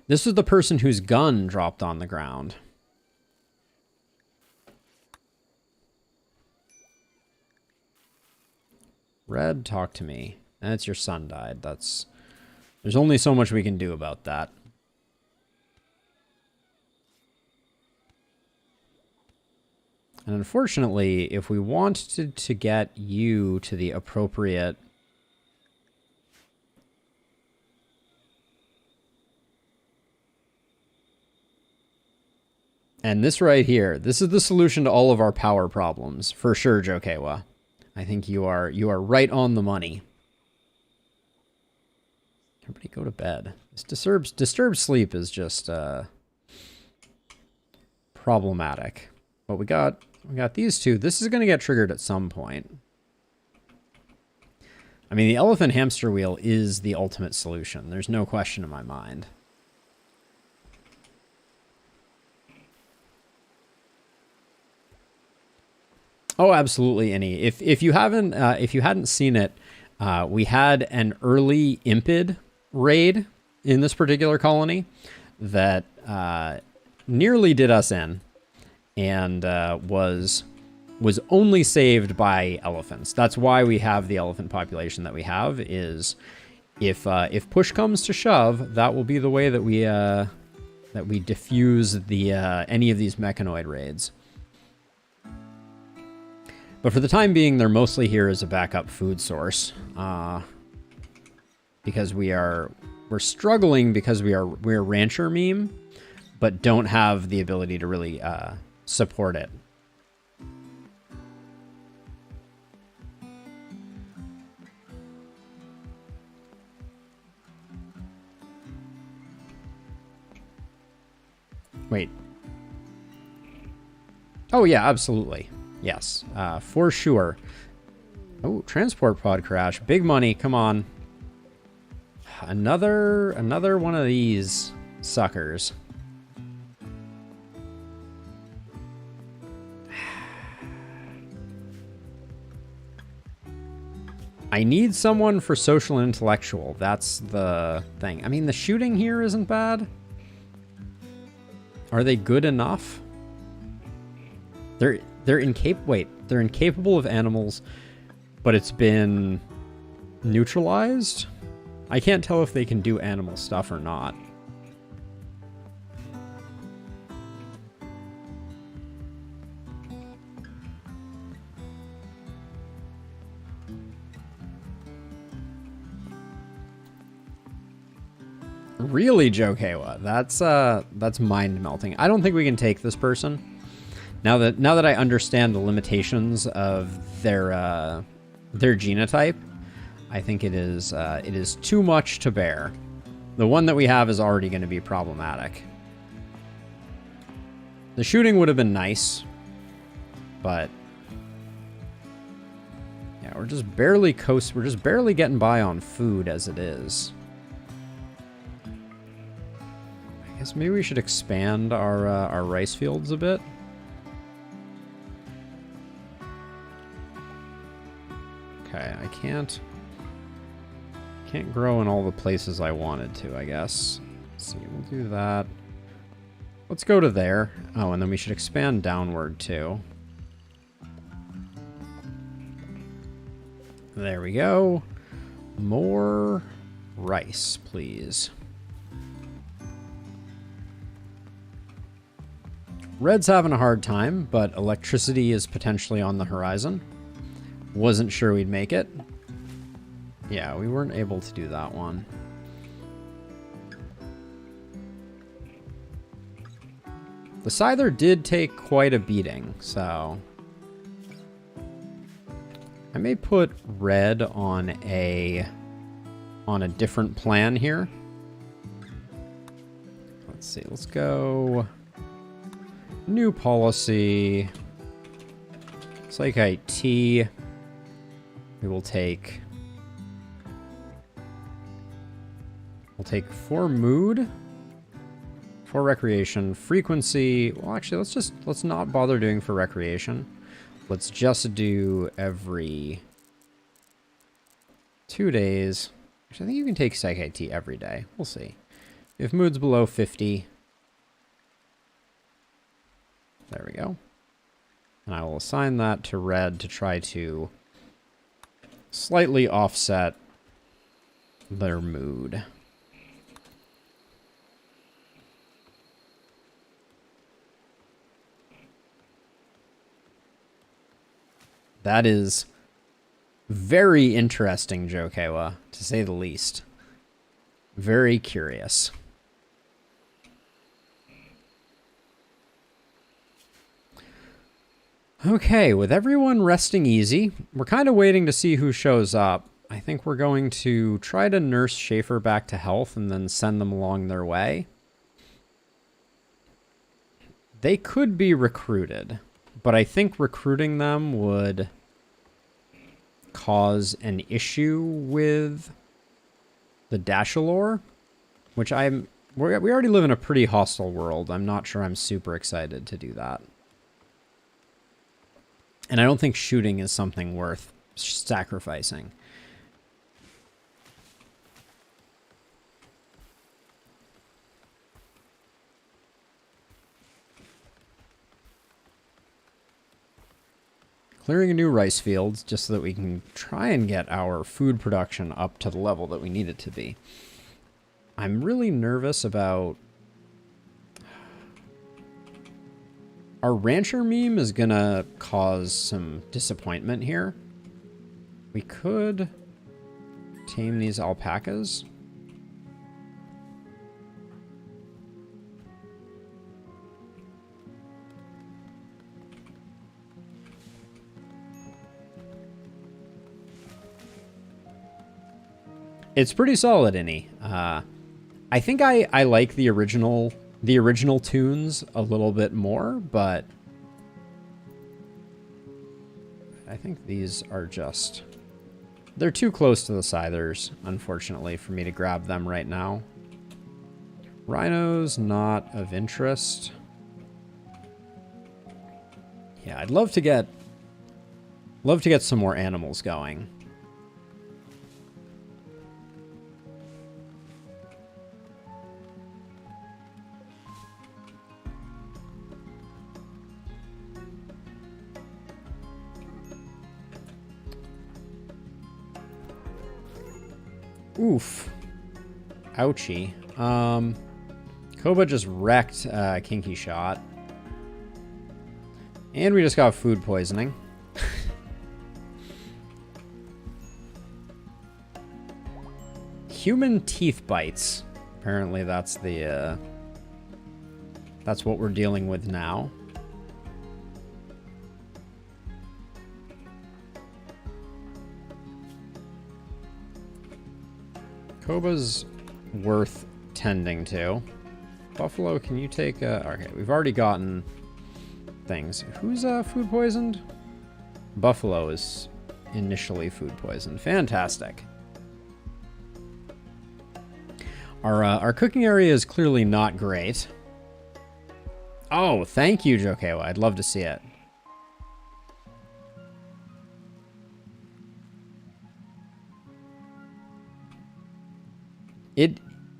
This is the person whose gun dropped on the ground. Red, talk to me. And it's your son died. There's only so much we can do about that. And unfortunately, if we wanted to get you to the appropriate... And this right here, this is the solution to all of our power problems, for sure, Jokewa. I think you are right on the money. Everybody go to bed. This disturbed sleep is just problematic. But we got these two. This is going to get triggered at some point. I mean, the elephant hamster wheel is the ultimate solution. There's no question in my mind. Oh, absolutely, Innie. If you hadn't seen it, we had an early Impid raid in this particular colony that nearly did us in, and was only saved by elephants. That's why we have the elephant population that we have. Is if push comes to shove, that will be the way that we diffuse the any of these mechanoid raids. But for the time being, they're mostly here as a backup food source, because we're struggling because we're rancher meme, but don't have the ability to really support it. Wait. Oh yeah, absolutely. Yes, for sure. Oh, transport pod crash. Big money, come on. Another one of these suckers. I need someone for social and intellectual. That's the thing. I mean, the shooting here isn't bad. Are they good enough? They're incapable of animals, but it's been neutralized. I can't tell if they can do animal stuff or not. Really, Jokewa? That's mind-melting. I don't think we can take this person. Now that I understand the limitations of their genotype, I think it is too much to bear. The one that we have is already going to be problematic. The shooting would have been nice, but yeah, we're just barely getting by on food as it is. I guess maybe we should expand our rice fields a bit. Okay, I can't grow in all the places I wanted to, I guess. Let's see, we'll do that. Let's go to there. Oh, and then we should expand downward too. There we go. More rice, please. Red's having a hard time, but electricity is potentially on the horizon. Wasn't sure we'd make it. Yeah, we weren't able to do that one. The Scyther did take quite a beating, so I may put red on a different plan here. Let's see, let's go new policy. Psych IT. We will take. We'll take for mood, for recreation, frequency. Well, actually, let's not bother doing for recreation. Let's just do every 2 days. Actually, I think you can take Psych IT every day. We'll see. If mood's below 50. There we go. And I will assign that to red to try to slightly offset their mood. That is very interesting, Jokewa, to say the least. Very curious. Okay, with everyone resting easy, we're kind of waiting to see who shows up. I think we're going to try to nurse Schaefer back to health and then send them along their way. They could be recruited, but I think recruiting them would cause an issue with the Dashalor, which we already live in a pretty hostile world. I'm not sure I'm super excited to do that. And I don't think shooting is something worth sacrificing. Clearing a new rice field just so that we can try and get our food production up to the level that we need it to be. I'm really nervous about... Our rancher meme is gonna cause some disappointment here. We could tame these alpacas. It's pretty solid, Innie. I think I like the original tunes a little bit more, but I think these are just... They're too close to the Scythers, unfortunately, for me to grab them right now. Rhinos, not of interest. Yeah, I'd love to get some more animals going. Oof. Ouchie. Koba just wrecked Kinky Shot. And we just got food poisoning. Human teeth bites. Apparently that's the, that's what we're dealing with now. Koba's worth tending to. Buffalo, can you take okay, we've already gotten things. Who's food poisoned? Buffalo is initially food poisoned. Fantastic. Our cooking area is clearly not great. Oh, thank you, Jokewa. I'd love to see it.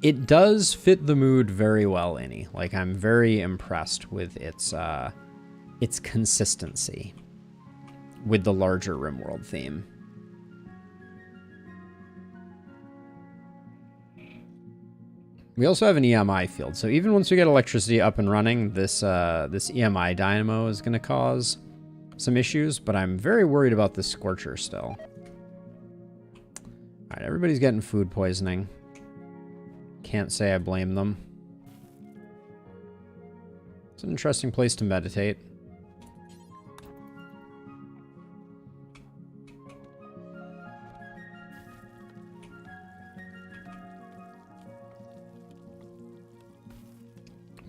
It does fit the mood very well, Innie. Like, I'm very impressed with its consistency with the larger Rimworld theme. We also have an EMI field, so even once we get electricity up and running, this EMI dynamo is going to cause some issues, but I'm very worried about this Scorcher still. Alright, everybody's getting food poisoning. Can't say I blame them. It's an interesting place to meditate.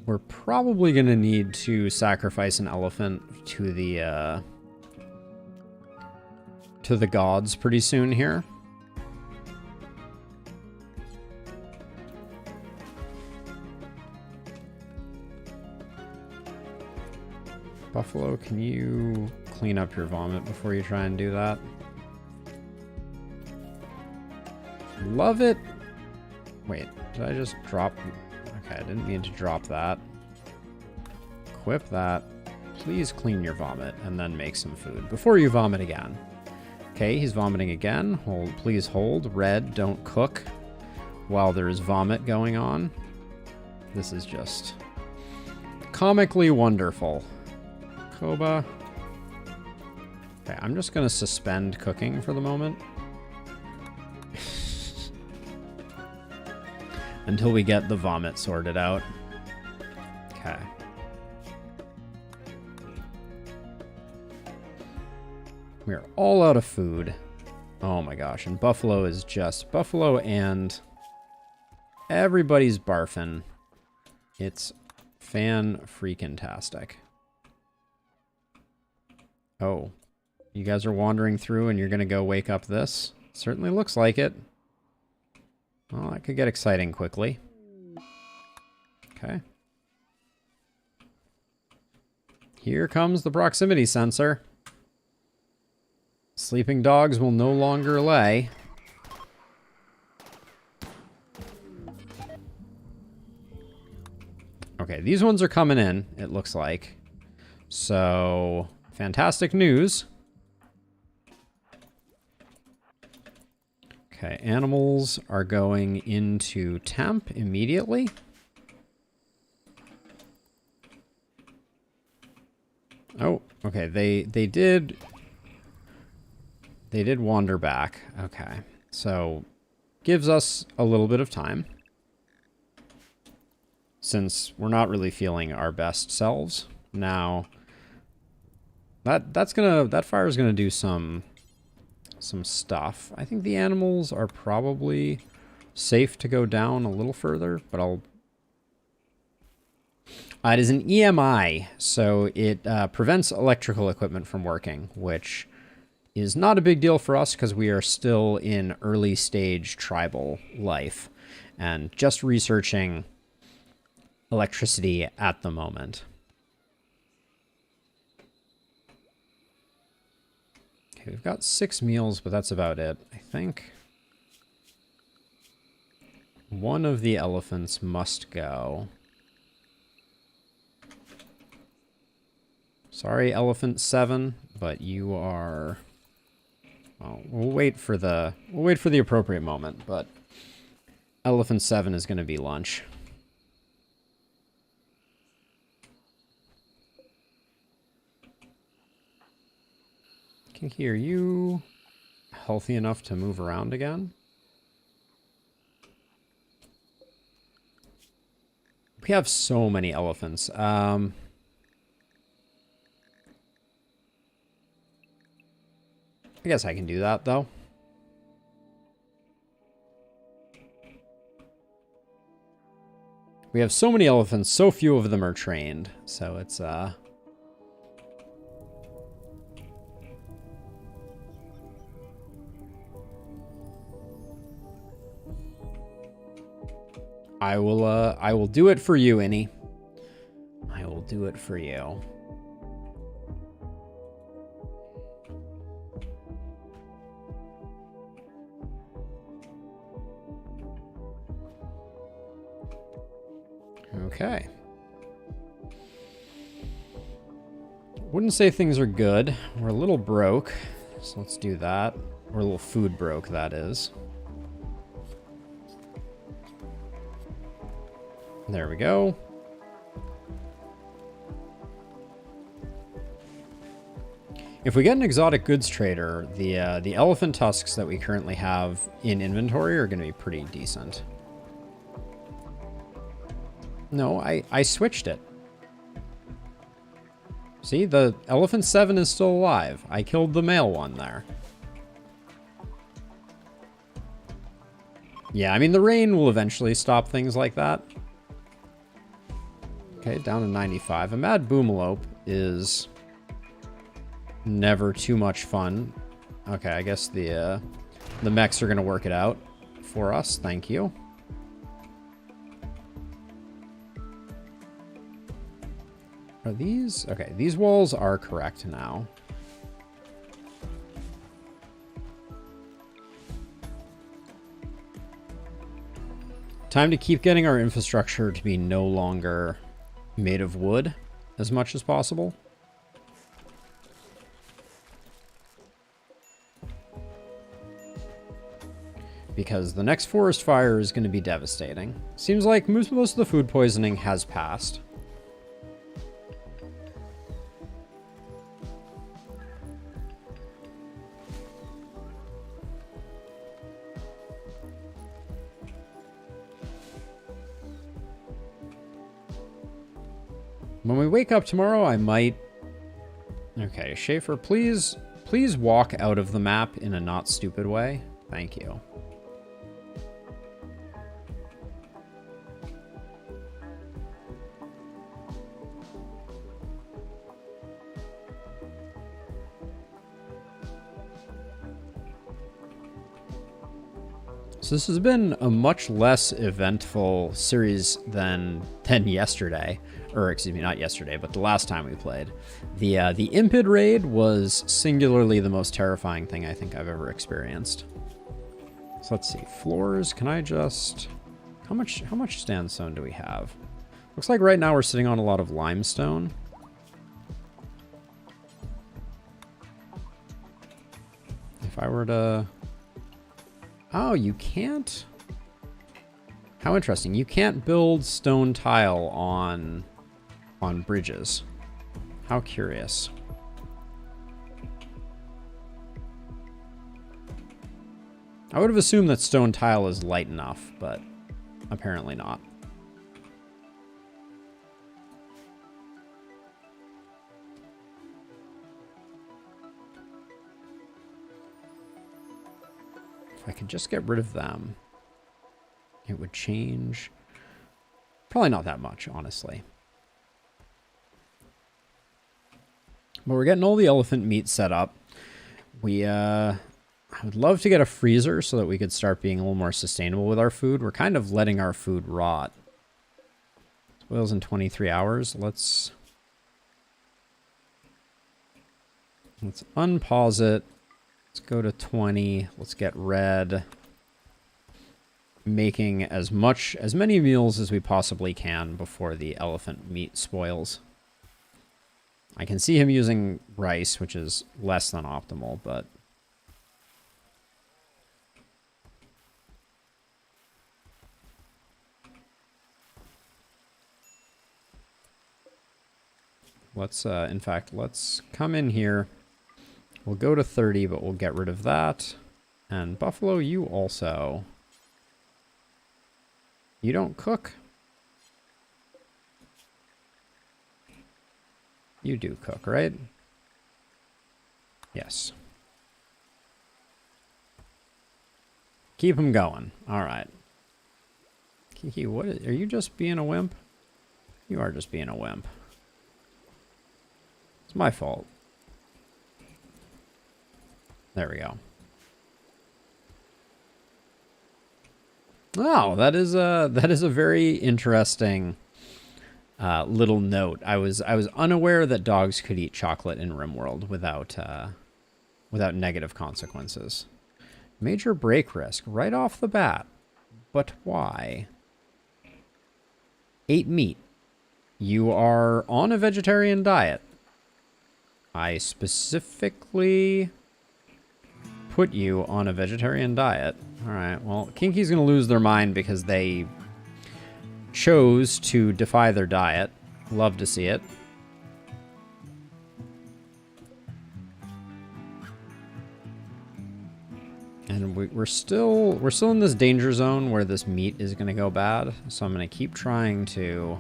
We're probably going to need to sacrifice an elephant to the gods pretty soon here. Buffalo, can you clean up your vomit before you try and do that? Love it. Wait, did I just drop? Okay, I didn't mean to drop that. Equip that. Please clean your vomit and then make some food before you vomit again. Okay, he's vomiting again. Hold, please hold. Red, don't cook while there is vomit going on. This is just comically wonderful. Koba. Okay, I'm just gonna suspend cooking for the moment. Until we get the vomit sorted out. Okay. We are all out of food. Oh my gosh, and Buffalo is just... Buffalo and... everybody's barfing. It's fan-freaking-tastic. Oh. You guys are wandering through and you're gonna go wake up this? Certainly looks like it. Well, that could get exciting quickly. Okay. Here comes the proximity sensor. Sleeping dogs will no longer lay. Okay, these ones are coming in, it looks like. So, fantastic news. Okay, animals are going into temp immediately. Oh, okay, they did wander back. Okay, so gives us a little bit of time since we're not really feeling our best selves. Now that fire is gonna do some stuff. I think the animals are probably safe to go down a little further, but I'll... it is an EMI, so it prevents electrical equipment from working, which is not a big deal for us because we are still in early stage tribal life and just researching electricity at the moment. We've got 6 meals, but that's about it. I think one of the elephants must go. Sorry, Elephant 7, but you are... Well, we'll wait for the appropriate moment, but Elephant 7 is going to be lunch. Kinky, are you healthy enough to move around again? We have so many elephants. I guess I can do that, though. We have so many elephants, so few of them are trained. So it's, I will do it for you, Innie. I will do it for you. Okay. Wouldn't say things are good. We're a little broke, so let's do that. We're a little food broke, that is. There we go. If we get an exotic goods trader, the elephant tusks that we currently have in inventory are going to be pretty decent. No, I switched it. See, the elephant 7 is still alive. I killed the male one there. Yeah, I mean, the rain will eventually stop things like that. Okay, down to 95. A mad boomalope is never too much fun. Okay, I guess the mechs are going to work it out for us. Thank you. Are these... Okay, these walls are correct now. Time to keep getting our infrastructure to be no longer made of wood as much as possible. Because the next forest fire is going to be devastating. Seems like most of the food poisoning has passed. When we wake up tomorrow, I might... Okay, Schaefer, please walk out of the map in a not stupid way. Thank you. So this has been a much less eventful series than yesterday. Or, excuse me, not yesterday, but the last time we played. The Impid raid was singularly the most terrifying thing I think I've ever experienced. So let's see. Floors, can I just... How much sandstone do we have? Looks like right now we're sitting on a lot of limestone. If I were to... Oh, you can't? How interesting. You can't build stone tile on bridges. How curious. I would have assumed that stone tile is light enough, but apparently not. If I could just get rid of them, it would change. Probably not that much, honestly. But we're getting all the elephant meat set up. I would love to get a freezer so that we could start being a little more sustainable with our food. We're kind of letting our food rot. Spoils in 23 hours. Let's unpause it. Let's go to 20. Let's get red. Making as many meals as we possibly can before the elephant meat spoils. I can see him using rice, which is less than optimal, but... Let's, in fact, let's come in here. We'll go to 30, but we'll get rid of that. And Buffalo, you also. You don't cook? You do cook, right? Yes. Keep him going. All right. Kiki, what are you just being a wimp? You are just being a wimp. It's my fault. There we go. Oh, that is a very interesting little note. I was unaware that dogs could eat chocolate in Rimworld without negative consequences. Major break risk right off the bat. But why? 8 meat. You are on a vegetarian diet. I specifically put you on a vegetarian diet. All right, well, Kinky's going to lose their mind because they chose to defy their diet. Love to see it. And we're still in this danger zone where this meat is going to go bad. So I'm going to keep trying to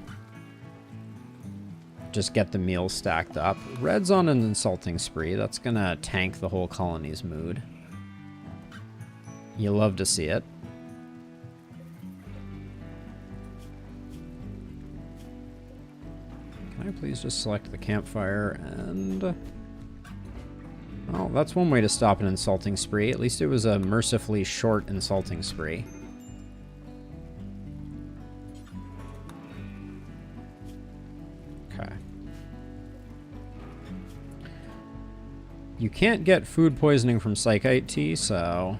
just get the meals stacked up. Red's on an insulting spree. That's going to tank the whole colony's mood. You love to see it. Can I please just select the campfire and... Oh, that's one way to stop an insulting spree. At least it was a mercifully short insulting spree. Okay. You can't get food poisoning from psychite tea, so...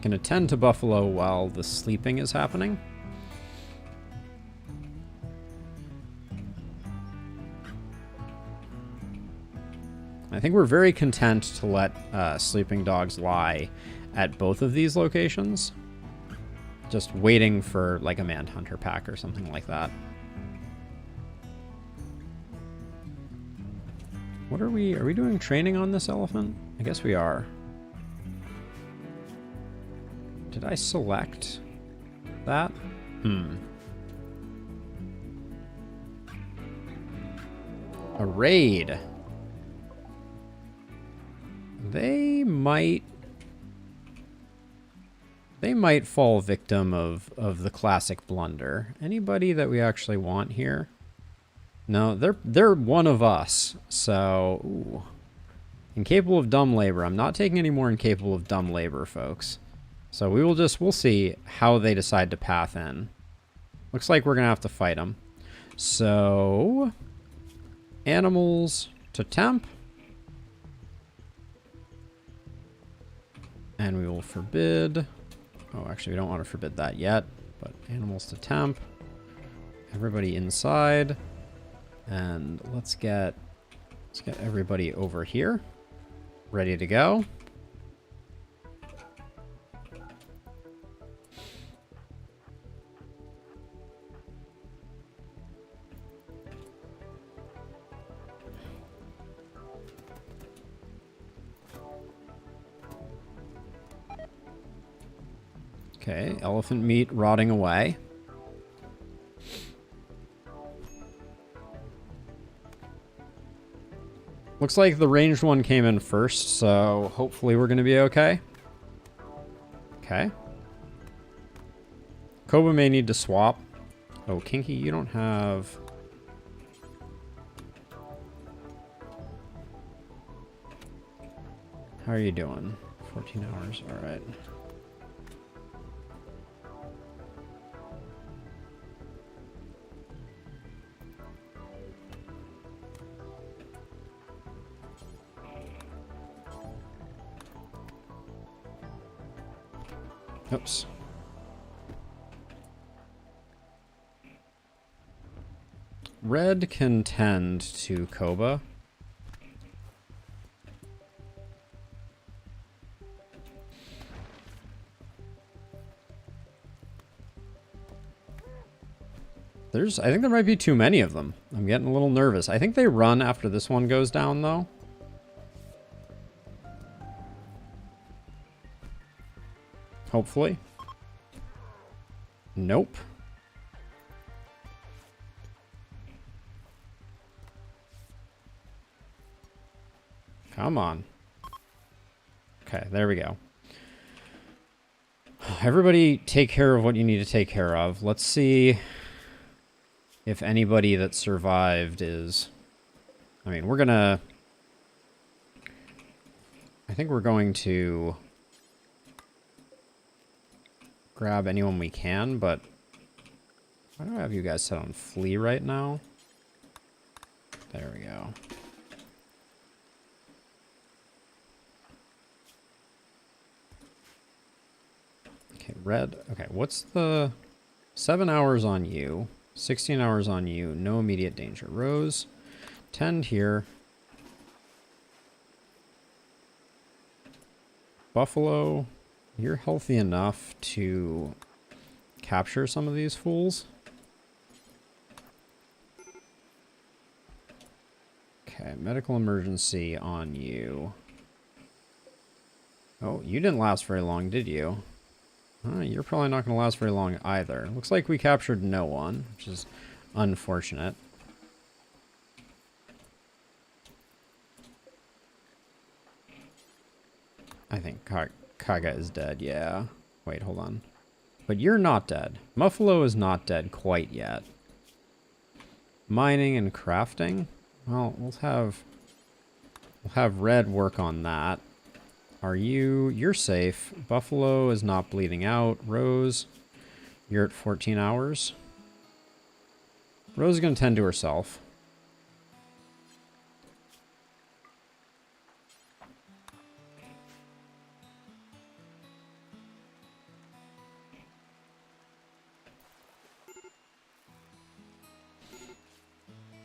Can attend to Buffalo while the sleeping is happening. I think we're very content to let sleeping dogs lie at both of these locations. Just waiting for like a manhunter pack or something like that. What are we doing training on this elephant? I guess we are. Did I select that? A raid. They might fall victim of the classic blunder. Anybody that we actually want here? No, they're one of us. So, ooh. Incapable of dumb labor. I'm not taking any more incapable of dumb labor, folks. So we'll see how they decide to path in. Looks like we're going to have to fight them. So, animals to temp. And we will forbid... Oh, actually, we don't want to forbid that yet. But animals to temp. Everybody inside. And let's get everybody over here. Ready to go. Okay, elephant meat rotting away. Looks like the ranged one came in first, so hopefully we're going to be okay. Okay. Koba may need to swap. Oh, Kinky, you don't have... How are you doing? 14 hours, all right. Oops. Red can tend to Koba. I think there might be too many of them. I'm getting a little nervous. I think they run after this one goes down, though. Hopefully. Nope. Come on. Okay, there we go. Everybody take care of what you need to take care of. Let's see if anybody that survived is... I mean, we're gonna... I think we're going to grab anyone we can, but why do I have you guys set on flee right now? There we go. Okay, red. Okay, what's the... 7 hours on you. 16 hours on you. No immediate danger. Rose, tend here. Buffalo, you're healthy enough to capture some of these fools. Okay, medical emergency on you. Oh, you didn't last very long, did you? You're probably not going to last very long either. Looks like we captured no one, which is unfortunate. I think Kaga is dead, yeah. Wait, hold on. But you're not dead. Muffalo is not dead quite yet. Mining and crafting? Well, we'll have Red work on that. You're safe. Buffalo is not bleeding out. Rose, you're at 14 hours. Rose is going to tend to herself.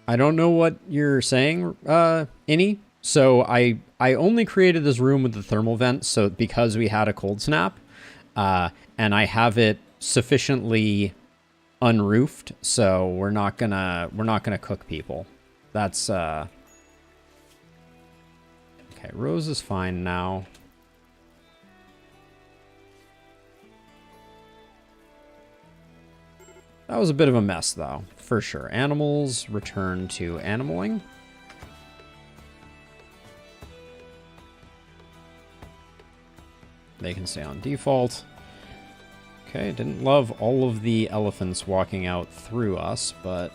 I don't know what you're saying, Innie. So I only created this room with the thermal vent, so because we had a cold snap, and I have it sufficiently unroofed, so we're not gonna cook people. That's okay. Rose is fine now. That was a bit of a mess, though, for sure. Animals return to animaling. They can stay on default. Okay, didn't love all of the elephants walking out through us, but...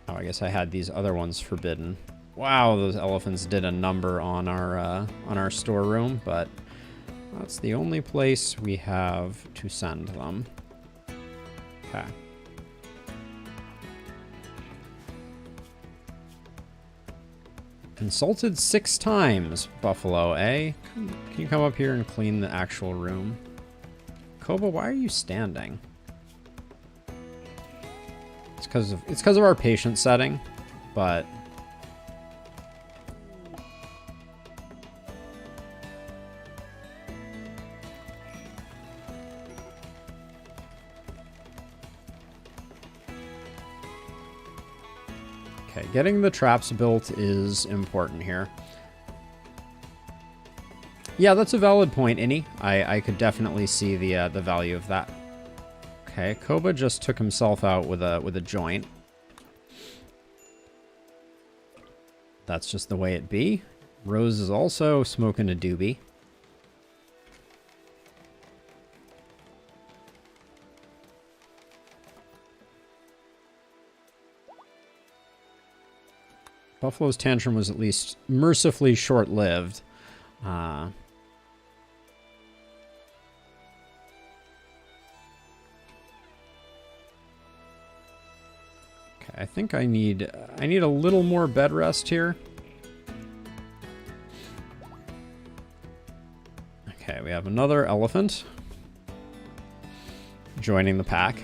Oh, I guess I had these other ones forbidden. Wow, those elephants did a number on our storeroom, but that's the only place we have to send them. Okay. Consulted 6 times, Buffalo, eh? Can you come up here and clean the actual room? Koba, why are you standing? It's because of our patient setting, but... Okay, getting the traps built is important here. Yeah, that's a valid point, Innie. I could definitely see the value of that. Okay, Koba just took himself out with a joint. That's just the way it be. Rose is also smoking a doobie. Buffalo's tantrum was at least mercifully short-lived. Okay, I think I need a little more bed rest here. Okay, we have another elephant joining the pack.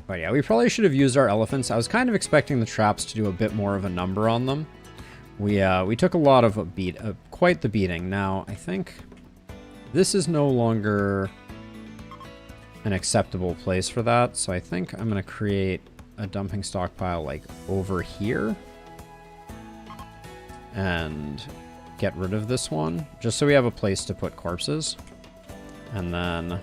But yeah, we probably should have used our elephants. I was kind of expecting the traps to do a bit more of a number on them, We took a lot of quite the beating. Now, I think this is no longer an acceptable place for that, so I think I'm going to create a dumping stockpile, like, over here. And get rid of this one, just so we have a place to put corpses. And then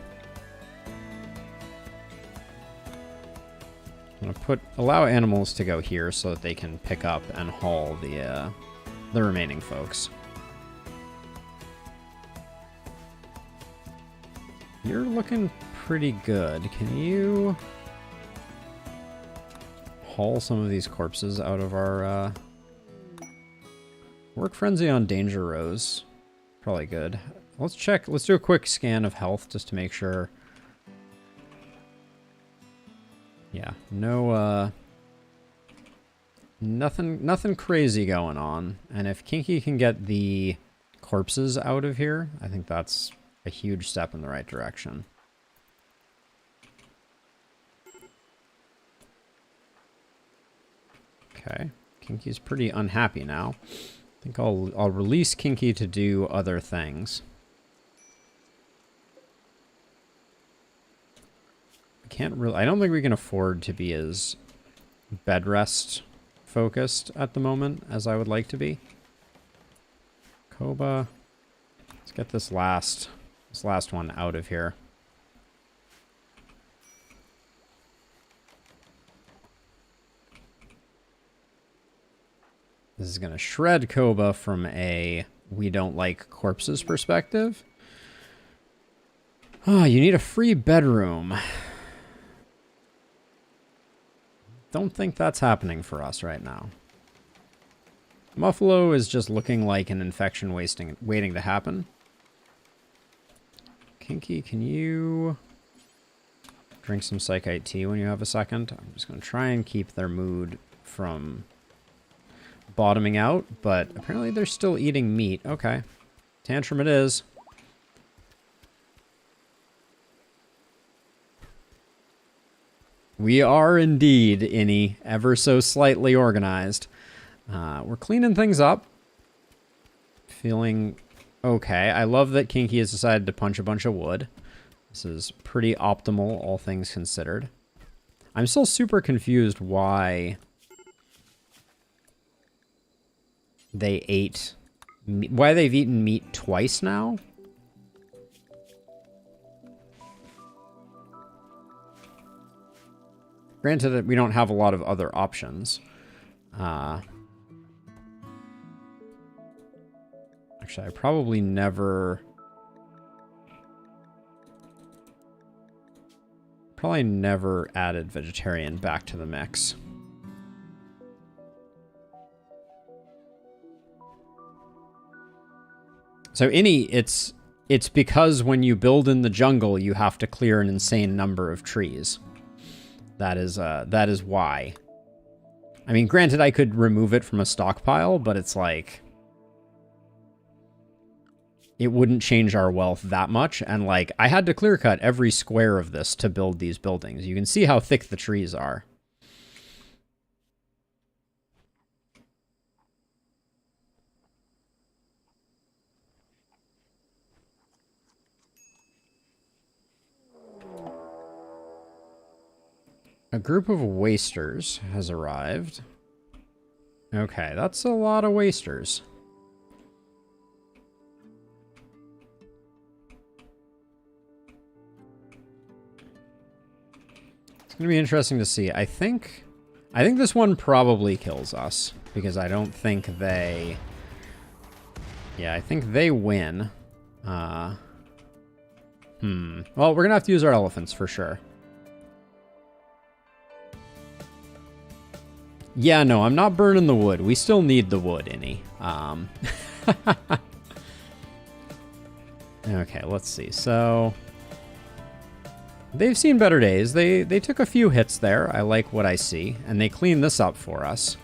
I'm gonna allow animals to go here so that they can pick up and haul the remaining folks. You're looking pretty good. Can you haul some of these corpses out of our work frenzy on danger rows? Probably good. Let's check. Let's do a quick scan of health just to make sure. Yeah, no, nothing crazy going on. And if Kinky can get the corpses out of here, I think that's a huge step in the right direction. Okay, Kinky's pretty unhappy now. I think I'll release Kinky to do other things. I don't think we can afford to be as bed rest focused at the moment as I would like to be. Koba, let's get this last one out of here. This is going to shred Koba from a we don't like corpses perspective. Oh, you need a free bedroom. Don't think that's happening for us right now. Muffalo is just looking like an infection waiting to happen. Kinky, can you drink some psychite tea when you have a second? I'm just going to try and keep their mood from bottoming out, but apparently they're still eating meat. Okay. Tantrum it is. We are indeed, Innie, ever so slightly organized. We're cleaning things up. Feeling okay. I love that Kinky has decided to punch a bunch of wood. This is pretty optimal, all things considered. I'm still super confused why they've eaten meat twice now. Granted that we don't have a lot of other options. Actually, I probably never added vegetarian back to the mix. So Innie, it's because when you build in the jungle, you have to clear an insane number of trees. That is why. I mean, granted, I could remove it from a stockpile, but it's like, it wouldn't change our wealth that much. And like, I had to clear cut every square of this to build these buildings. You can see how thick the trees are. A group of wasters has arrived. Okay, that's a lot of wasters. It's going to be interesting to see. I think this one probably kills us because I don't think they... Yeah, I think they win. Well, we're going to have to use our elephants for sure. Yeah, no, I'm not burning the wood. We still need the wood, Innie. Okay, let's see. So, they've seen better days. They took a few hits there. I like what I see. And they cleaned this up for us.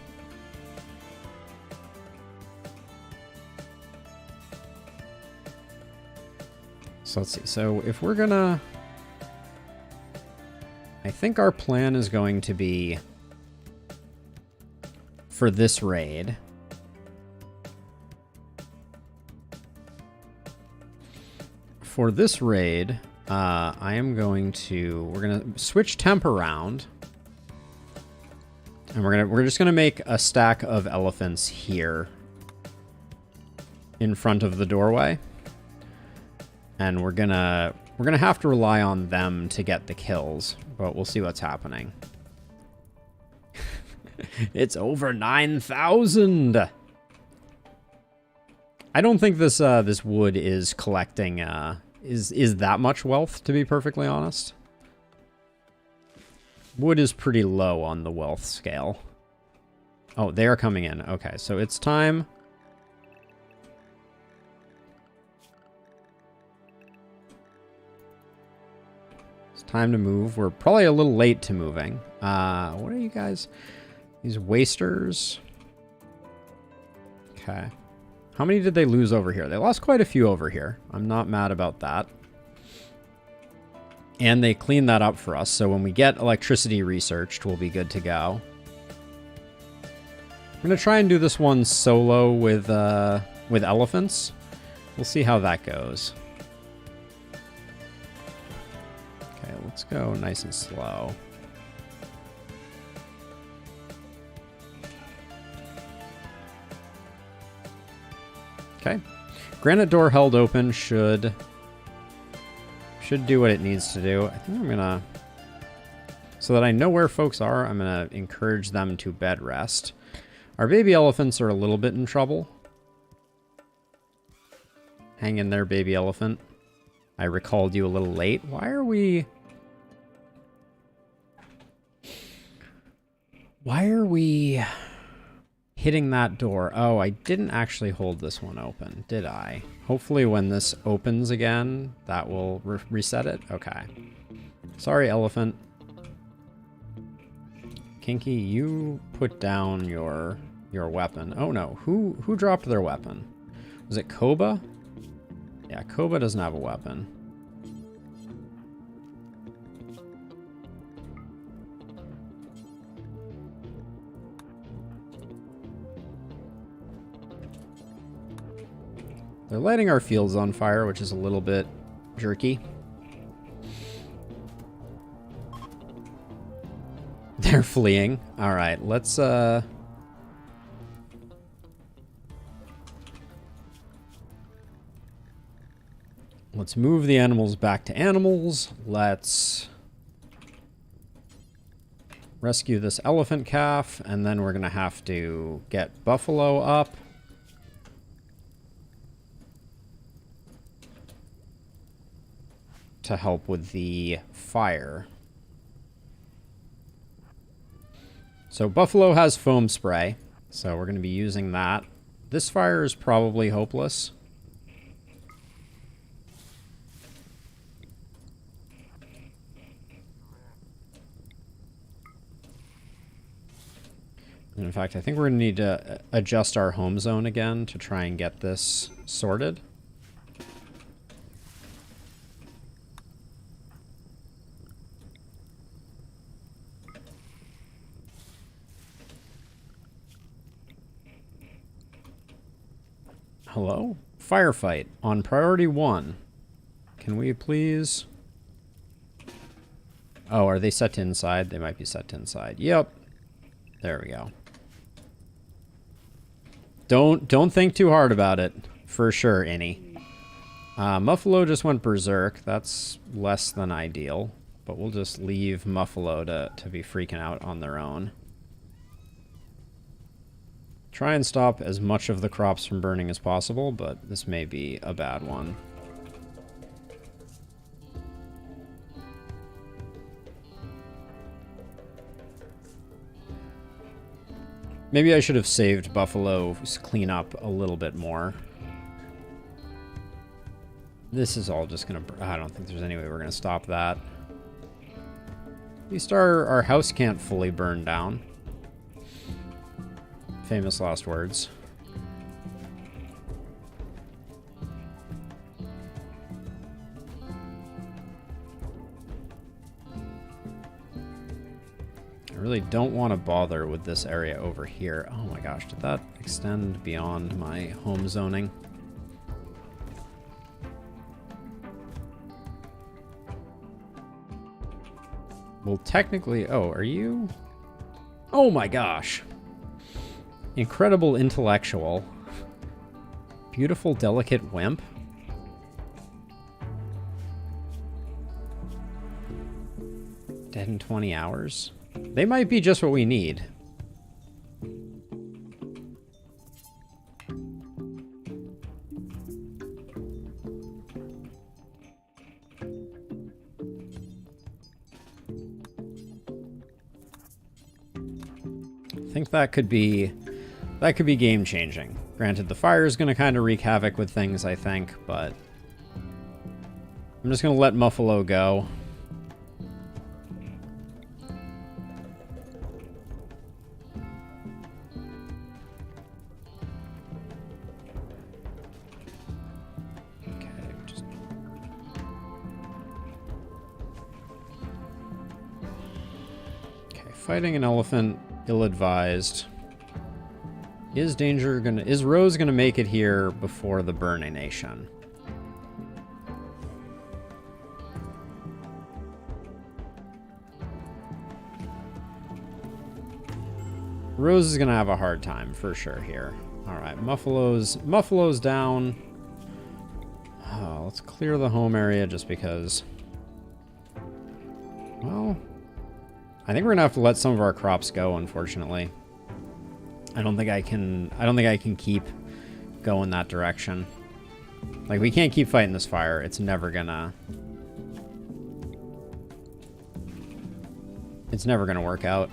So, let's see. So, if we're gonna... I think our plan is going to be... for this raid, for this raid, I am going to... We're going to switch temp around. And we're just going to make a stack of elephants here in front of the doorway. And we're going to have to rely on them to get the kills, but we'll see what's happening. It's over 9,000. I don't think this this wood is collecting is that much wealth, to be perfectly honest. Wood is pretty low on the wealth scale. Oh, they are coming in. Okay, so it's time. It's time to move. We're probably a little late to moving. What are you guys? These wasters. Okay. How many did they lose over here? They lost quite a few over here. I'm not mad about that. And they cleaned that up for us, so when we get electricity researched, we'll be good to go. I'm going to try and do this one solo with elephants. We'll see how that goes. Okay, let's go nice and slow. Okay. Granite door held open should do what it needs to do. I think I'm gonna, so that I know where folks are, I'm gonna encourage them to bed rest. Our baby elephants are a little bit in trouble. Hang in there, baby elephant. I recalled you a little late. Why are we hitting that door? Oh, I didn't actually hold this one open, did I? Hopefully when this opens again, that will reset it. Okay. Sorry, elephant. Kinky, you put down your weapon. Oh no, who dropped their weapon? Was it Koba? Yeah, Koba doesn't have a weapon. They're lighting our fields on fire, which is a little bit jerky. They're fleeing. All right, let's move the animals back to animals. Let's rescue this elephant calf, and then we're gonna have to get Buffalo up. To help with the fire. So Buffalo has foam spray, so we're going to be using that. This fire is probably hopeless. And in fact, I think we're going to need to adjust our home zone again to try and get this sorted. Hello? Firefight on priority 1. Can we please... Oh, are they set to inside? They might be set to inside. Yep. There we go. Don't think too hard about it. For sure, Innie. Muffalo just went berserk. That's less than ideal. But we'll just leave Muffalo to be freaking out on their own. Try and stop as much of the crops from burning as possible, but this may be a bad one. Maybe I should have saved Buffalo's cleanup a little bit more. This is all just gonna... I don't think there's any way we're gonna stop that. At least our house can't fully burn down. Famous last words. I really don't want to bother with this area over here. Oh my gosh, did that extend beyond my home zoning? Well, technically... Oh, are you... Oh my gosh. Incredible intellectual. Beautiful, delicate wimp. Dead in 20 hours. They might be just what we need. I think that could be game changing. Granted, the fire is going to kind of wreak havoc with things, I think, but I'm just going to let Muffalo go. Fighting an elephant, ill-advised. Is Rose gonna make it here before the Burnination? Rose is gonna have a hard time for sure here. All right, Muffalo's down. Oh, let's clear the home area just because. Well, I think we're gonna have to let some of our crops go, unfortunately. I don't think I can keep going that direction. Like, we can't keep fighting this fire. It's never gonna work out.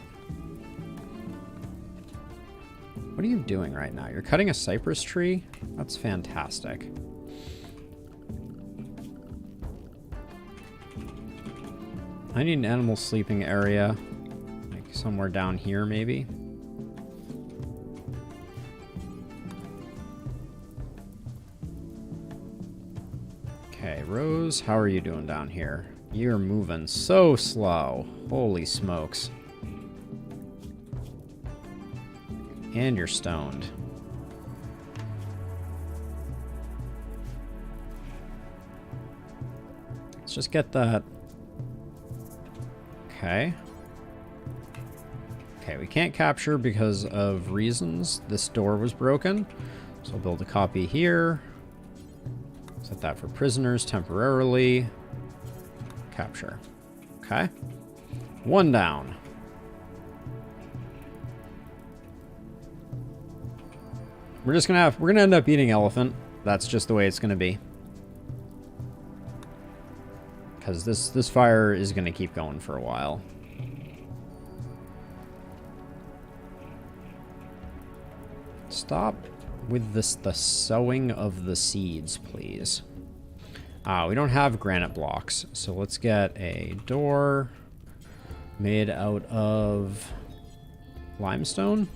What are you doing right now? You're cutting a cypress tree? That's fantastic. I need an animal sleeping area. Like somewhere down here, maybe. Okay, Rose, how are you doing down here? You're moving so slow. Holy smokes. And you're stoned. Let's just get that. Okay. Okay, we can't capture because of reasons. This door was broken. So I'll build a copy here. Set that for prisoners temporarily. Capture. Okay. One down. We're gonna end up eating elephant. That's just the way it's gonna be. Because this fire is gonna keep going for a while. Stop with the sowing of the seeds, please. We don't have granite blocks, so let's get a door made out of limestone.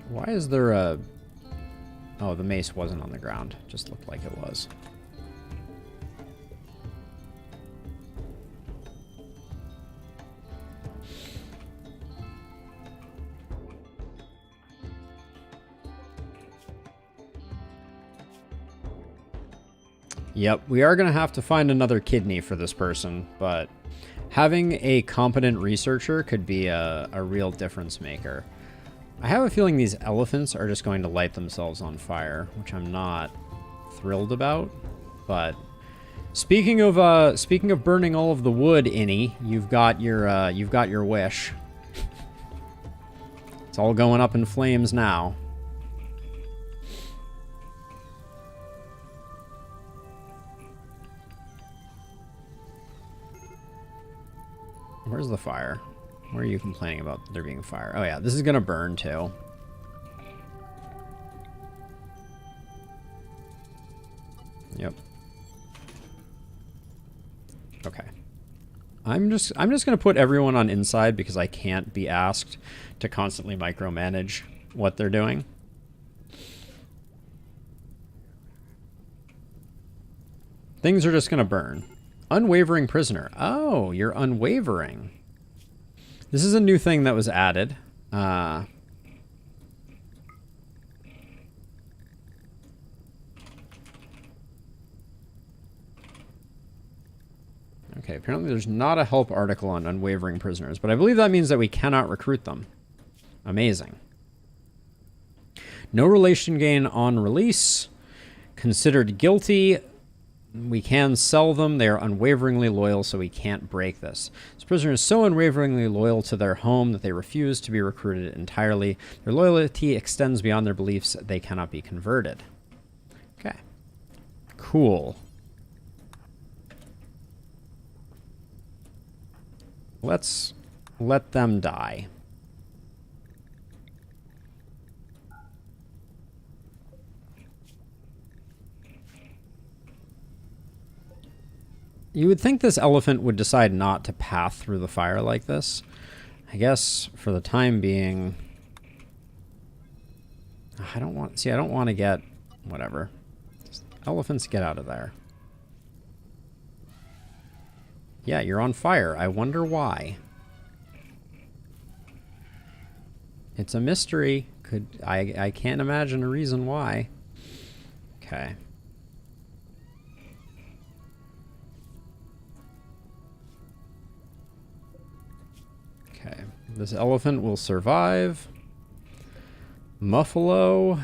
Why is there a... Oh, the mace wasn't on the ground. Just looked like it was. Yep, we are going to have to find another kidney for this person, but having a competent researcher could be a real difference maker. I have a feeling these elephants are just going to light themselves on fire, which I'm not thrilled about. But speaking of burning all of the wood, Innie, you've got your wish. It's all going up in flames now. Where's the fire? Where are you complaining about there being fire? Oh yeah, this is gonna burn too. Yep. Okay. I'm just gonna put everyone on inside because I can't be asked to constantly micromanage what they're doing. Things are just gonna burn. Unwavering prisoner. Oh, you're unwavering. This is a new thing that was added. Okay, apparently there's not a help article on unwavering prisoners, but I believe that means that we cannot recruit them. Amazing. No relation gain on release. Considered guilty. We can sell them. They are unwaveringly loyal, so we can't break this. This prisoner is so unwaveringly loyal to their home that they refuse to be recruited entirely. Their loyalty extends beyond their beliefs. They cannot be converted. Okay. Cool. Let's let them die. You would think this elephant would decide not to path through the fire like this. I guess for the time being, I don't want to get, whatever. Elephants, get out of there. Yeah, you're on fire. I wonder why. It's a mystery. I can't imagine a reason why. Okay. Okay, this elephant will survive. Muffalo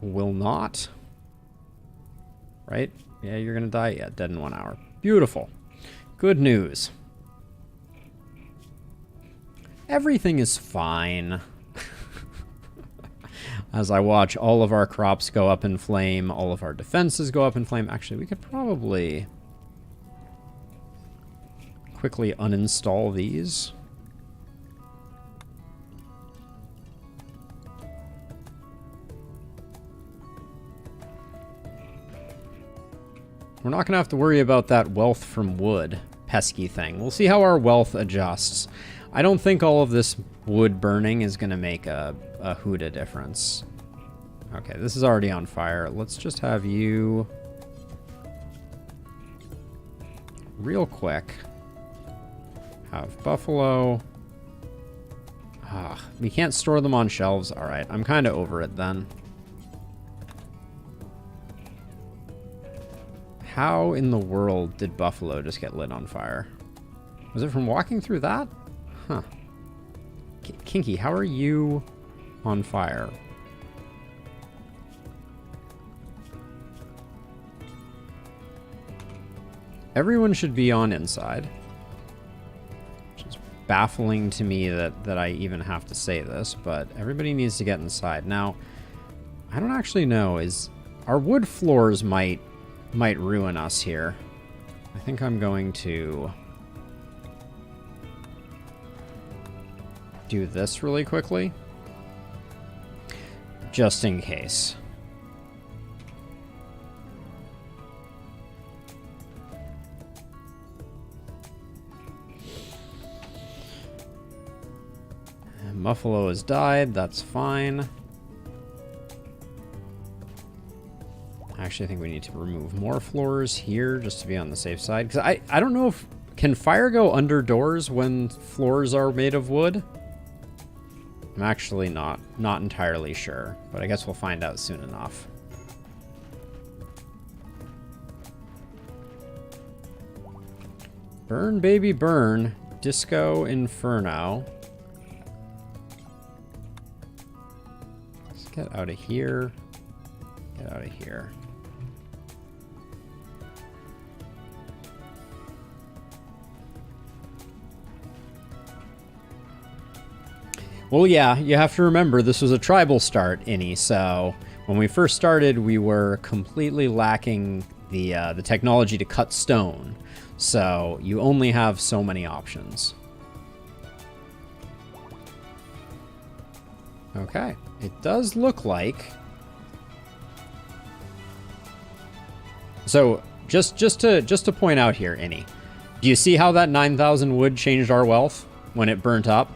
will not. Right? Yeah, you're gonna die? Yeah, dead in 1 hour. Beautiful. Good news. Everything is fine. As I watch all of our crops go up in flame, all of our defenses go up in flame. Actually, we could probably quickly uninstall these. We're not going to have to worry about that wealth from wood pesky thing. We'll see how our wealth adjusts. I don't think all of this wood burning is going to make a huda difference. Okay, this is already on fire. Let's just have you real quick have buffalo. We can't store them on shelves. All right, I'm kind of over it then. How in the world did buffalo just get lit on fire? Was it from walking through that? Huh. Kinky, how are you on fire? Everyone should be on inside. Which is baffling to me that I even have to say this, but everybody needs to get inside. Now, I don't actually know. Our wood floors might ruin us here. I think I'm going to do this really quickly. Just in case. Muffalo has died, that's fine. Actually, I think we need to remove more floors here just to be on the safe side. Because I don't know if... Can fire go under doors when floors are made of wood? I'm actually not entirely sure. But I guess we'll find out soon enough. Burn, baby, burn. Disco Inferno. Let's get out of here. Get out of here. Well, yeah, you have to remember this was a tribal start, Innie, so when we first started, we were completely lacking the technology to cut stone, so you only have so many options. Okay, it does look like... So, just to point out here, Innie, do you see how that 9,000 wood changed our wealth when it burnt up?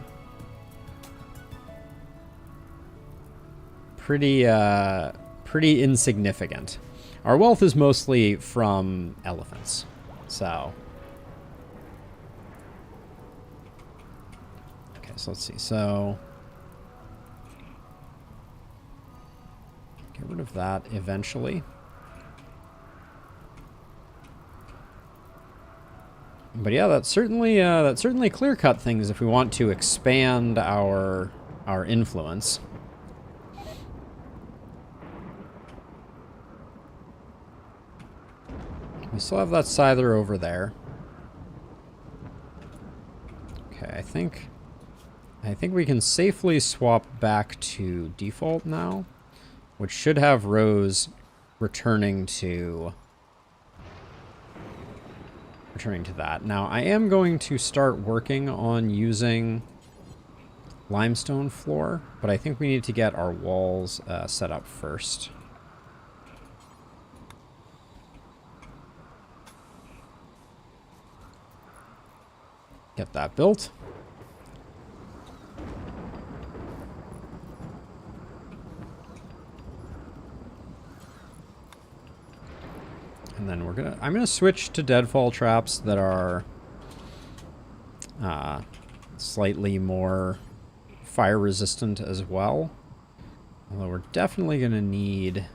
Pretty insignificant. Our wealth is mostly from elephants, so. Okay, so let's see. So get rid of that eventually. But yeah, that certainly clear cut things if we want to expand our influence. We still have that scyther over there. Okay, I think we can safely swap back to default now, which should have rows returning to that. Now, I am going to start working on using limestone floor, but I think we need to get our walls set up first. Get that built. And then I'm gonna switch to deadfall traps that are slightly more fire resistant as well. Although we're definitely gonna need...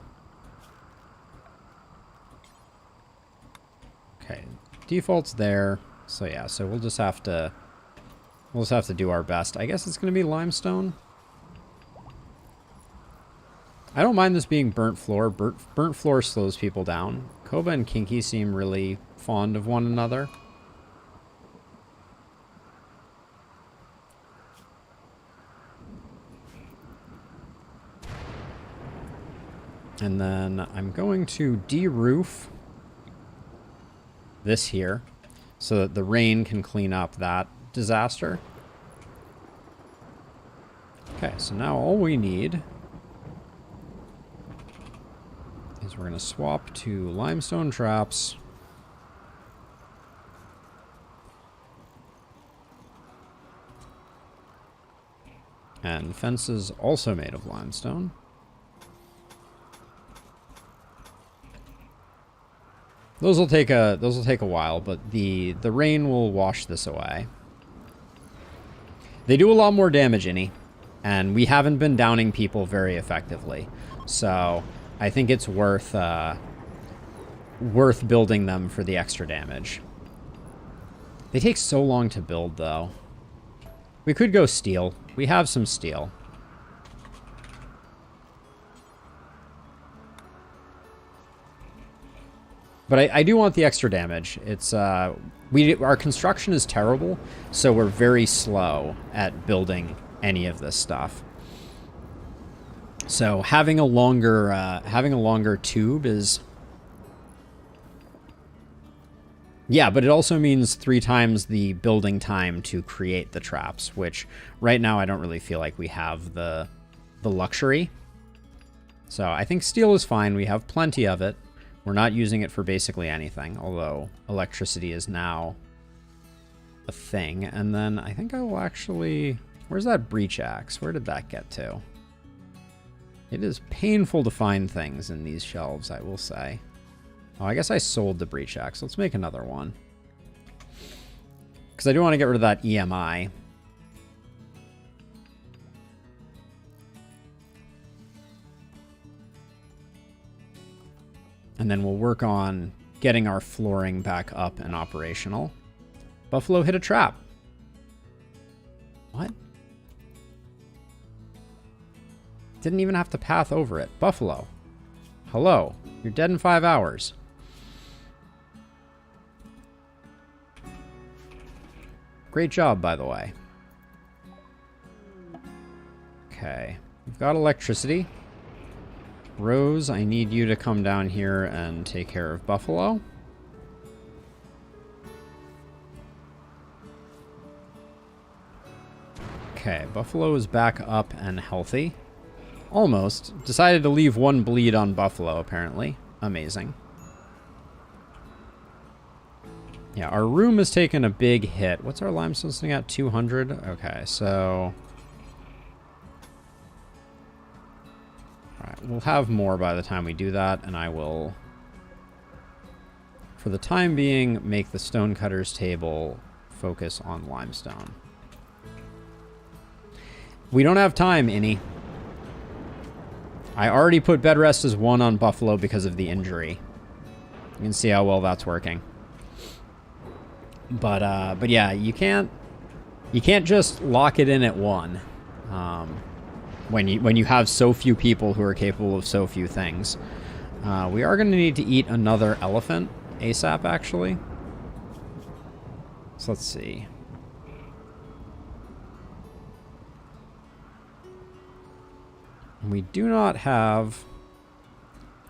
Okay, default's there. So yeah, so we'll just have to do our best. I guess it's gonna be limestone. I don't mind this being burnt floor. Burnt floor slows people down. Koba and Kinky seem really fond of one another. And then I'm going to de-roof this here so that the rain can clean up that disaster. Okay, so now all we need is we're going to swap to limestone traps. And fences also made of limestone. Those will take a while, but the rain will wash this away. They do a lot more damage, Innie, and we haven't been downing people very effectively. So I think it's worth building them for the extra damage. They take so long to build, though. We could go steel. We have some steel. But I do want the extra damage. It's our construction is terrible, so we're very slow at building any of this stuff. So having a longer tube is... Yeah, but it also means 3 times the building time to create the traps, which right now I don't really feel like we have the luxury. So I think steel is fine. We have plenty of it. We're not using it for basically anything, although electricity is now a thing. And then I think I will actually... Where's that breach axe? Where did that get to? It is painful to find things in these shelves, I will say. Oh, I guess I sold the breach axe. Let's make another one. Because I do want to get rid of that EMI. And then we'll work on getting our flooring back up and operational. Buffalo hit a trap. What? Didn't even have to path over it. Buffalo. Hello. You're dead in 5 hours. Great job, by the way. Okay. We've got electricity. Rose, I need you to come down here and take care of Buffalo. Okay, Buffalo is back up and healthy. Almost. Decided to leave 1 bleed on Buffalo, apparently. Amazing. Yeah, our room has taken a big hit. What's our limestone sitting at? 200? Okay, so... Alright, we'll have more by the time we do that, and I will, for the time being, make the stonecutter's table focus on limestone. We don't have time, Innie. I already put bed rest as 1 on Buffalo because of the injury. You can see how well that's working. But yeah, you can't just lock it in at one. When you have so few people who are capable of so few things. We are going to need to eat another elephant ASAP, actually. So let's see. We do not have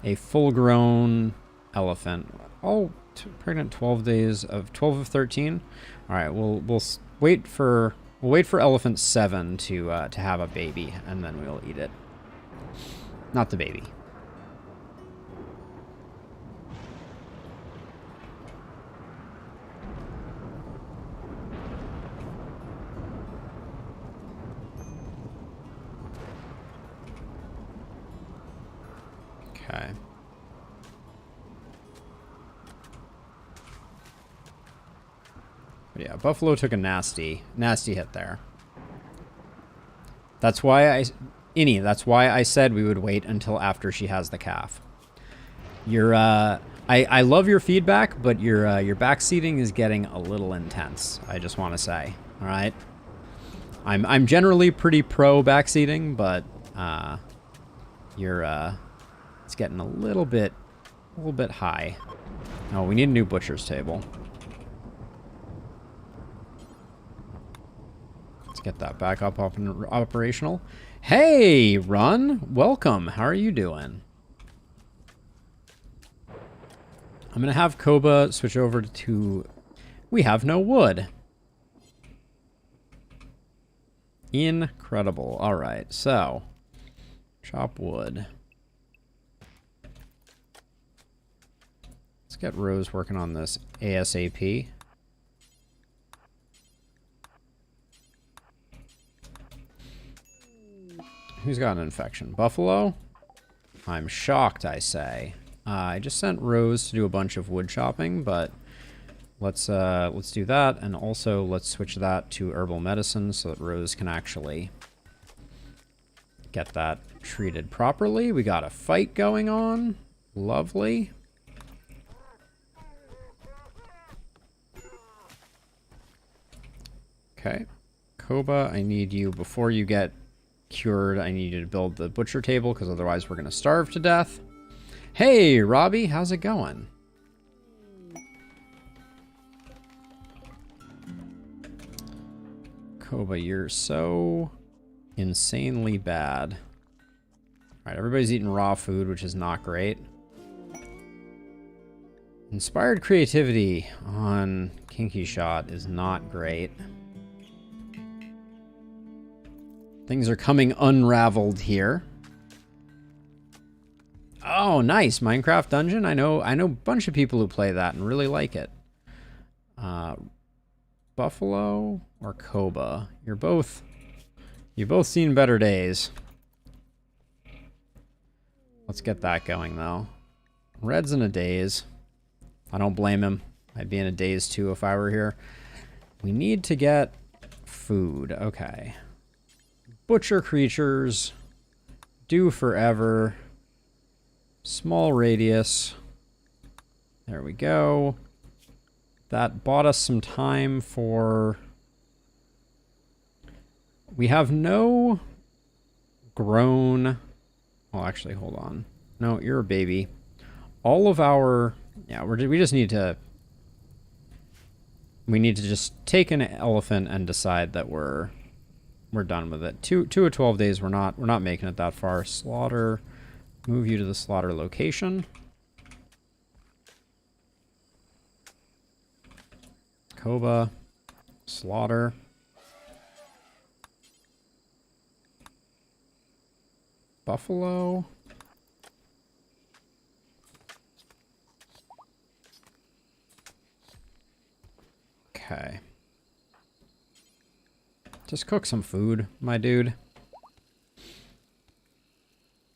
a full-grown elephant. All pregnant 12 days of 12 of 13. All right, we'll wait for elephant 7 to have a baby, and then we'll eat it. Not the baby. Okay. But yeah, Buffalo took a nasty hit there. That's why that's why I said we would wait until after she has the calf. I love your feedback, but your backseating is getting a little intense. I just want to say, all right. I'm generally pretty pro backseating, but it's getting a little bit high. Oh, we need a new butcher's table. Let's get that back up and operational. Hey, Run, welcome. How are you doing? I'm gonna have Koba switch over to. We have no wood. Incredible. All right, so chop wood. Let's get Rose working on this ASAP. Who's got an infection? Buffalo? I'm shocked, I say. I just sent Rose to do a bunch of wood chopping, but let's do that, and also let's switch that to herbal medicine so that Rose can actually get that treated properly. We got a fight going on. Lovely. Okay. Koba, I need you, before you get cured, I need you to build the butcher table, because otherwise we're going to starve to death. Hey, Robbie, how's it going? Koba, you're so insanely bad. All right, everybody's eating raw food, which is not great. Inspired creativity on Kinky Shot is not great. Things are coming unraveled here. Oh, nice. Minecraft Dungeon. I know a bunch of people who play that and really like it. Buffalo or Koba? You've both seen better days. Let's get that going though. Red's in a daze. I don't blame him. I'd be in a daze too if I were here. We need to get food. Okay. Butcher creatures. Do forever. Small radius. There we go. That bought us some time for... We have no grown... Well, actually, hold on. No, you're a baby. All of our... Yeah, we just need to... We need to just take an elephant and decide that we're done with it. 2 of 12 days, we're not making it that far. Slaughter... Move you to the slaughter location. Koba. Slaughter. Buffalo. Okay. Just cook some food, my dude.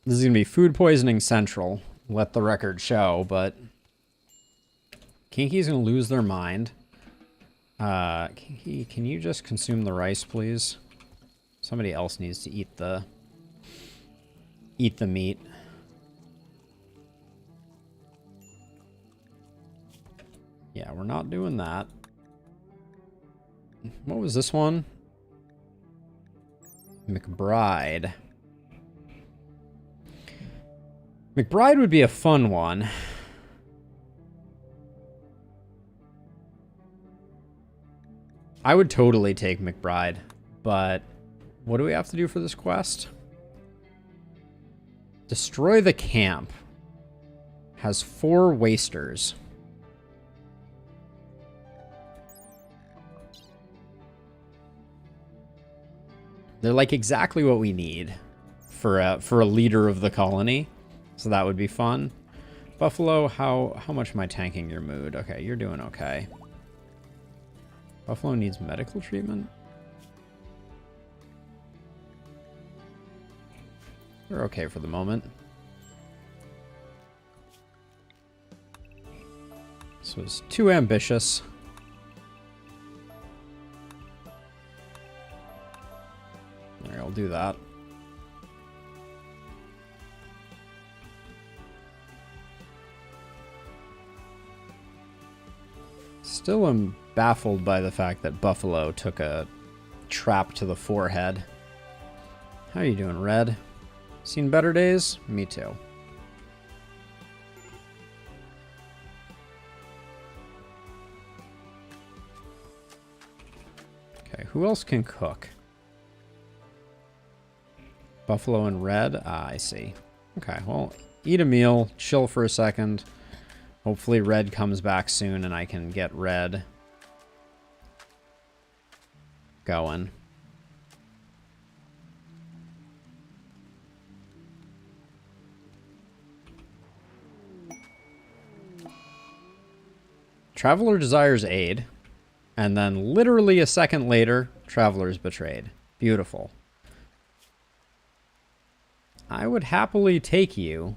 This is going to be food poisoning central, let the record show, but Kinky's going to lose their mind. Kinky, can you just consume the rice, please? Somebody else needs to eat the meat. Yeah, we're not doing that. What was this one? McBride. McBride would be a fun one. I would totally take McBride, but what do we have to do for this quest? Destroy the camp. Has 4 wasters. They're like exactly what we need for a leader of the colony. So that would be fun. Buffalo, how much am I tanking your mood? Okay, you're doing okay. Buffalo needs medical treatment. We're okay for the moment. This was too ambitious. Alright, I'll do that. Still am baffled by the fact that Buffalo took a trap to the forehead. How are you doing, Red? Seen better days? Me too. Okay, who else can cook? Buffalo and Red? Ah, I see. Okay, well, eat a meal, chill for a second. Hopefully Red comes back soon and I can get Red going. Traveler desires aid. And then literally a second later, Traveler's betrayed. Beautiful. I would happily take you.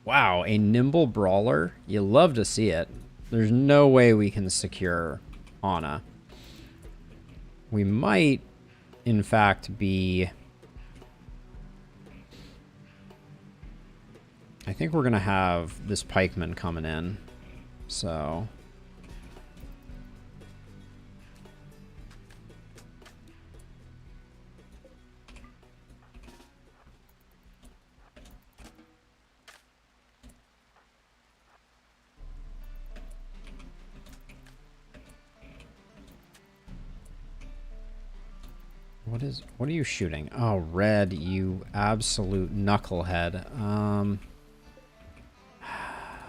Wow, a nimble brawler. You love to see it. There's no way we can secure Anna. We might, in fact, be... I think we're going to have this pikeman coming in. So... What are you shooting? Oh, Red, you absolute knucklehead.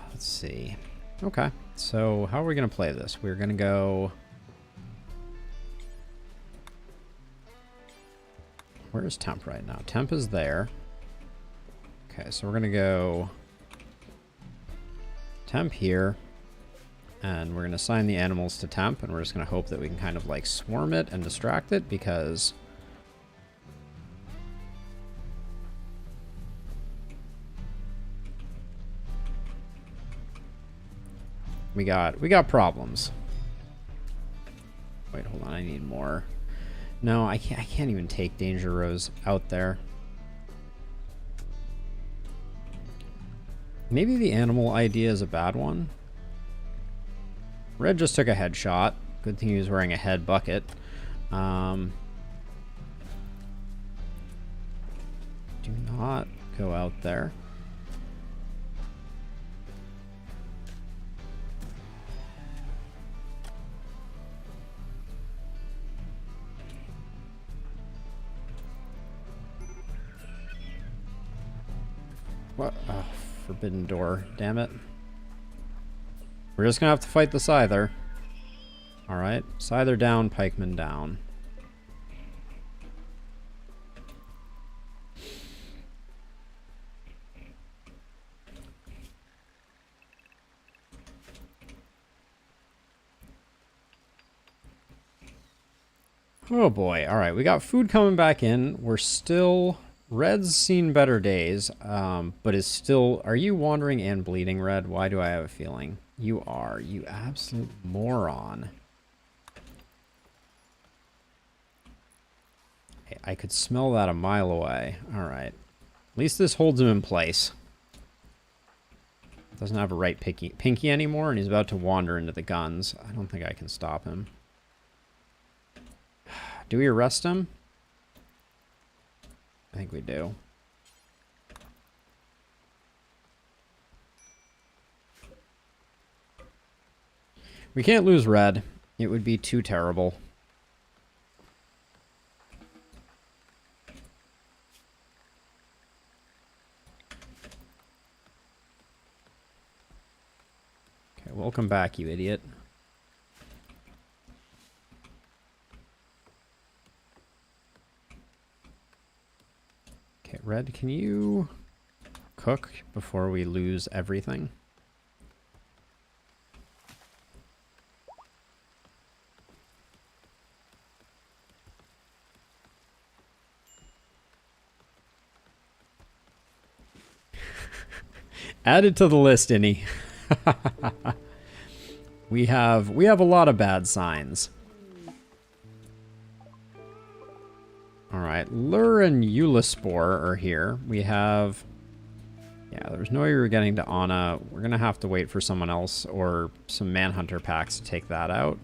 Let's see. Okay, so how are we going to play this? We're going to go... Where is Temp right now? Temp is there. Okay, so we're going to go... Temp here. And we're going to assign the animals to Temp, and we're just going to hope that we can kind of like swarm it and distract it, because... We got problems. Wait, hold on, I need more. No, I can't even take Danger Rose out there. Maybe the animal idea is a bad one. Red just took a headshot. Good thing he was wearing a head bucket. Do not go out there. What? Oh, forbidden door. Damn it. We're just gonna have to fight the Scyther. Alright. Scyther down, Pikeman down. Oh boy. Alright, we got food coming back in. We're still... Red's seen better days, but is still... Are you wandering and bleeding, Red? Why do I have a feeling? You are. You absolute moron. I could smell that a mile away. Alright. At least this holds him in place. Doesn't have a right pinky anymore, and he's about to wander into the guns. I don't think I can stop him. Do we arrest him? I think we do. We can't lose red. It would be too terrible. Okay, welcome back, you idiot. Okay, red, can you cook before we lose everything? Added to the list, Innie. we have a lot of bad signs. All right, Lure and Eulaspore are here. We have... Yeah, there's no way we were getting to Anna. We're going to have to wait for someone else or some Manhunter packs to take that out.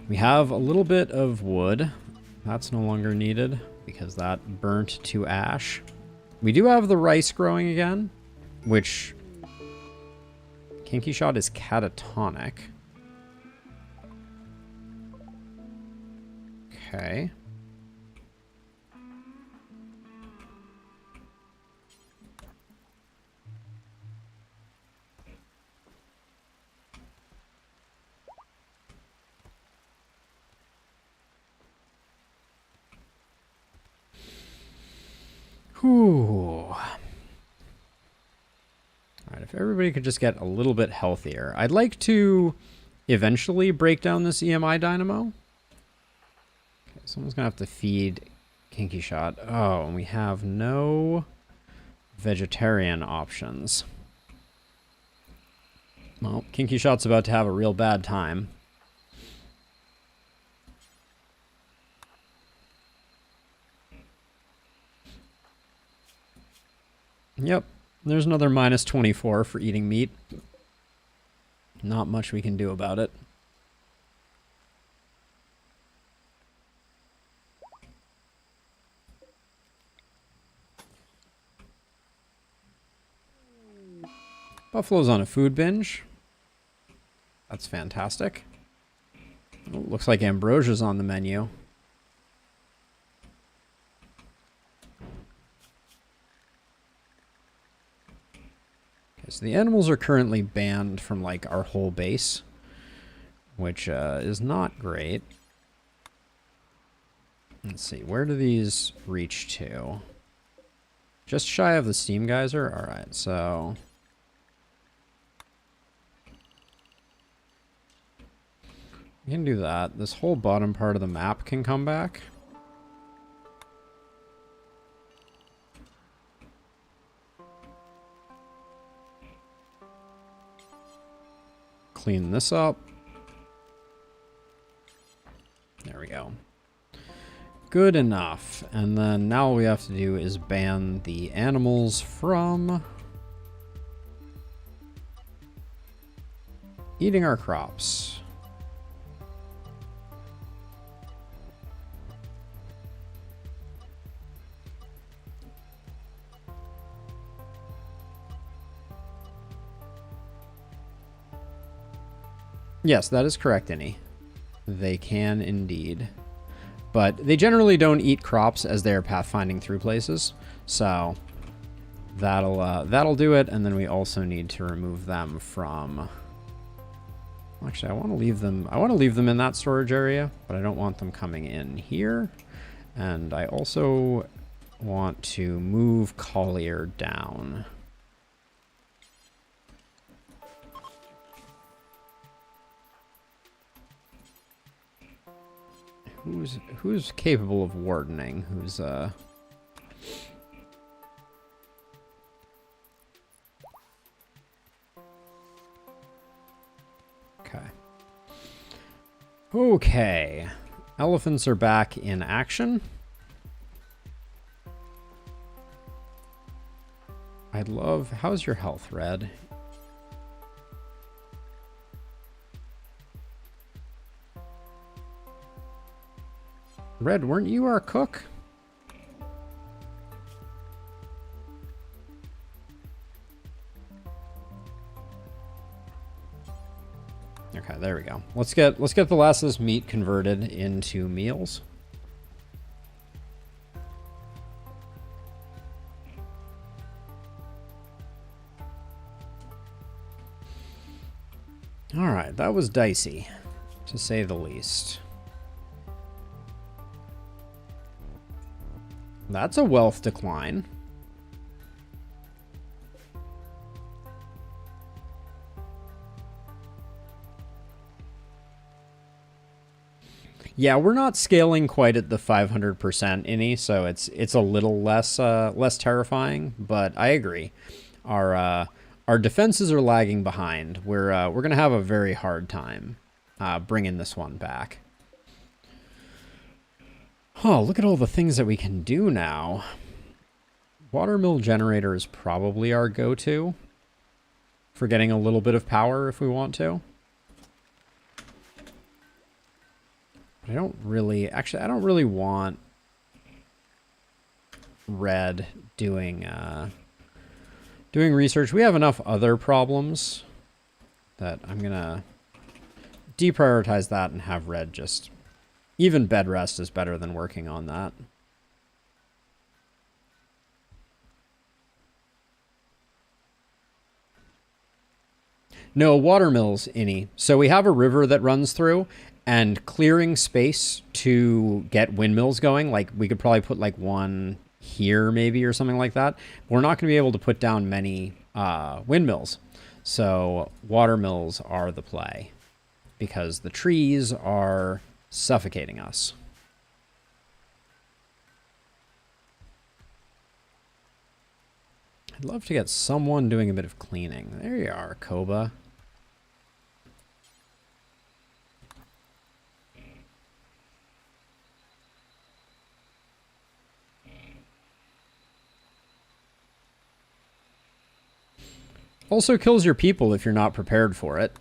We have a little bit of wood. That's no longer needed because that burnt to ash. We do have the rice growing again, which... Kinky Shot is catatonic. Okay. Whew. Alright, if everybody could just get a little bit healthier. I'd like to eventually break down this EMI dynamo. Okay, someone's gonna have to feed Kinky Shot. Oh, and we have no vegetarian options. Well, Kinky Shot's about to have a real bad time. Yep, there's another minus 24 for eating meat. Not much we can do about it. Buffalo's on a food binge. That's fantastic. Oh, looks like Ambrosia's on the menu. So the animals are currently banned from, like, our whole base, which is not great. Let's see, where do these reach to? Just shy of the steam geyser? Alright, so... we can do that. This whole bottom part of the map can come back. Clean this up. There we go. Good enough. And then now all we have to do is ban the animals from eating our crops. Yes, that is correct, Innie. They can indeed. But they generally don't eat crops as they're pathfinding through places. So that'll do it. And then we also need to remove them from... Actually, I want to leave them in that storage area, but I don't want them coming in here. And I also want to move Collier down. Who's capable of wardening? Who's Okay. Elephants are back in action. I'd love... How's your health, Red? Red, weren't you our cook? Okay, there we go. Let's get the last of this meat converted into meals. All right, that was dicey, to say the least. That's a wealth decline. Yeah, we're not scaling quite at the 500% any, so it's a little less terrifying. But I agree, our defenses are lagging behind. We're gonna have a very hard time bringing this one back. Oh, look at all the things that we can do now. Watermill generator is probably our go-to for getting a little bit of power if we want to. I don't really, actually, I don't really want Red doing research. We have enough other problems that I'm gonna deprioritize that and have Red just, even bed rest is better than working on that. No, watermills, Innie. So we have a river that runs through, and clearing space to get windmills going, like we could probably put like one here maybe or something like that. We're not going to be able to put down many windmills. So watermills are the play because the trees are suffocating us. I'd love to get someone doing a bit of cleaning. There you are, Koba. Also kills your people if you're not prepared for it.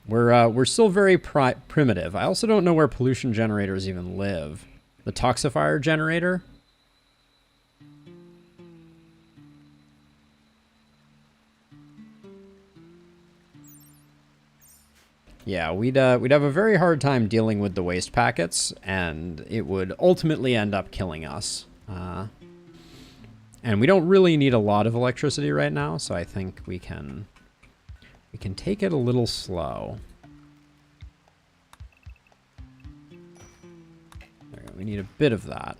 We're still very primitive. I also don't know where pollution generators even live. The toxifier generator? Yeah, we'd have a very hard time dealing with the waste packets, and it would ultimately end up killing us. And we don't really need a lot of electricity right now, so I think we can take it a little slow. There we go. We need a bit of that.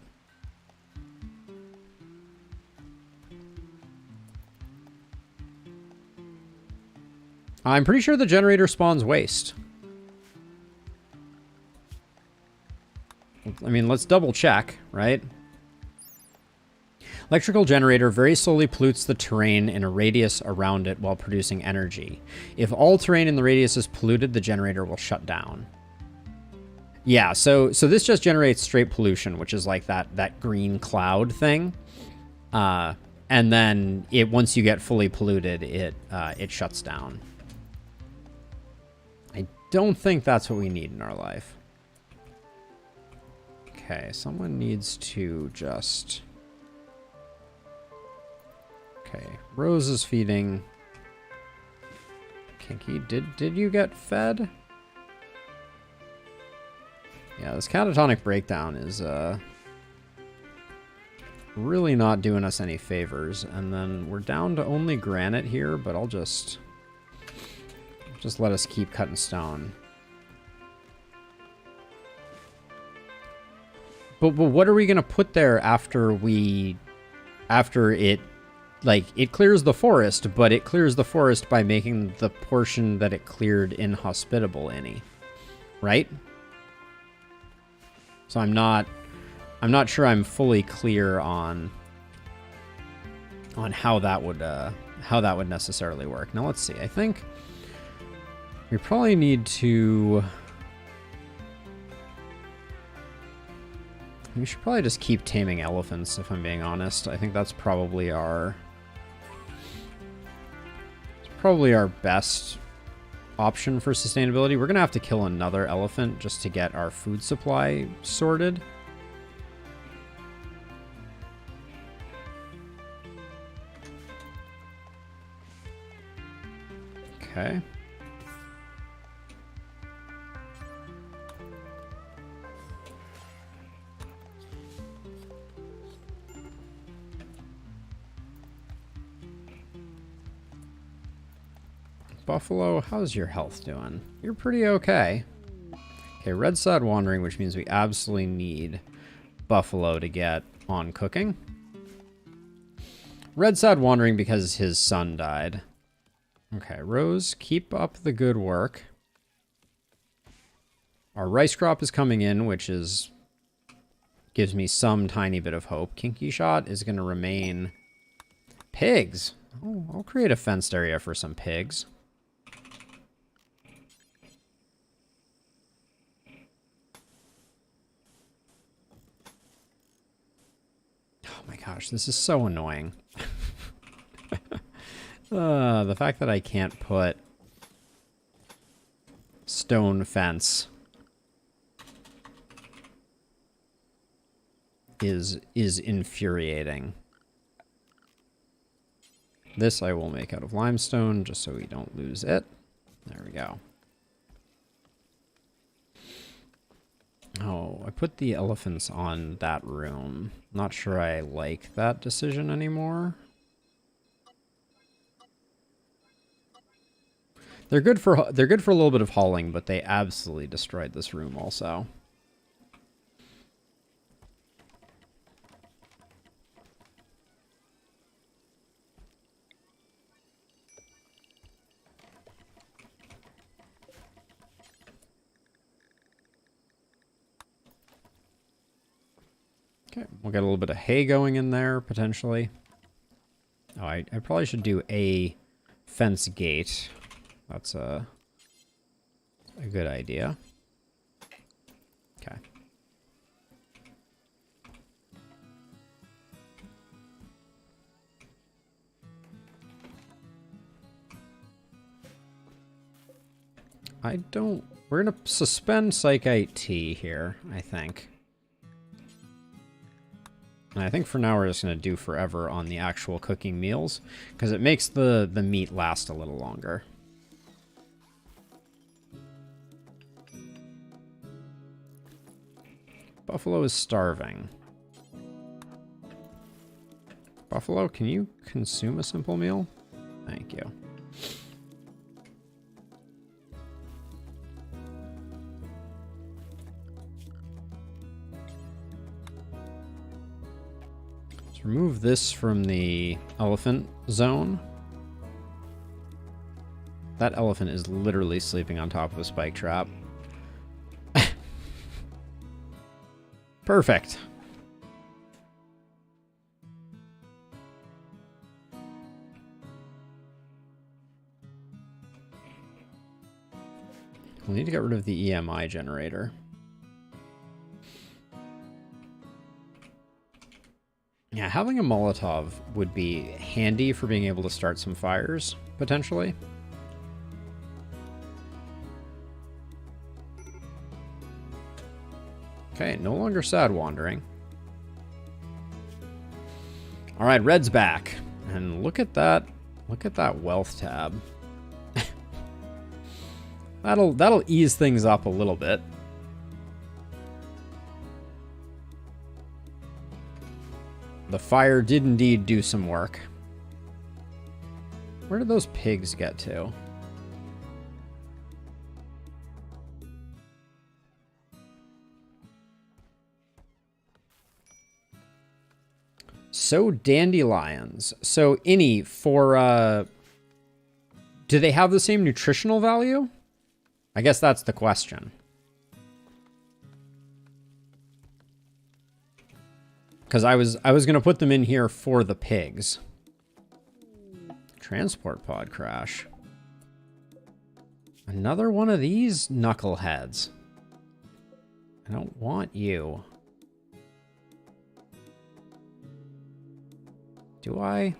I'm pretty sure the generator spawns waste. I mean, let's double check, right? Electrical generator very slowly pollutes the terrain in a radius around it while producing energy. If all terrain in the radius is polluted, the generator will shut down. Yeah, so this just generates straight pollution, which is like that green cloud thing. And then once you get fully polluted, it shuts down. I don't think that's what we need in our life. Okay, someone needs to just... Okay, Rose is feeding. Kinky, did you get fed? Yeah, this catatonic breakdown is really not doing us any favors. And then we're down to only granite here, but I'll just let us keep cutting stone. But what are we gonna put there after it? Like, it clears the forest, but it clears the forest by making the portion that it cleared inhospitable any, right? So I'm not sure I'm fully clear on how that would necessarily work. Now let's see. I think we probably need to... We should probably just keep taming elephants, if I'm being honest. I think that's probably our best option for sustainability. We're going to have to kill another elephant just to get our food supply sorted. Okay. Buffalo, how's your health doing? You're pretty okay. Okay, red side wandering, which means we absolutely need Buffalo to get on cooking. Red side wandering because his son died. Okay, Rose, keep up the good work. Our rice crop is coming in, which is gives me some tiny bit of hope. Kinky Shot is going to remain. Pigs. Oh, I'll create a fenced area for some pigs. Oh my gosh, this is so annoying. The fact that I can't put stone fence is infuriating. This I will make out of limestone just so we don't lose it. There we go. Oh, I put the elephants on that room. Not sure I like that decision anymore. They're good for a little bit of hauling, but they absolutely destroyed this room also. Okay, we'll get a little bit of hay going in there, potentially. Oh, I probably should do a fence gate. That's a good idea. Okay. We're going to suspend Psychite Tea here, I think. And I think for now we're just going to do forever on the actual cooking meals, because it makes the meat last a little longer. Buffalo is starving. Buffalo, can you consume a simple meal? Thank you. Let's remove this from the elephant zone. That elephant is literally sleeping on top of a spike trap. Perfect. We'll need to get rid of the EMI generator. Yeah, having a Molotov would be handy for being able to start some fires, potentially. Okay, no longer sad wandering. All right, Red's back. And look at that wealth tab. That'll ease things up a little bit. The fire did indeed do some work. Where did those pigs get to? So dandelions. So Innie, for do they have the same nutritional value? I guess that's the question. Because I was gonna put them in here for the pigs. Transport pod crash. Another one of these knuckleheads. I don't want you. Do I?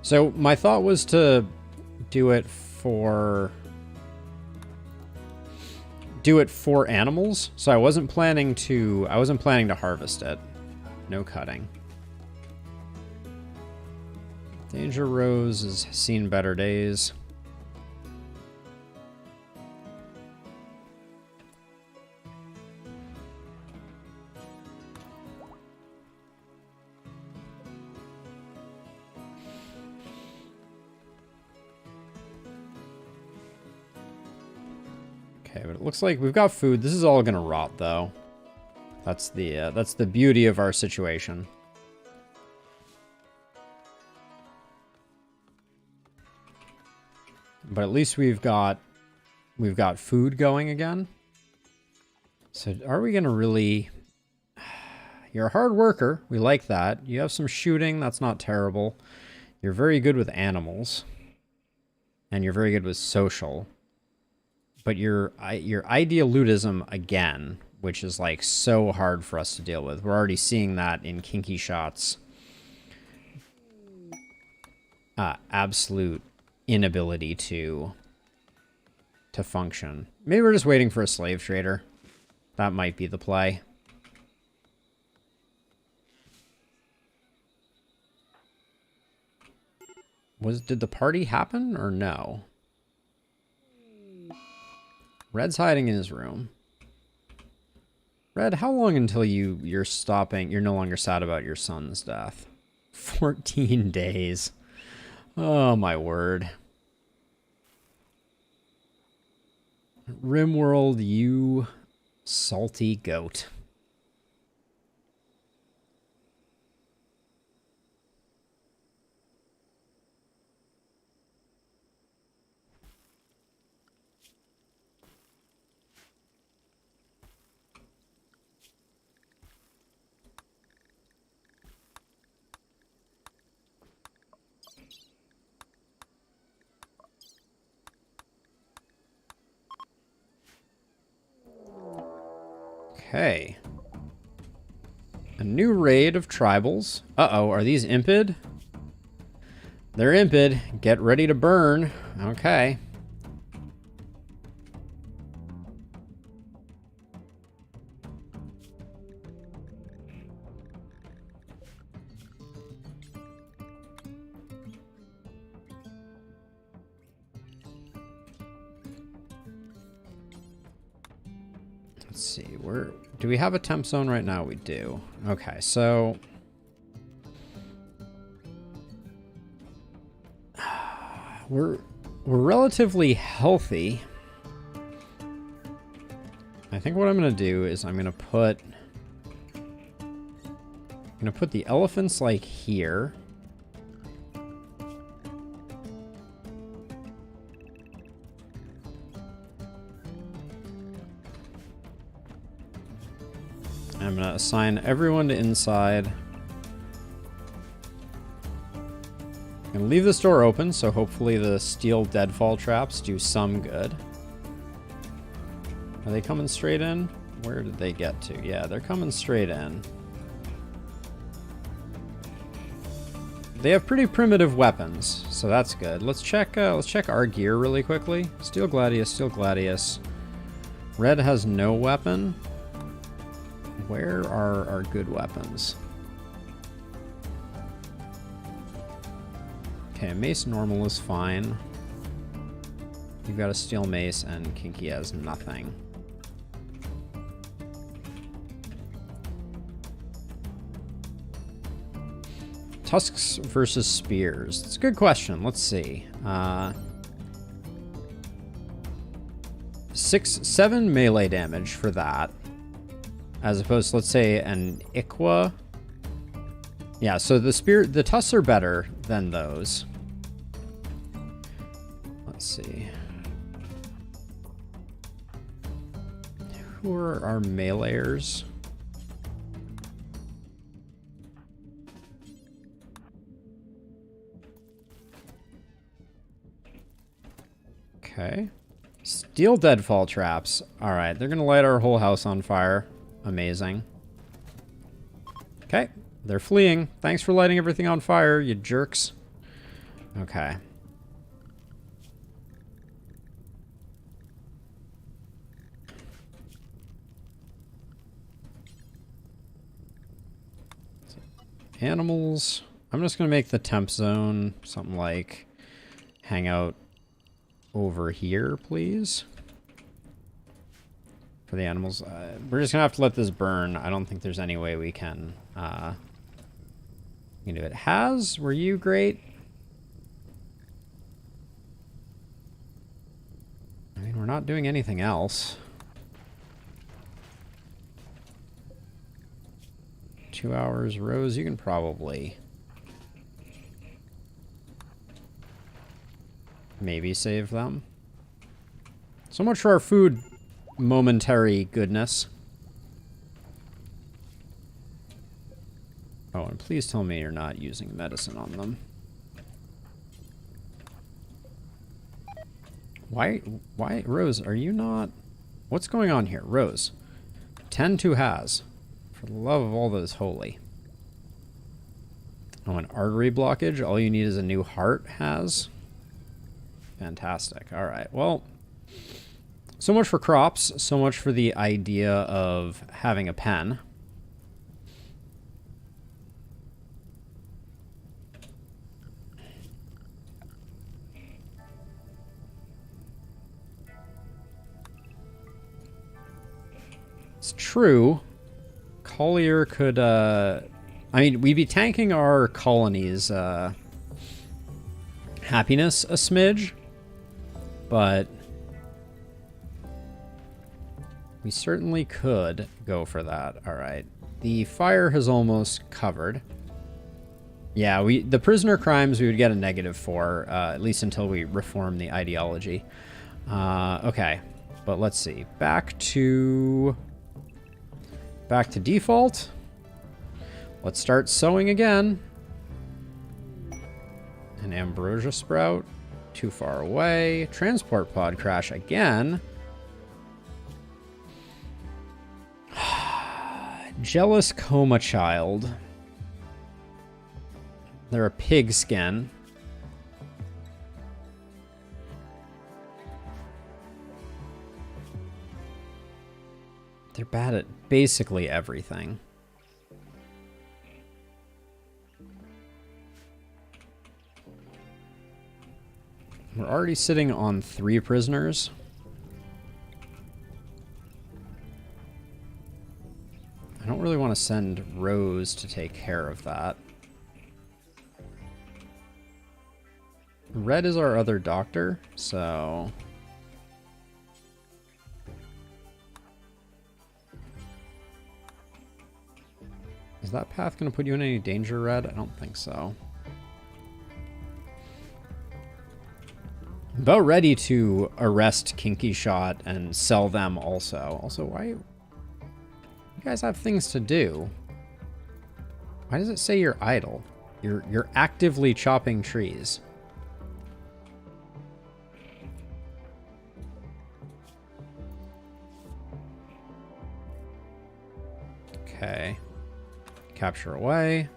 So my thought was to do it for animals. So I wasn't planning to harvest it. No cutting. Danger Rose has seen better days. Okay, but it looks like we've got food. This is all gonna rot, though. That's the beauty of our situation. But at least we've got food going again. So are we gonna really? You're a hard worker. We like that. You have some shooting. That's not terrible. You're very good with animals, and you're very good with social. But your idealism again, which is like so hard for us to deal with. We're already seeing that in Kinky Shot's absolute inability to function. Maybe we're just waiting for a slave trader. That might be the play. Did the party happen or no? Red's hiding in his room. Red, how long until you're no longer sad about your son's death? 14 days. Oh my word. Rimworld, you salty goat. Okay. A new raid of tribals. Uh-oh, are these impid? They're impid. Get ready to burn. Okay. Let's see, do we have a temp zone right now? We do. Okay, so we're relatively healthy. I think what I'm gonna do is I'm gonna put the elephants like here. I'm going to assign everyone to inside. I'm going to leave this door open, so hopefully the steel deadfall traps do some good. Are they coming straight in? Where did they get to? Yeah, they're coming straight in. They have pretty primitive weapons, so that's good. Let's check our gear really quickly. Steel Gladius, Steel Gladius. Red has no weapon. Where are our good weapons? Okay, mace normal is fine. You've got a steel mace and Kinky has nothing. Tusks versus spears. It's a good question. Let's see. 7 melee damage for that. As opposed to, let's say, an Iqua. Yeah, so the tusks are better than those. Let's see. Who are our meleeers? Okay. Steel deadfall traps. Alright, they're gonna light our whole house on fire. Amazing. Okay, they're fleeing. Thanks for lighting everything on fire, you jerks. Okay. Animals. I'm just going to make the temp zone something like hang out over here, please. For the animals. We're just going to have to let this burn. I don't think there's any way we can do it. Has, were you great? I mean, we're not doing anything else. 2 hours. Rose, you can probably maybe save them. So much for our food momentary goodness. Oh, and please tell me you're not using medicine on them. Why, Rose, are you not... What's going on here? Rose. 10 to has. For the love of all that is holy. Oh, an artery blockage. All you need is a new heart has. Fantastic. All right. Well, so much for crops. So much for the idea of having a pen. It's true. Collier could, I mean, we'd be tanking our colony's happiness a smidge, but we certainly could go for that. All right. The fire has almost covered. Yeah, the prisoner crimes we would get a negative for, at least until we reform the ideology. Okay, but let's see. Back to default. Let's start sowing again. An ambrosia sprout. Too far away. Transport pod crash again. Jealous coma child. They're a pig skin. They're bad at basically everything. We're already sitting on 3 prisoners. I don't really want to send Rose to take care of that. Red is our other doctor, so... Is that path going to put you in any danger, Red? I don't think so. I'm about ready to arrest Kinky Shot and sell them also. Also, why... You guys have things to do. Why does it say you're idle? You're actively chopping trees. Okay. Capture away.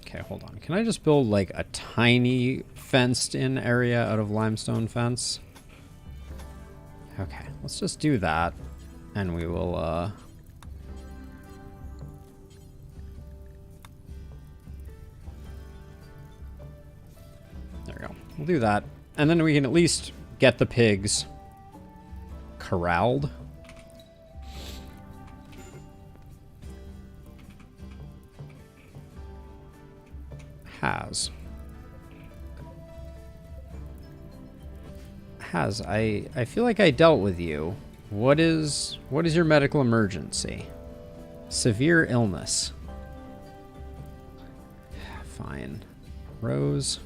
Okay, hold on. Can I just build like a tiny fenced-in area out of limestone fence? Okay, let's just do that, and we will, There we go. We'll do that. And then we can at least get the pigs corralled. Has, I feel like I dealt with you. What is your medical emergency? Severe illness. Fine. Rose.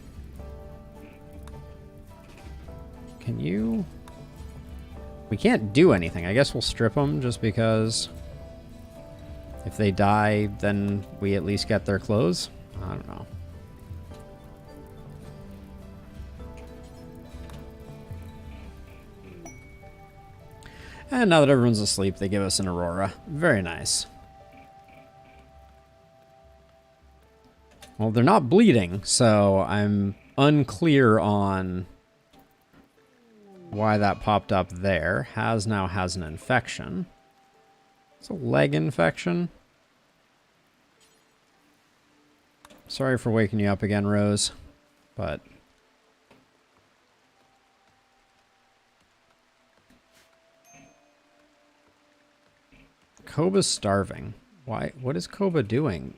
Can you... We can't do anything. I guess we'll strip them just because if they die, then we at least get their clothes. I don't know. And now that everyone's asleep, they give us an Aurora. Very nice. Well, they're not bleeding, so I'm unclear on why that popped up there. Now has an infection. It's a leg infection. Sorry for waking you up again, Rose, but... Koba's starving. Why? What is Koba doing?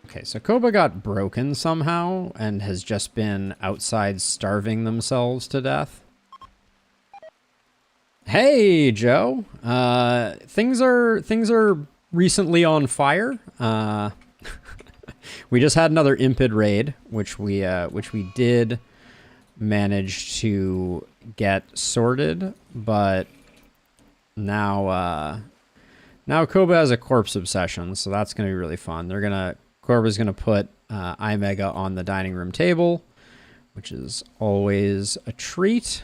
Okay, so Koba got broken somehow and has just been outside starving themselves to death. Hey, Joe. Things are recently on fire. We just had another Impid raid, which we did manage to get sorted, but now Koba has a corpse obsession, so that's gonna be really fun. Koba's gonna put iMega on the dining room table, which is always a treat.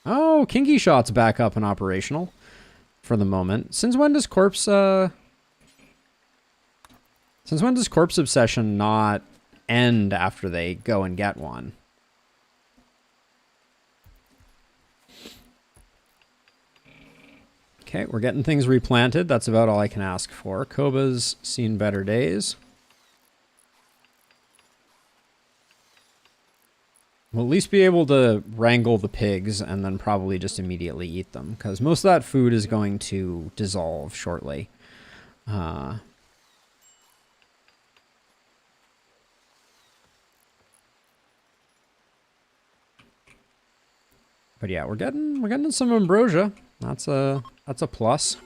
Oh, Kinky Shot's back up and operational for the moment. Since when does corpse obsession not end after they go and get one? Okay, we're getting things replanted. That's about all I can ask for. Koba's seen better days. We'll at least be able to wrangle the pigs and then probably just immediately eat them, because most of that food is going to dissolve shortly. But yeah, we're getting some ambrosia. That's a plus.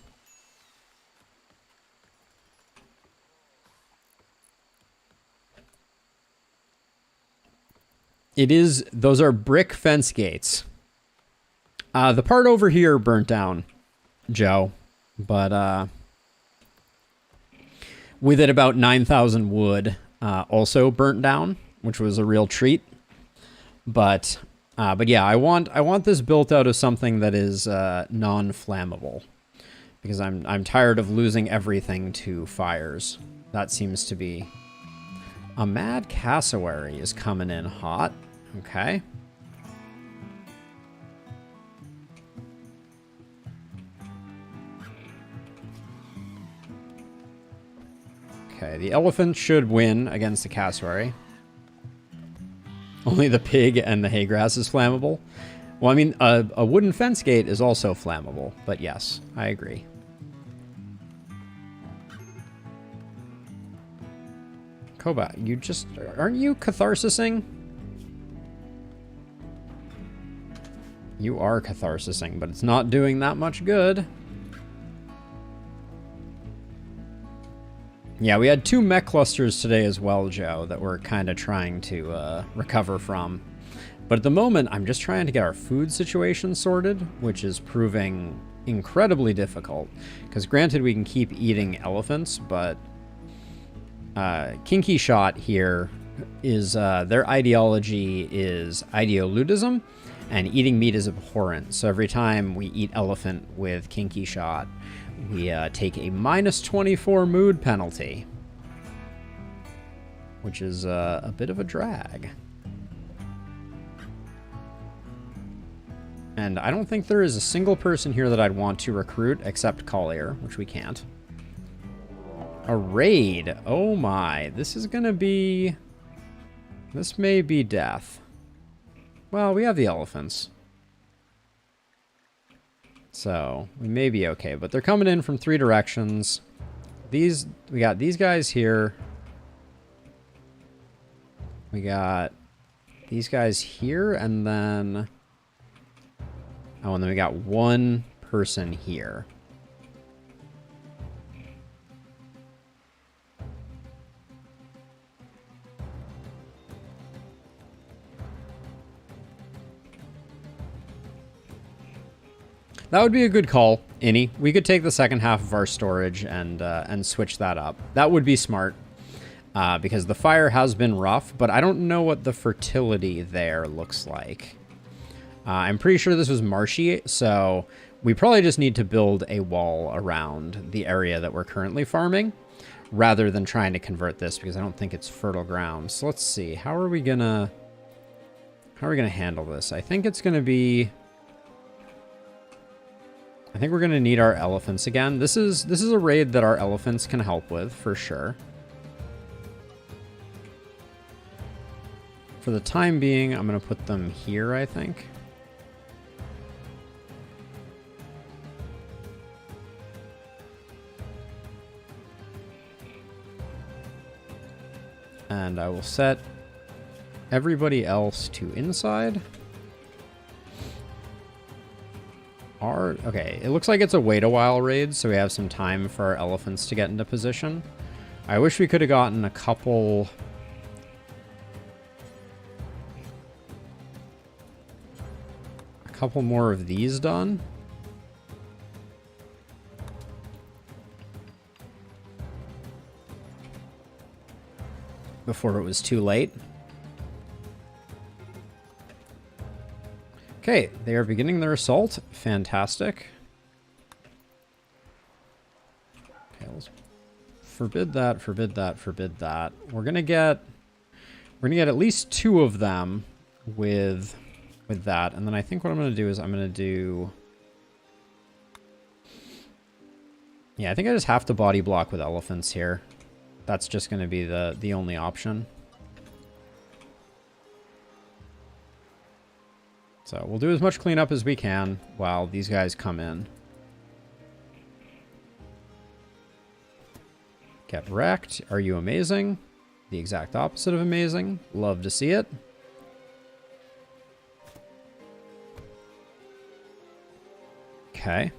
Those are brick fence gates. The part over here burnt down, Joe, but with it about 9,000 wood also burnt down, which was a real treat. But yeah, I want this built out of something that is non-flammable, because I'm tired of losing everything to fires. That seems to be... A mad cassowary is coming in hot. Okay. Okay, the elephant should win against the cassowary. Only the pig and the hay grass is flammable. Well, I mean, a wooden fence gate is also flammable, but yes, I agree. Koba, aren't you catharsising? You are catharsising, but it's not doing that much good. Yeah, we had 2 mech clusters today as well, Joe, that we're kind of trying to recover from. But at the moment, I'm just trying to get our food situation sorted, which is proving incredibly difficult. Because granted, we can keep eating elephants, but Kinky Shot here is, their ideology is ideoludism, and eating meat is abhorrent. So every time we eat elephant with Kinky Shot, we take a -24 mood penalty, which is a bit of a drag. And I don't think there is a single person here that I'd want to recruit except Collier, which we can't. A raid. Oh my. This is going to be... This may be death. Well, we have the elephants. So, we may be okay. But they're coming in from 3 directions. We got these guys here. We got these guys here, and then... Oh, and then we got 1 person here. That would be a good call, Innie. We could take the second half of our storage and switch that up. That would be smart, because the fire has been rough, but I don't know what the fertility there looks like. I'm pretty sure this was marshy, so we probably just need to build a wall around the area that we're currently farming, rather than trying to convert this, because I don't think it's fertile ground. So let's see, how are we gonna handle this? I think it's gonna be... I think we're gonna need our elephants again. This is a raid that our elephants can help with, for sure. For the time being, I'm gonna put them here, I think. And I will set everybody else to inside. Okay, it looks like it's a wait a while raid, so we have some time for our elephants to get into position. I wish we could have gotten a couple more of these done. Before it was too late. Okay, they are beginning their assault. Fantastic. Okay, let's forbid that, forbid that, forbid that. We're gonna get at least 2 of them with that, and then I think what I'm gonna do is I'm gonna do... Yeah, I think I just have to body block with elephants here. That's just gonna be the only option. So we'll do as much cleanup as we can while these guys come in. Get wrecked. Are you amazing? The exact opposite of amazing. Love to see it. Okay.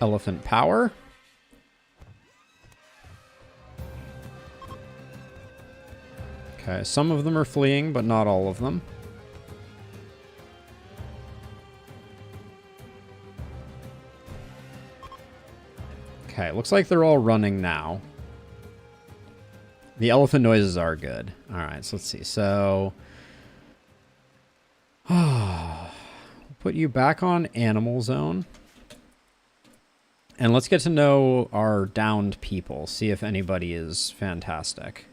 Elephant power. Okay, some of them are fleeing, but not all of them. Okay, looks like they're all running now. The elephant noises are good. All right, so let's see. So, put you back on animal zone. And let's get to know our downed people. See if anybody is fantastic.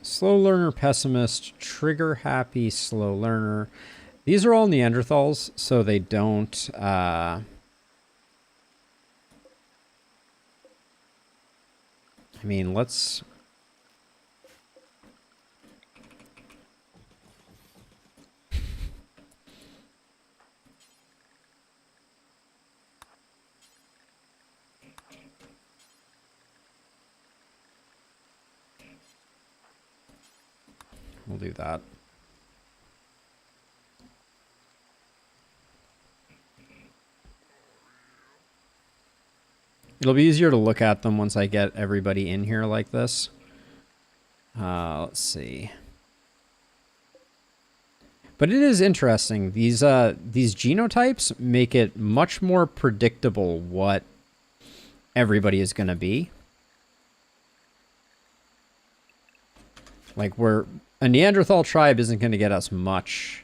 Slow learner, pessimist, trigger happy, slow learner. These are all Neanderthals, so they don't... I mean, let's... We'll do that. It'll be easier to look at them once I get everybody in here like this. Let's see. But it is interesting. These genotypes make it much more predictable what everybody is going to be. Like, a Neanderthal tribe isn't going to get us much.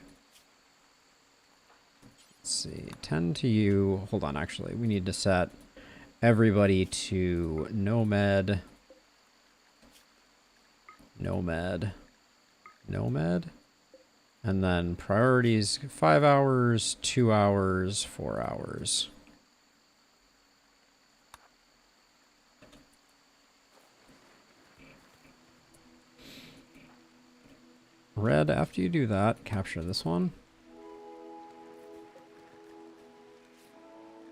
Let's see. 10 to you. Hold on, actually. We need to set everybody to nomad. Nomad. Nomad. And then priorities, 5 hours, 2 hours, 4 hours. Red, after you do that, capture this one.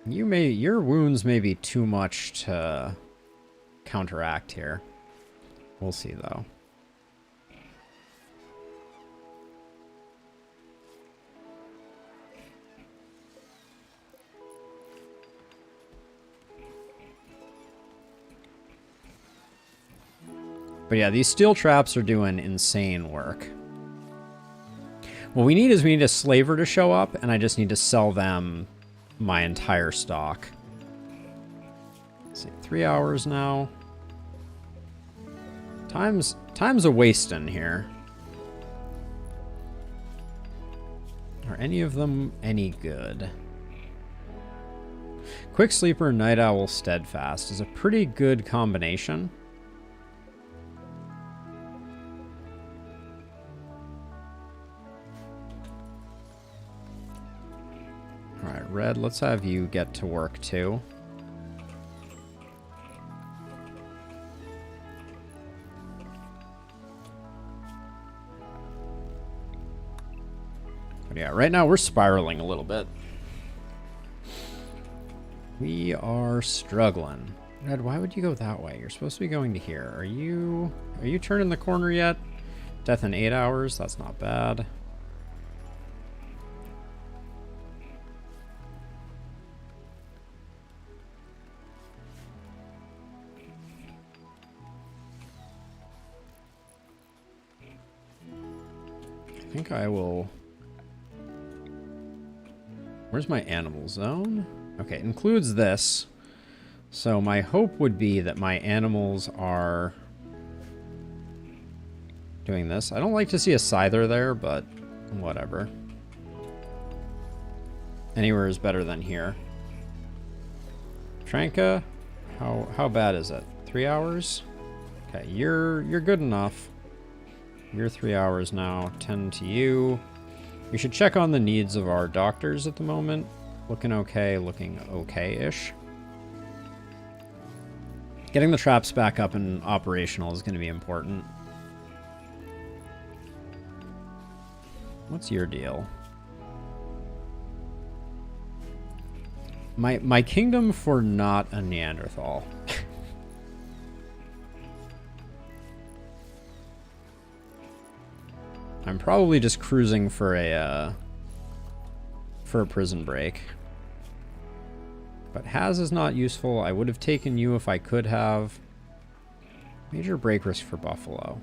Your wounds may be too much to counteract here. We'll see, though. But yeah, these steel traps are doing insane work. What we need is a slaver to show up, and I just need to sell them my entire stock. Let's see, 3 hours now. Time's a wasting here. Are any of them any good? Quick Sleeper, Night Owl, Steadfast is a pretty good combination. Alright, Red, let's have you get to work too. But yeah, right now we're spiraling a little bit. We are struggling. Red, why would you go that way? You're supposed to be going to here. Are you turning the corner yet? Death in 8 hours? That's not bad. I think I will... Where's my animal zone? Okay, it includes this. So my hope would be that my animals are doing this. I don't like to see a scyther there, but whatever. Anywhere is better than here. Tranka, how bad is it? 3 hours? Okay, you're good enough. You're 3 hours now. 10 to you. We should check on the needs of our doctors at the moment. Looking okay, looking okay-ish. Getting the traps back up and operational is going to be important. What's your deal? My kingdom for not a Neanderthal. I'm probably just cruising for a prison break. But has is not useful. I would have taken you if I could have. Major break risk for Buffalo.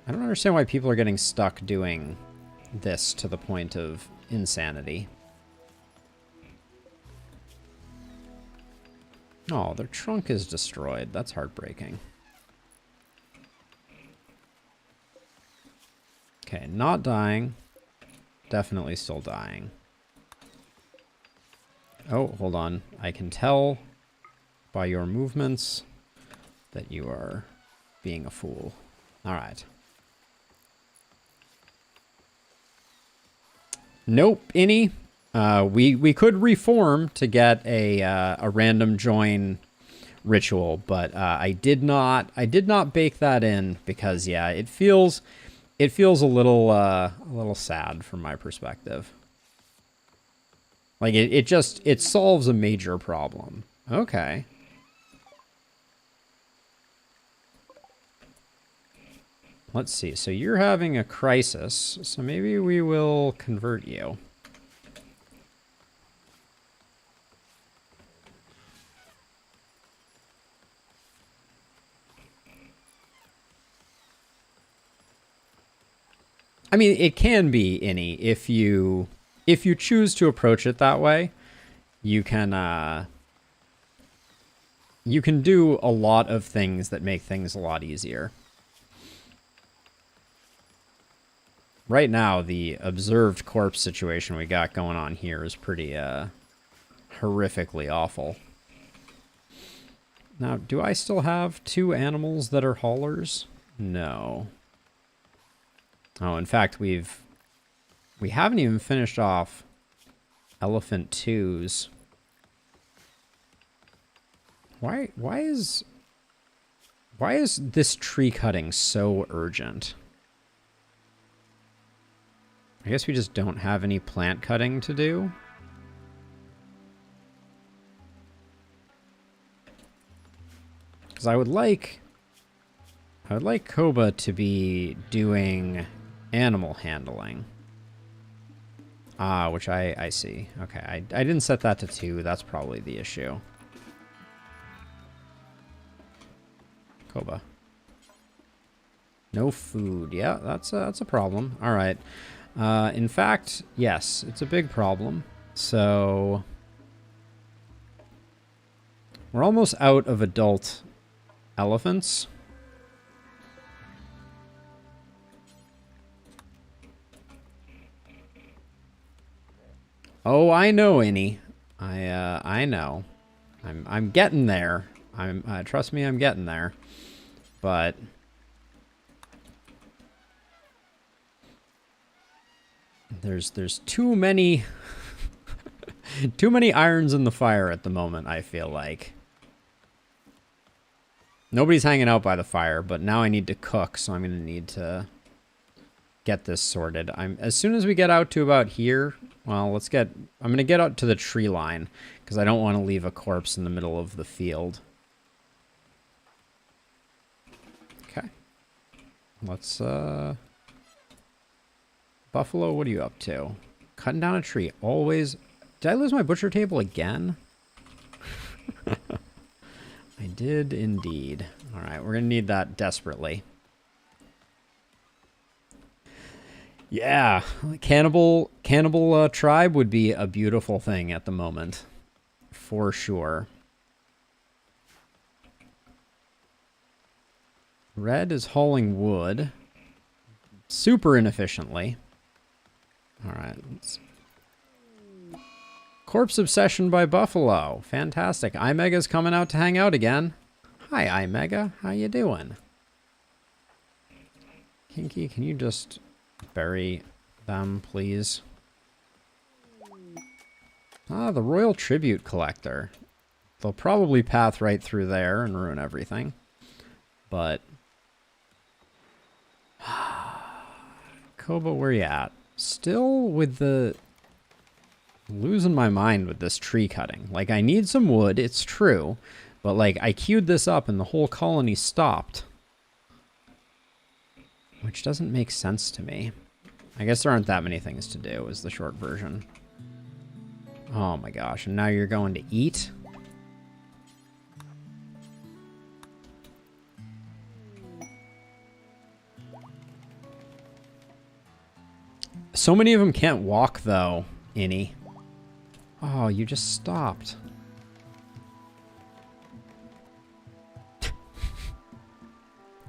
I don't understand why people are getting stuck doing this to the point of insanity. Oh, their trunk is destroyed. That's heartbreaking. Okay, not dying. Definitely still dying. Oh, hold on. I can tell by your movements that you are being a fool. All right. Nope, any. We could reform to get a random join ritual, but I did not bake that in because yeah, it feels a little sad from my perspective. Like it solves a major problem. Okay. Let's see. So you're having a crisis. So maybe we will convert you. I mean, it can be any if you choose to approach it that way. You can do a lot of things that make things a lot easier. Right now, the observed corpse situation we got going on here is pretty horrifically awful. Now, do I still have 2 animals that are haulers? No. Oh, in fact, we haven't even finished off Elephant 2's. Why is this tree cutting so urgent? I guess we just don't have any plant cutting to do. Because I would like Koba to be doing animal handling. Ah, which I see. Okay, I didn't set that to 2. That's probably the issue. Koba. No food. Yeah, that's a problem. All right. In fact, yes, it's a big problem. So we're almost out of adult elephants. Oh, I know, Innie. I know. I'm getting there. Trust me, I'm getting there. But there's too many too many irons in the fire at the moment, I feel like. Nobody's hanging out by the fire, but now I need to cook, so I'm going to need to get this sorted. As soon as we get out to about here, well, I'm going to get out to the tree line because I don't want to leave a corpse in the middle of the field. Okay. Let's Buffalo, what are you up to? Cutting down a tree. Always. Did I lose my butcher table again? I did indeed. All right, we're going to need that desperately. Yeah, cannibal tribe would be a beautiful thing at the moment. For sure. Red is hauling wood. Super inefficiently. All right. Corpse Obsession by Buffalo. Fantastic. iMega's coming out to hang out again. Hi, iMega. How you doing? Kinky, can you just bury them, please? Ah, the Royal Tribute Collector. They'll probably path right through there and ruin everything. But Koba, where you at? Still with the... Losing my mind with this tree cutting. Like, I need some wood, it's true. But, like, I queued this up and the whole colony stopped. Which doesn't make sense to me. I guess there aren't that many things to do, is the short version. Oh my gosh, and now you're going to eat? So many of them can't walk, though, Innie. Oh, you just stopped.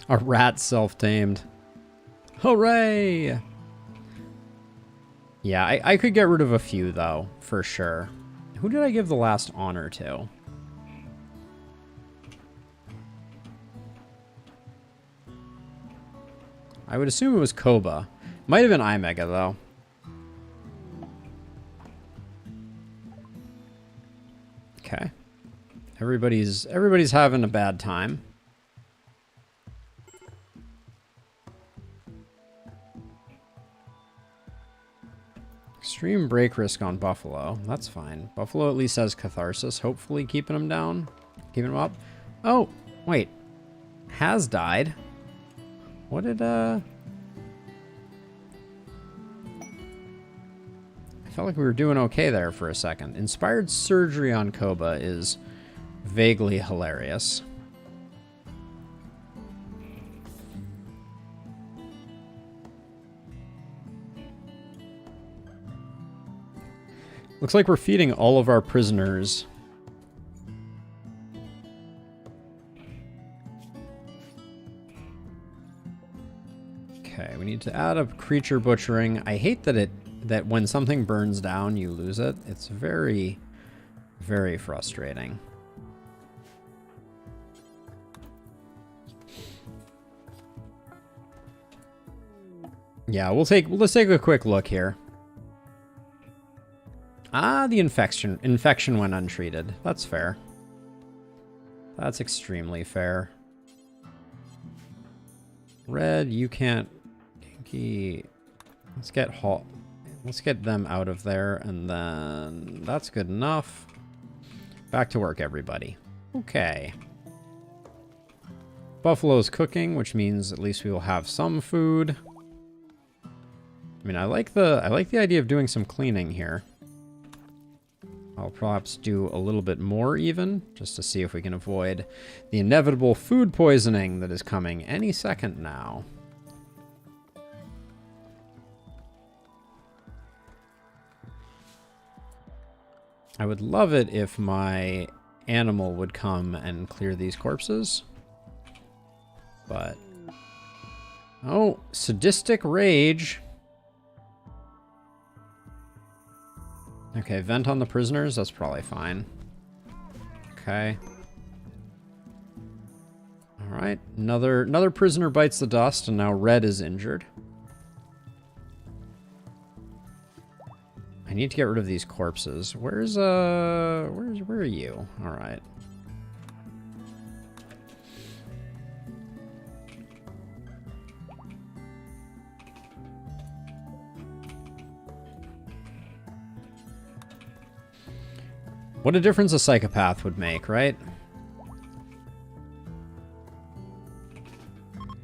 A rat self-tamed. Hooray! Yeah, I could get rid of a few, though, for sure. Who did I give the last honor to? I would assume it was Koba. Might have been iMega, though. Okay. Everybody's having a bad time. Extreme break risk on Buffalo. That's fine. Buffalo at least has catharsis, hopefully keeping him down. Keeping him up. Oh, wait. Has died. What did, I felt like we were doing okay there for a second. Inspired surgery on Koba is vaguely hilarious. Looks like we're feeding all of our prisoners. Okay, we need to add a creature butchering. I hate that when something burns down, you lose it. It's very, very frustrating. Yeah, let's take a quick look here. Ah, the infection went untreated. That's fair. That's extremely fair. Red, you can't. Kinky. Let's get them out of there, and then that's good enough. Back to work, everybody. Okay. Buffalo's cooking, which means at least we will have some food. I mean, I like the idea of doing some cleaning here. I'll perhaps do a little bit more even, just to see if we can avoid the inevitable food poisoning that is coming any second now. I would love it if my animal would come and clear these corpses. But... oh, sadistic rage. Okay, vent on the prisoners. That's probably fine. Okay. Alright, another prisoner bites the dust, and now Red is injured. I need to get rid of these corpses. Where are you? Alright. What a difference a psychopath would make, right?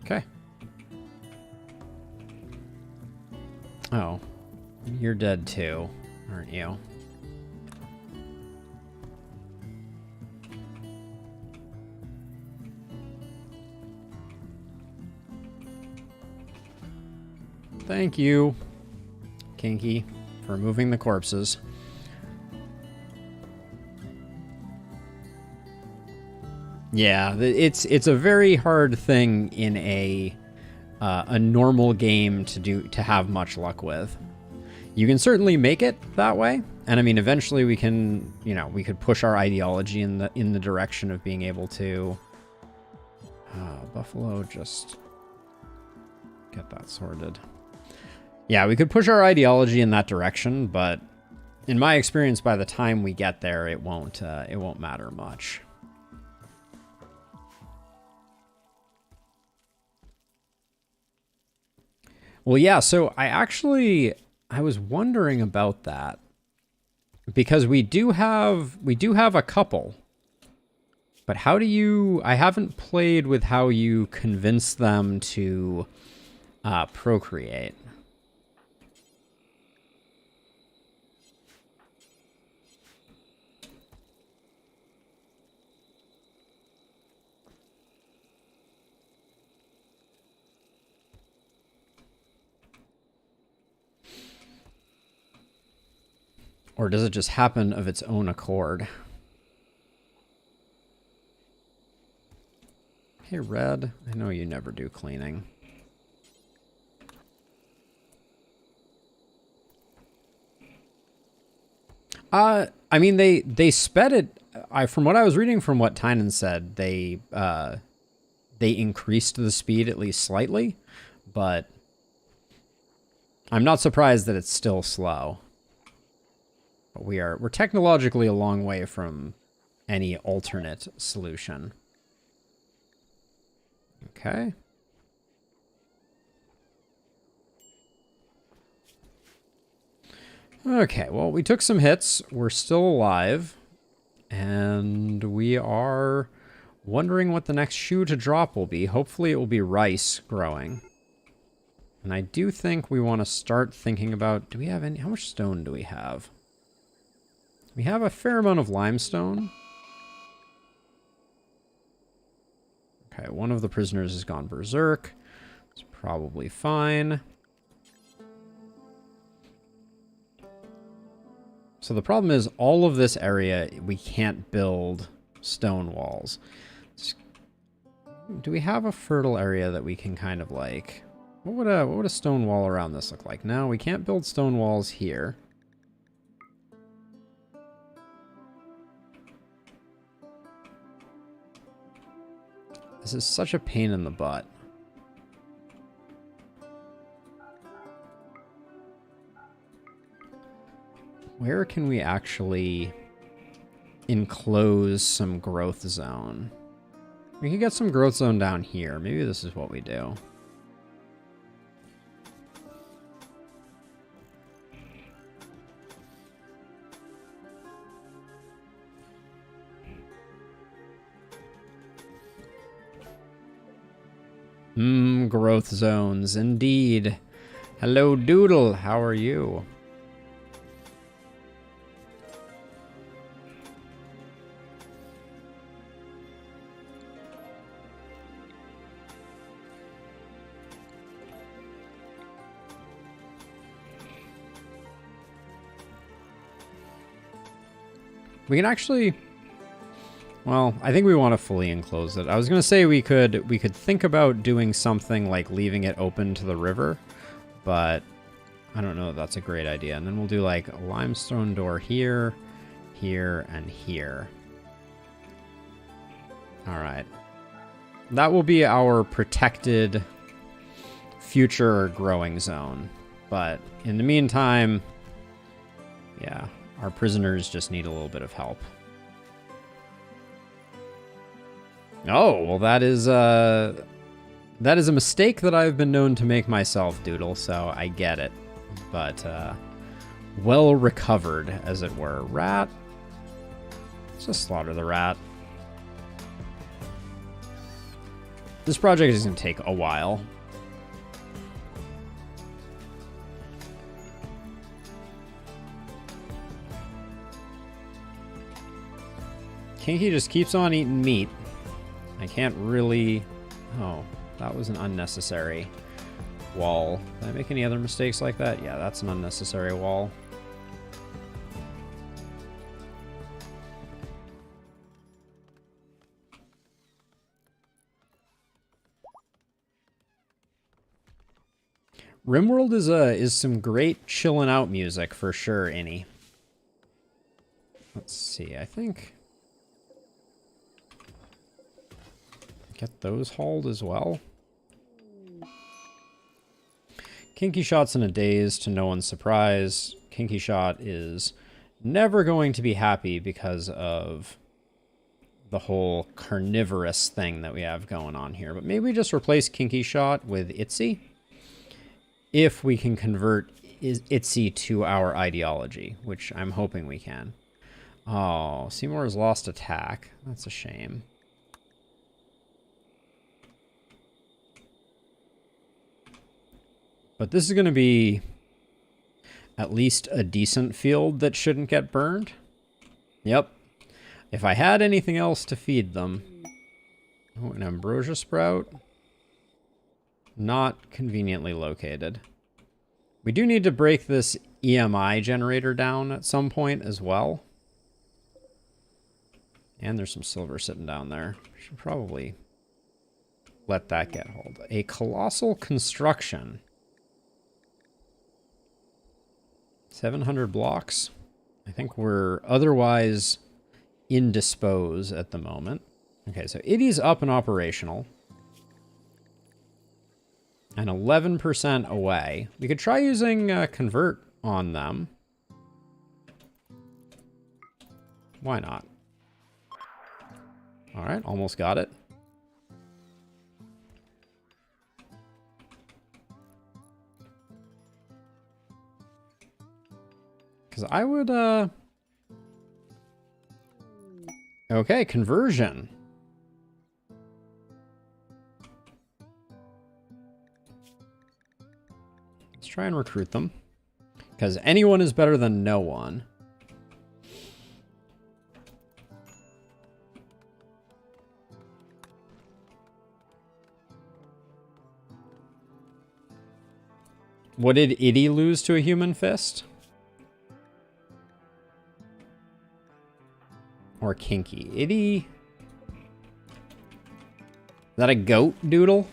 Okay. Oh. You're dead too, aren't you? Thank you, Kinky, for removing the corpses. Yeah, it's a very hard thing in a normal game to have much luck with. You can certainly make it that way, and I mean, eventually we can, we could push our ideology in the direction of being able to. Buffalo, just get that sorted. Yeah, we could push our ideology in that direction, but in my experience, by the time we get there, it won't matter much. Well, yeah, so I was wondering about that because we do have a couple, but how do you, I haven't played with how you convince them to procreate. Or does it just happen of its own accord? Hey, Red, I know you never do cleaning. I mean, they sped it. From what I was reading from what Tynan said, they increased the speed at least slightly, but I'm not surprised that it's still slow. But we're technologically a long way from any alternate solution. Okay. Okay, well, we took some hits. We're still alive. And we are wondering what the next shoe to drop will be. Hopefully it will be rice growing. And I do think we want to start thinking about, do we have any, how much stone do we have? We have a fair amount of limestone. Okay, one of the prisoners has gone berserk. It's probably fine. So the problem is all of this area, we can't build stone walls. Do we have a fertile area that we can kind of like... What would a stone wall around this look like? No, we can't build stone walls here. This is such a pain in the butt. Where can we actually enclose some growth zone? We could get some growth zone down here. Maybe this is what we do. Growth zones, indeed. Hello, Doodle. How are you? We can actually... Well, I think we want to fully enclose it. I was going to say we could think about doing something like leaving it open to the river, but I don't know if that's a great idea. And then we'll do like a limestone door here, here, and here. All right. That will be our protected future growing zone. But in the meantime, yeah, our prisoners just need a little bit of help. Oh, well, that is a mistake that I've been known to make myself, Doodle, so I get it. But, well recovered, as it were. Rat. Let's just slaughter the rat. This project is going to take a while. Kinky just keeps on eating meat. I can't really... Oh, that was an unnecessary wall. Did I make any other mistakes like that? Yeah, that's an unnecessary wall. Rimworld is some great chilling out music for sure, Innie. Let's see, I think... Get those hauled as well. Kinky Shot's in a daze, to no one's surprise. Kinky Shot is never going to be happy because of the whole carnivorous thing that we have going on here. But maybe we just replace Kinky Shot with Itsy, if we can convert Itsy to our ideology, which I'm hoping we can. Oh, Seymour has lost attack. That's a shame. But this is going to be at least a decent field that shouldn't get burned. Yep. If I had anything else to feed them... Oh, an ambrosia sprout. Not conveniently located. We do need to break this EMI generator down at some point as well. And there's some silver sitting down there. Should probably let that get hold. A colossal construction. 700 blocks. I think we're otherwise indisposed at the moment. Okay, so Iddy's up and operational. And 11% away. We could try using convert on them. Why not? All right, almost got it. Because I would, Okay, conversion. Let's try and recruit them. Because anyone is better than no one. What did Iddy lose to a human fist? Or Kinky? Iddy? Is that a goat, Doodle?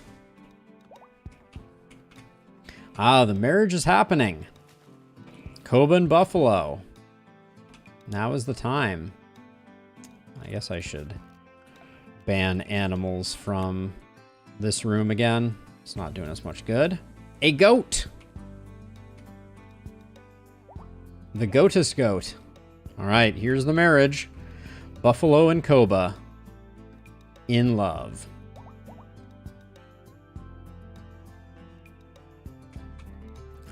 Ah, the marriage is happening. Koba and Buffalo. Now is the time. I guess I should ban animals from this room again. It's not doing us much good. A goat! The goatess goat. Alright, here's the marriage. Buffalo and Koba. In love.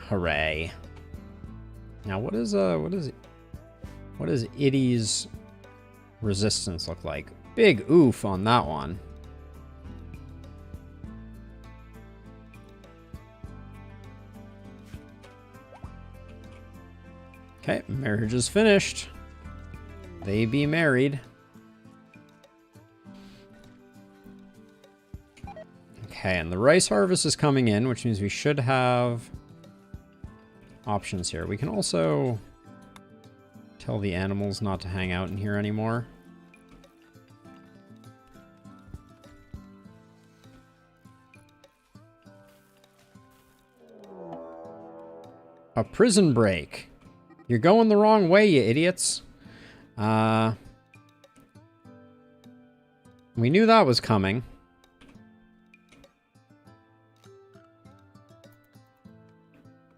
Hooray. Now what is Iddy's resistance look like? Big oof on that one. Okay, marriage is finished. They be married. Okay, and the rice harvest is coming in, which means we should have options here. We can also Tell the animals not to hang out in here anymore. A prison break. You're going the wrong way, you idiots. We knew that was coming.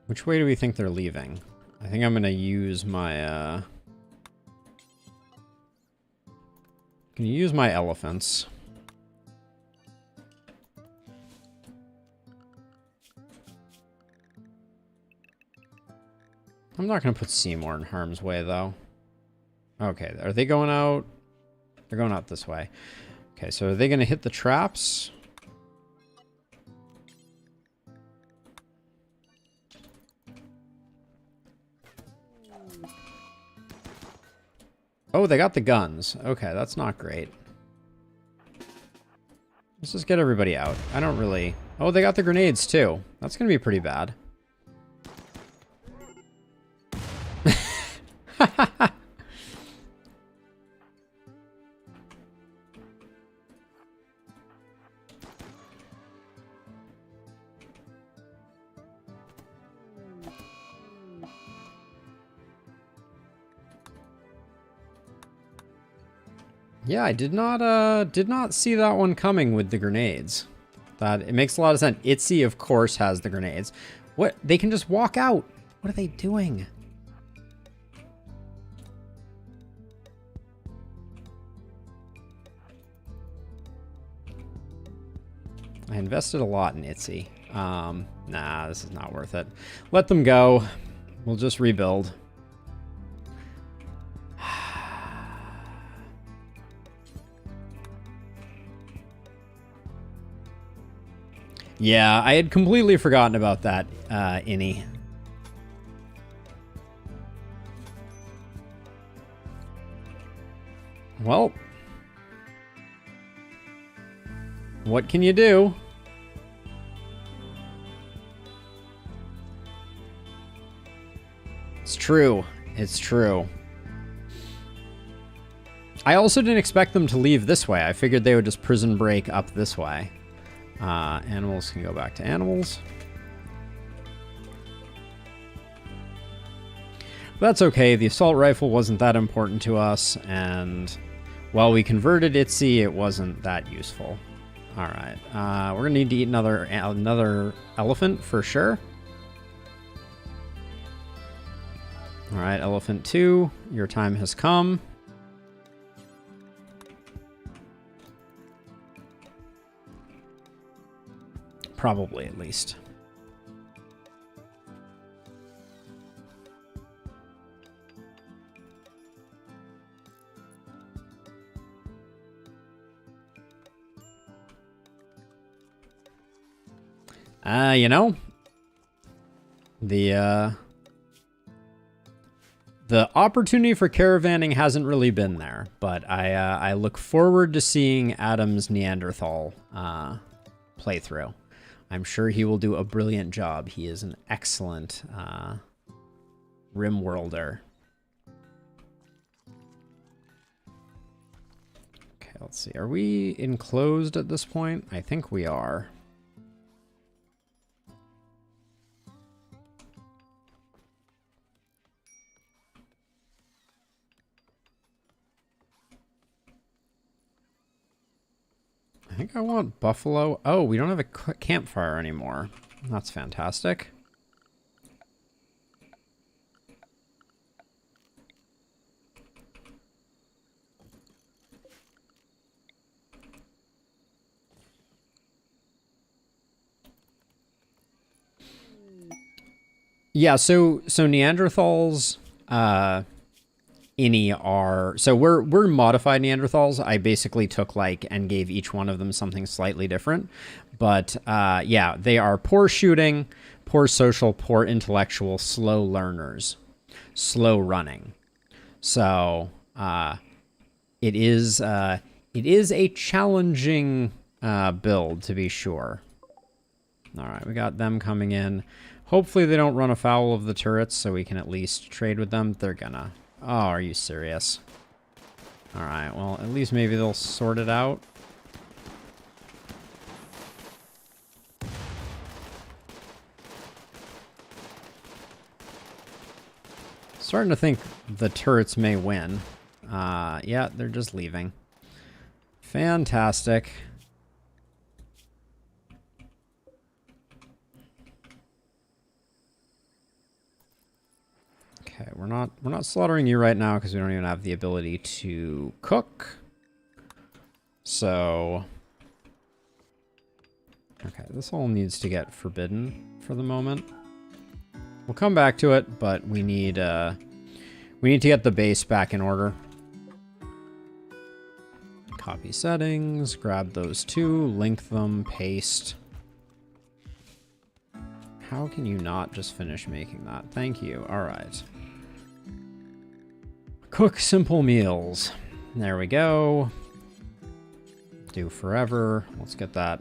Which way do we think they're leaving? I think I'm gonna use my, Can you use my elephants? I'm not gonna put Seymour in harm's way, though. Okay, are they going out? They're going out this way. Okay, so are they gonna hit the traps? Oh, they got the guns. Okay, that's not great. Let's just get everybody out. I don't really... Oh, they got the grenades, too. That's gonna be pretty bad. Yeah, I did not see that one coming with the grenades. It makes a lot of sense. Itzy, of course, has the grenades. What? They can just walk out. What are they doing? I invested a lot in Itzy. Nah, this is not worth it. Let them go. We'll just rebuild. Yeah, I had completely forgotten about that, Innie. Well, what can you do? It's true. It's true. I also didn't expect them to leave this way. I figured they would just prison break up this way. Animals can go back to animals. But that's okay. The assault rifle wasn't that important to us, and while we converted Itzy, it wasn't that useful. All right, we're gonna need to eat another elephant for sure. All right, elephant 2, your time has come. Probably, at least. You know, the opportunity for caravanning hasn't really been there, but I look forward to seeing Adam's Neanderthal playthrough. I'm sure he will do a brilliant job. He is an excellent Rimworlder. Okay, let's see. Are we enclosed at this point? I think we are. I think I want buffalo. Oh, we don't have a campfire anymore. That's fantastic. Yeah, so Neanderthals, Innie are, so we're modified Neanderthals. I basically took and gave each one of them something slightly different, but yeah, they are poor shooting, poor social, poor intellectual, slow learners, slow running. So it is a challenging build, to be sure. All right, we got them coming in. Hopefully they don't run afoul of the turrets, so we can at least trade with them. They're gonna. Oh, are you serious? Alright, well, at least maybe they'll sort it out. Starting to think the turrets may win. Yeah, they're just leaving. Fantastic. Okay, we're not slaughtering you right now because we don't even have the ability to cook. So okay, this all needs to get forbidden for the moment. We'll come back to it, but we need to get the base back in order. Copy settings, grab those two, link them, paste. How can you not just finish making that? Thank you. All right. Cook simple meals. There we go. Do forever. Let's get that.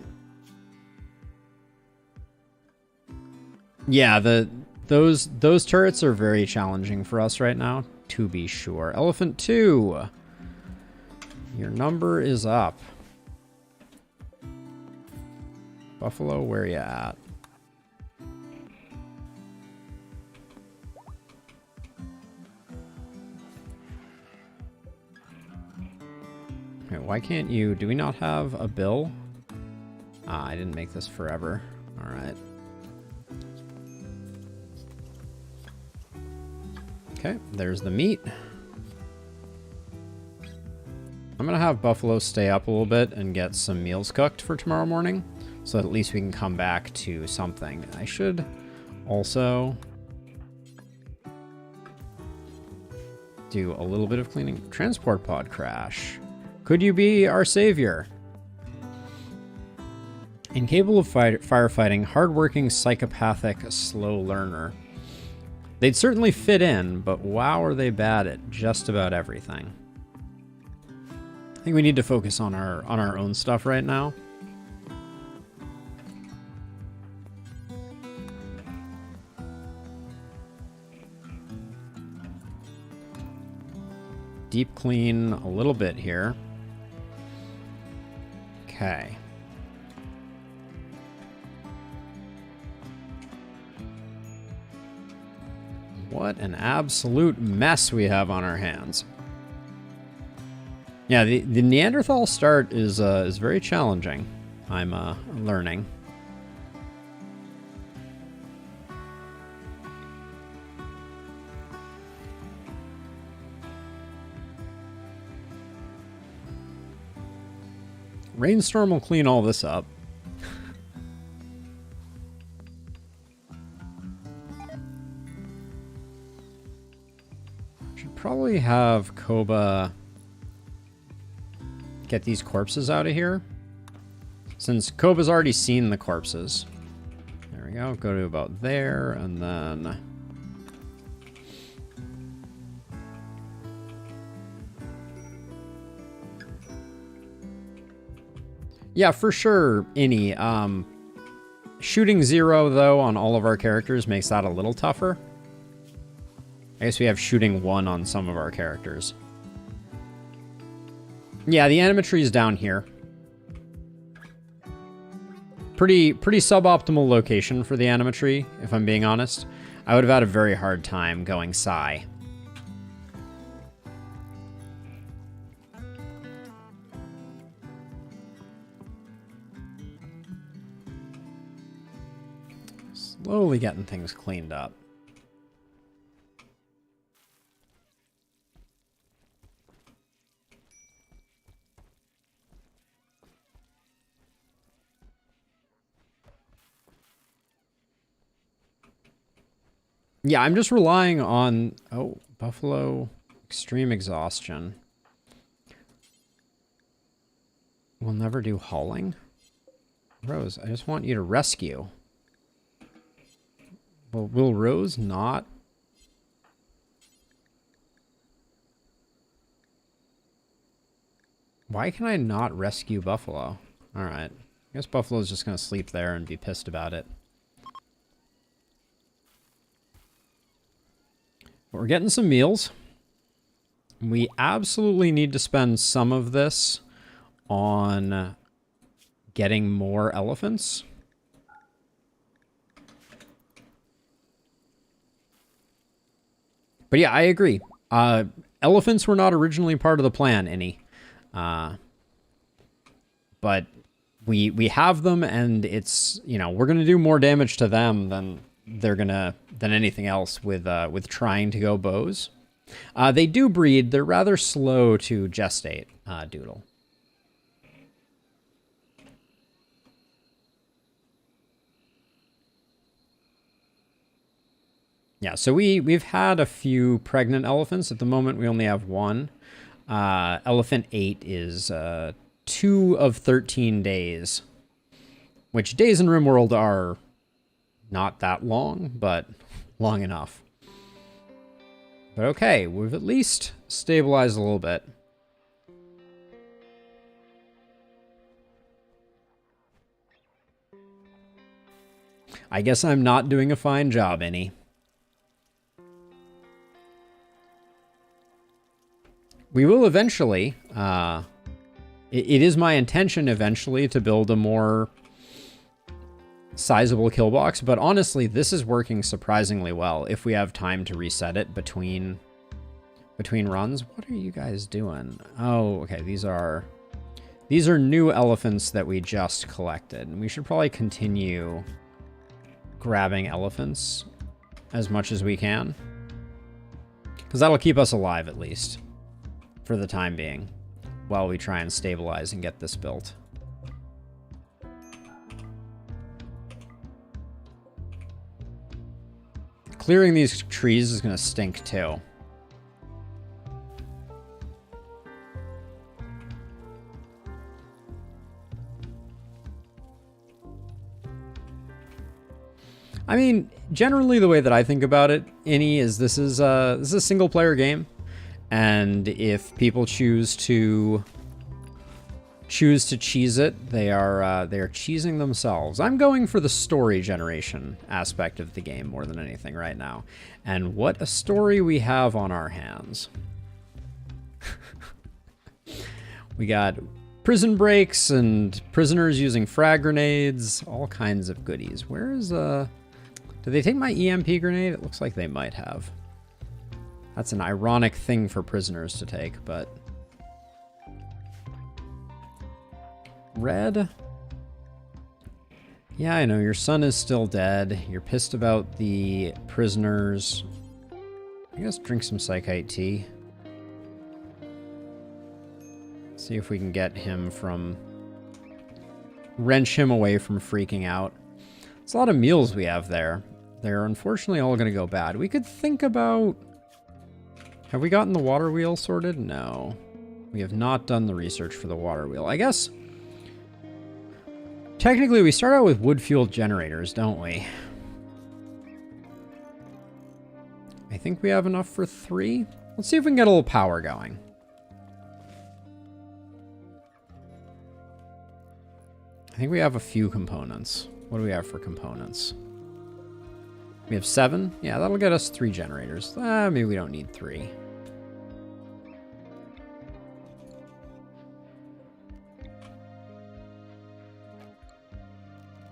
Yeah, those turrets are very challenging for us right now, to be sure. Elephant 2. Your number is up. Buffalo, where you at? Okay, why can't you... Do we not have a bill? Ah, I didn't make this forever. All right. Okay, there's the meat. I'm going to have Buffalo stay up a little bit and get some meals cooked for tomorrow morning, so that at least we can come back to something. I should also do a little bit of cleaning. Transport pod crash. Could you be our savior? Incapable of firefighting, hardworking, psychopathic, slow learner. They'd certainly fit in, but wow, are they bad at just about everything. I think we need to focus on our own stuff right now. Deep clean a little bit here. Okay. What an absolute mess we have on our hands. Yeah, the Neanderthal start is very challenging. I'm learning. Rainstorm will clean all this up. Should probably have Koba get these corpses out of here, since Koba's already seen the corpses. There we go. Go to about there, and then yeah, for sure. Any shooting 0 though on all of our characters makes that a little tougher. I guess we have shooting 1 on some of our characters. Yeah, the animatry is down here. Pretty suboptimal location for the animatry, if I'm being honest. I would have had a very hard time going Sci. Slowly getting things cleaned up. Yeah, I'm just relying on... Oh, Buffalo. Extreme exhaustion. We'll never do hauling? Rose, I just want you to rescue. Well, will Rose not... Why can I not rescue Buffalo? Alright. I guess Buffalo's just going to sleep there and be pissed about it. But we're getting some meals. We absolutely need to spend some of this on getting more elephants. But yeah, I agree. Elephants were not originally part of the plan, any. But we have them, and it's, you know, we're gonna do more damage to them than than anything else with trying to go bows. They do breed. They're rather slow to gestate, Doodle. Yeah, so we've had a few pregnant elephants. At the moment, we only have one. Elephant 8 is 2 of 13 days, which days in Rimworld are not that long, but long enough. But okay, we've at least stabilized a little bit. I guess I'm not doing a fine job, any. We will eventually, it is my intention eventually to build a more sizable kill box, but honestly, this is working surprisingly well if we have time to reset it between runs. What are you guys doing? Oh, okay, these are new elephants that we just collected, and we should probably continue grabbing elephants as much as we can, because that'll keep us alive at least for the time being, while we try and stabilize and get this built. Clearing these trees is going to stink too. I mean, generally the way that I think about it, Innie, is this is a single player game. And if people choose to cheese it, they are cheesing themselves. I'm going for the story generation aspect of the game more than anything right now. And what a story we have on our hands. We got prison breaks and prisoners using frag grenades, all kinds of goodies. Where is did they take my EMP grenade? It looks like they might have. That's an ironic thing for prisoners to take, but... Red? Yeah, I know, your son is still dead. You're pissed about the prisoners. I guess drink some psychite tea. See if we can get him from... wrench him away from freaking out. It's a lot of meals we have there. They're unfortunately all going to go bad. We could think about... Have we gotten the water wheel sorted? No. We have not done the research for the water wheel. I guess... Technically, we start out with wood-fueled generators, don't we? I think we have enough for 3. Let's see if we can get a little power going. I think we have a few components. What do we have for components? We have 7. Yeah, that'll get us 3 generators. Maybe we don't need 3.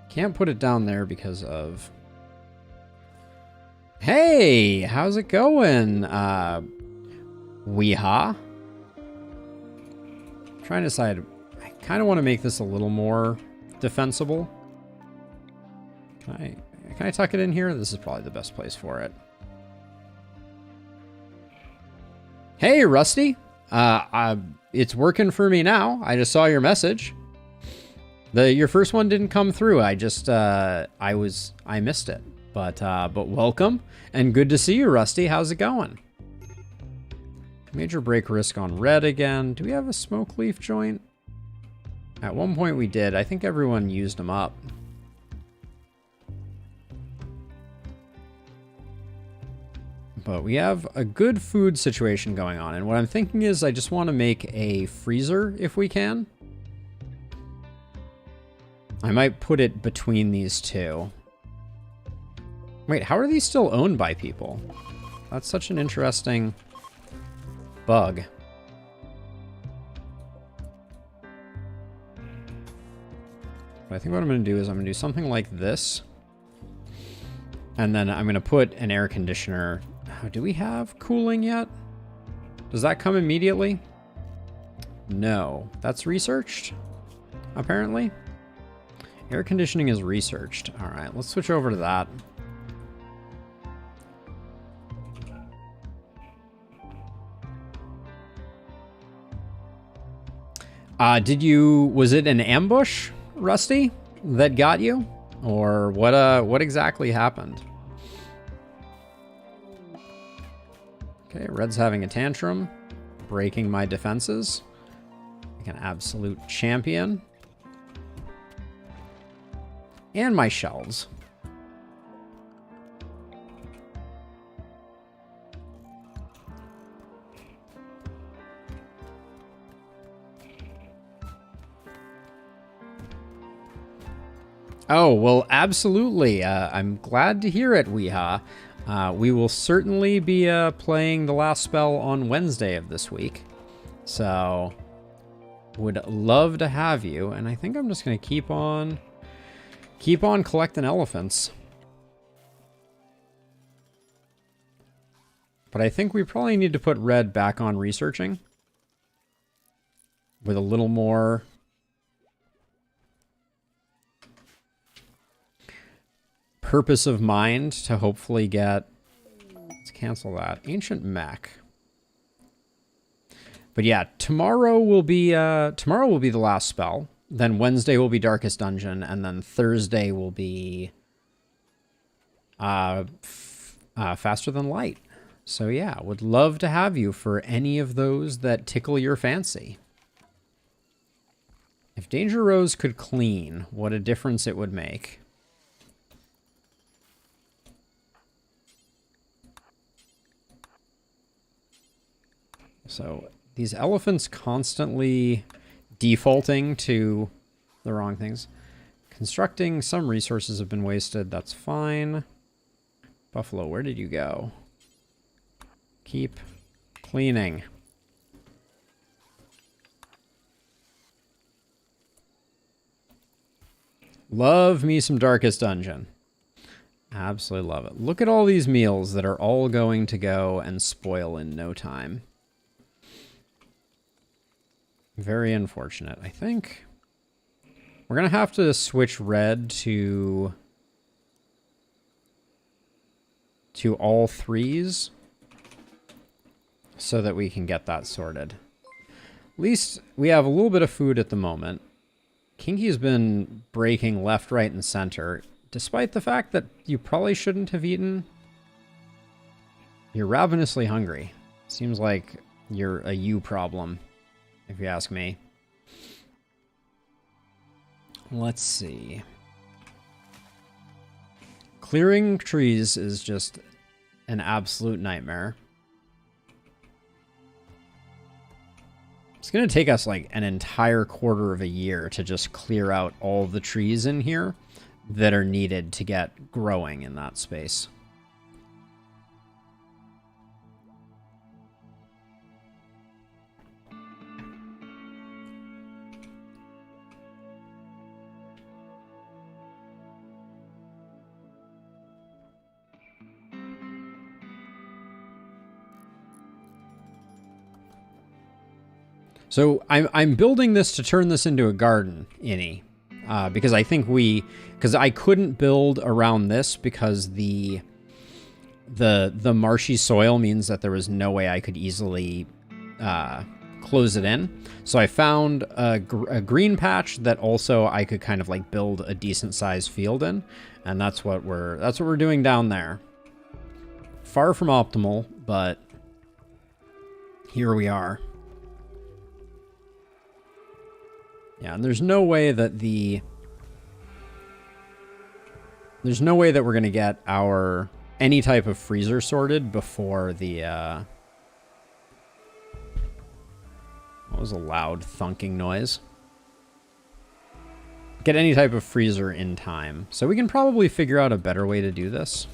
Can't put it down there because of... Hey! How's it going? Weehaw? Trying to decide... I kind of want to make this a little more defensible. Can I tuck it in here? This is probably the best place for it. Hey, Rusty! It's working for me now. I just saw your message. Your first one didn't come through. I just I missed it. But welcome and good to see you, Rusty. How's it going? Major break risk on red again. Do we have a smoke leaf joint? At one point we did. I think everyone used them up. But we have a good food situation going on. And what I'm thinking is I just want to make a freezer if we can. I might put it between these two. Wait, how are these still owned by people? That's such an interesting bug. But I think what I'm going to do is I'm going to do something like this. And then I'm going to put an air conditioner. Oh, do we have cooling yet? Does that come immediately? No. That's researched, apparently. Air conditioning is researched. All right, let's switch over to that. Was it an ambush, Rusty, that got you? Or what exactly happened? Okay, Red's having a tantrum, breaking my defenses. Like an absolute champion. And my shelves. Oh, well, absolutely. I'm glad to hear it, Weeha. We will certainly be playing the last spell on Wednesday of this week. So, would love to have you. And I think I'm just going to keep on collecting elephants. But I think we probably need to put Red back on researching. With a little more purpose of mind to hopefully get... Let's cancel that. Ancient Mech. But yeah, tomorrow will be the last spell. Then Wednesday will be Darkest Dungeon, and then Thursday will be Faster Than Light. So yeah, would love to have you for any of those that tickle your fancy. If Danger Rose could clean, what a difference it would make. So these elephants constantly defaulting to the wrong things. Constructing, some resources have been wasted. That's fine. Buffalo, where did you go? Keep cleaning. Love me some Darkest Dungeon. Absolutely love it. Look at all these meals that are all going to go and spoil in no time. Very unfortunate. I think we're going to have to switch Red to all threes so that we can get that sorted. At least we have a little bit of food at the moment. Kinky's been breaking left, right, and center, despite the fact that you probably shouldn't have eaten. You're ravenously hungry. Seems like you're a you problem, if you ask me. Let's see. Clearing trees is just an absolute nightmare. It's going to take us like an entire quarter of a year to just clear out all the trees in here that are needed to get growing in that space. So I'm building this to turn this into a garden, Innie, because I think because I couldn't build around this because the marshy soil means that there was no way I could easily close it in. So I found a green patch that also I could kind of like build a decent sized field in, and that's what we're doing down there. Far from optimal, but here we are. Yeah, and there's no way that we're going to get any type of freezer sorted before the what was a loud thunking noise? Get any type of freezer in time. So we can probably figure out a better way to do this.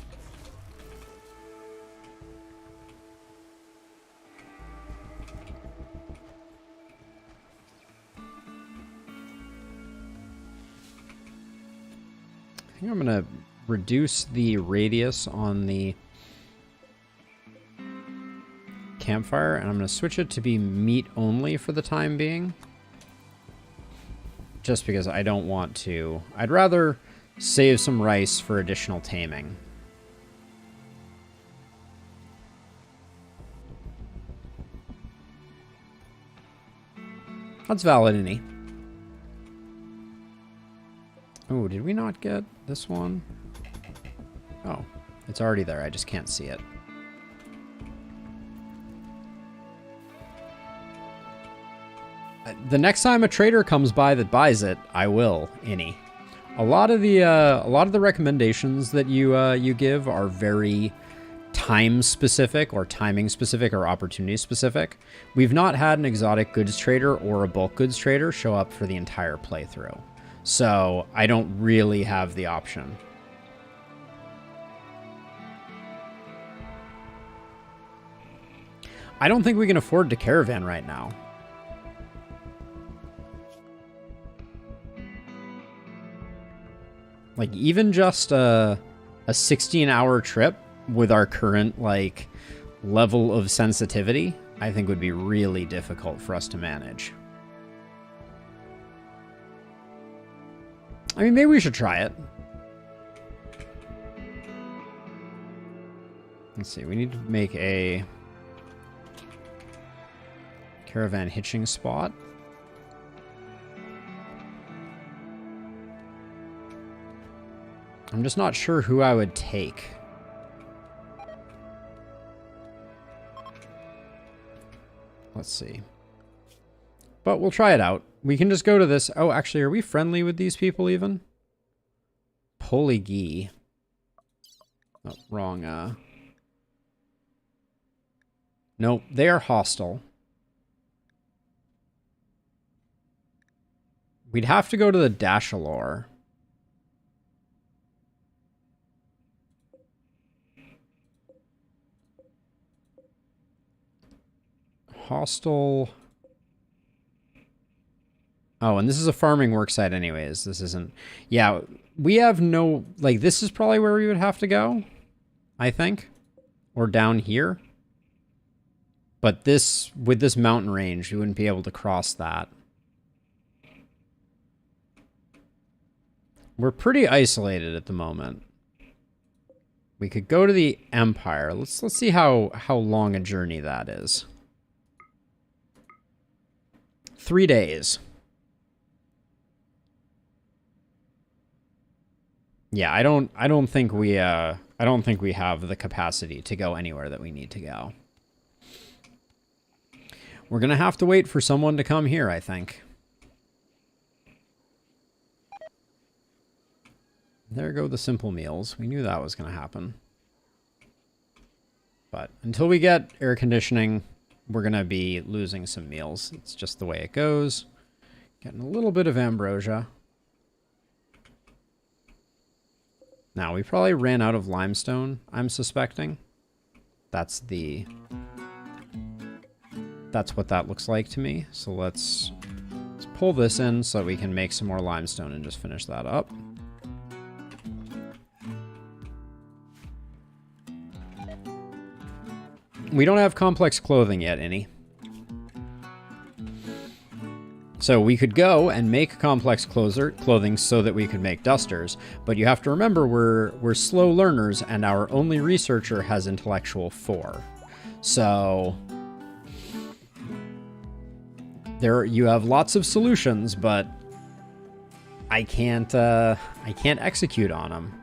think I'm going to reduce the radius on the campfire, and I'm going to switch it to be meat only for the time being. Just because I don't want to. I'd rather save some rice for additional taming. That's valid, any. Oh, did we not get this one? Oh, it's already there. I just can't see it. The next time a trader comes by that buys it, I will, any. A lot of the recommendations that you give are very time specific or timing specific or opportunity specific. We've not had an exotic goods trader or a bulk goods trader show up for the entire playthrough. So I don't really have the option. I don't think we can afford to caravan right now. Like, even just a 16-hour trip with our current, like, level of sensitivity, I think would be really difficult for us to manage. I mean, maybe we should try it. Let's see, we need to make a caravan hitching spot. I'm just not sure who I would take. Let's see. But we'll try it out. We can just go to this. Oh, actually, are we friendly with these people even? Polygi. Oh, wrong. Nope, they are hostile. We'd have to go to the Dashalor. Hostile. Oh, and this is a farming worksite anyways. This isn't... Yeah, we have no... Like, this is probably where we would have to go, I think. Or down here. But this... With this mountain range, we wouldn't be able to cross that. We're pretty isolated at the moment. We could go to the Empire. Let's see how long a journey that is. 3 days. Yeah, I don't think we have the capacity to go anywhere that we need to go. We're gonna have to wait for someone to come here, I think. There go the simple meals. We knew that was gonna happen. But until we get air conditioning, we're gonna be losing some meals. It's just the way it goes. Getting a little bit of ambrosia. Now, we probably ran out of limestone, I'm suspecting. That's what that looks like to me. So let's pull this in so that we can make some more limestone and just finish that up. We don't have complex clothing yet, any. So we could go and make complex clothing so that we could make dusters, but you have to remember we're slow learners and our only researcher has intellectual 4. So you have lots of solutions, but I can't execute on them.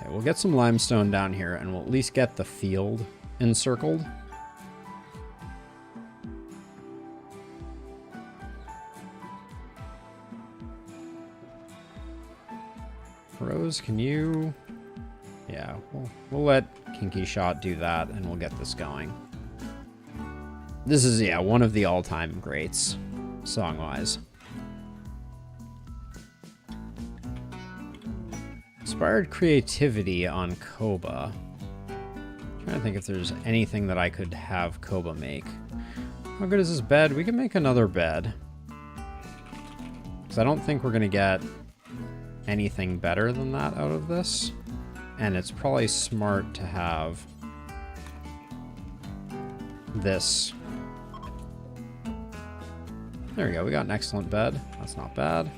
We'll get some limestone down here, and we'll at least get the field encircled. Rose, can you... Yeah, we'll let Kinky Shot do that, and we'll get this going. This is, yeah, one of the all-time greats, song-wise. Inspired creativity on Koba. Trying to think if there's anything that I could have Koba make. How good is this bed? We can make another bed. Because I don't think we're going to get anything better than that out of this. And it's probably smart to have this. There we go. We got an excellent bed. That's not bad.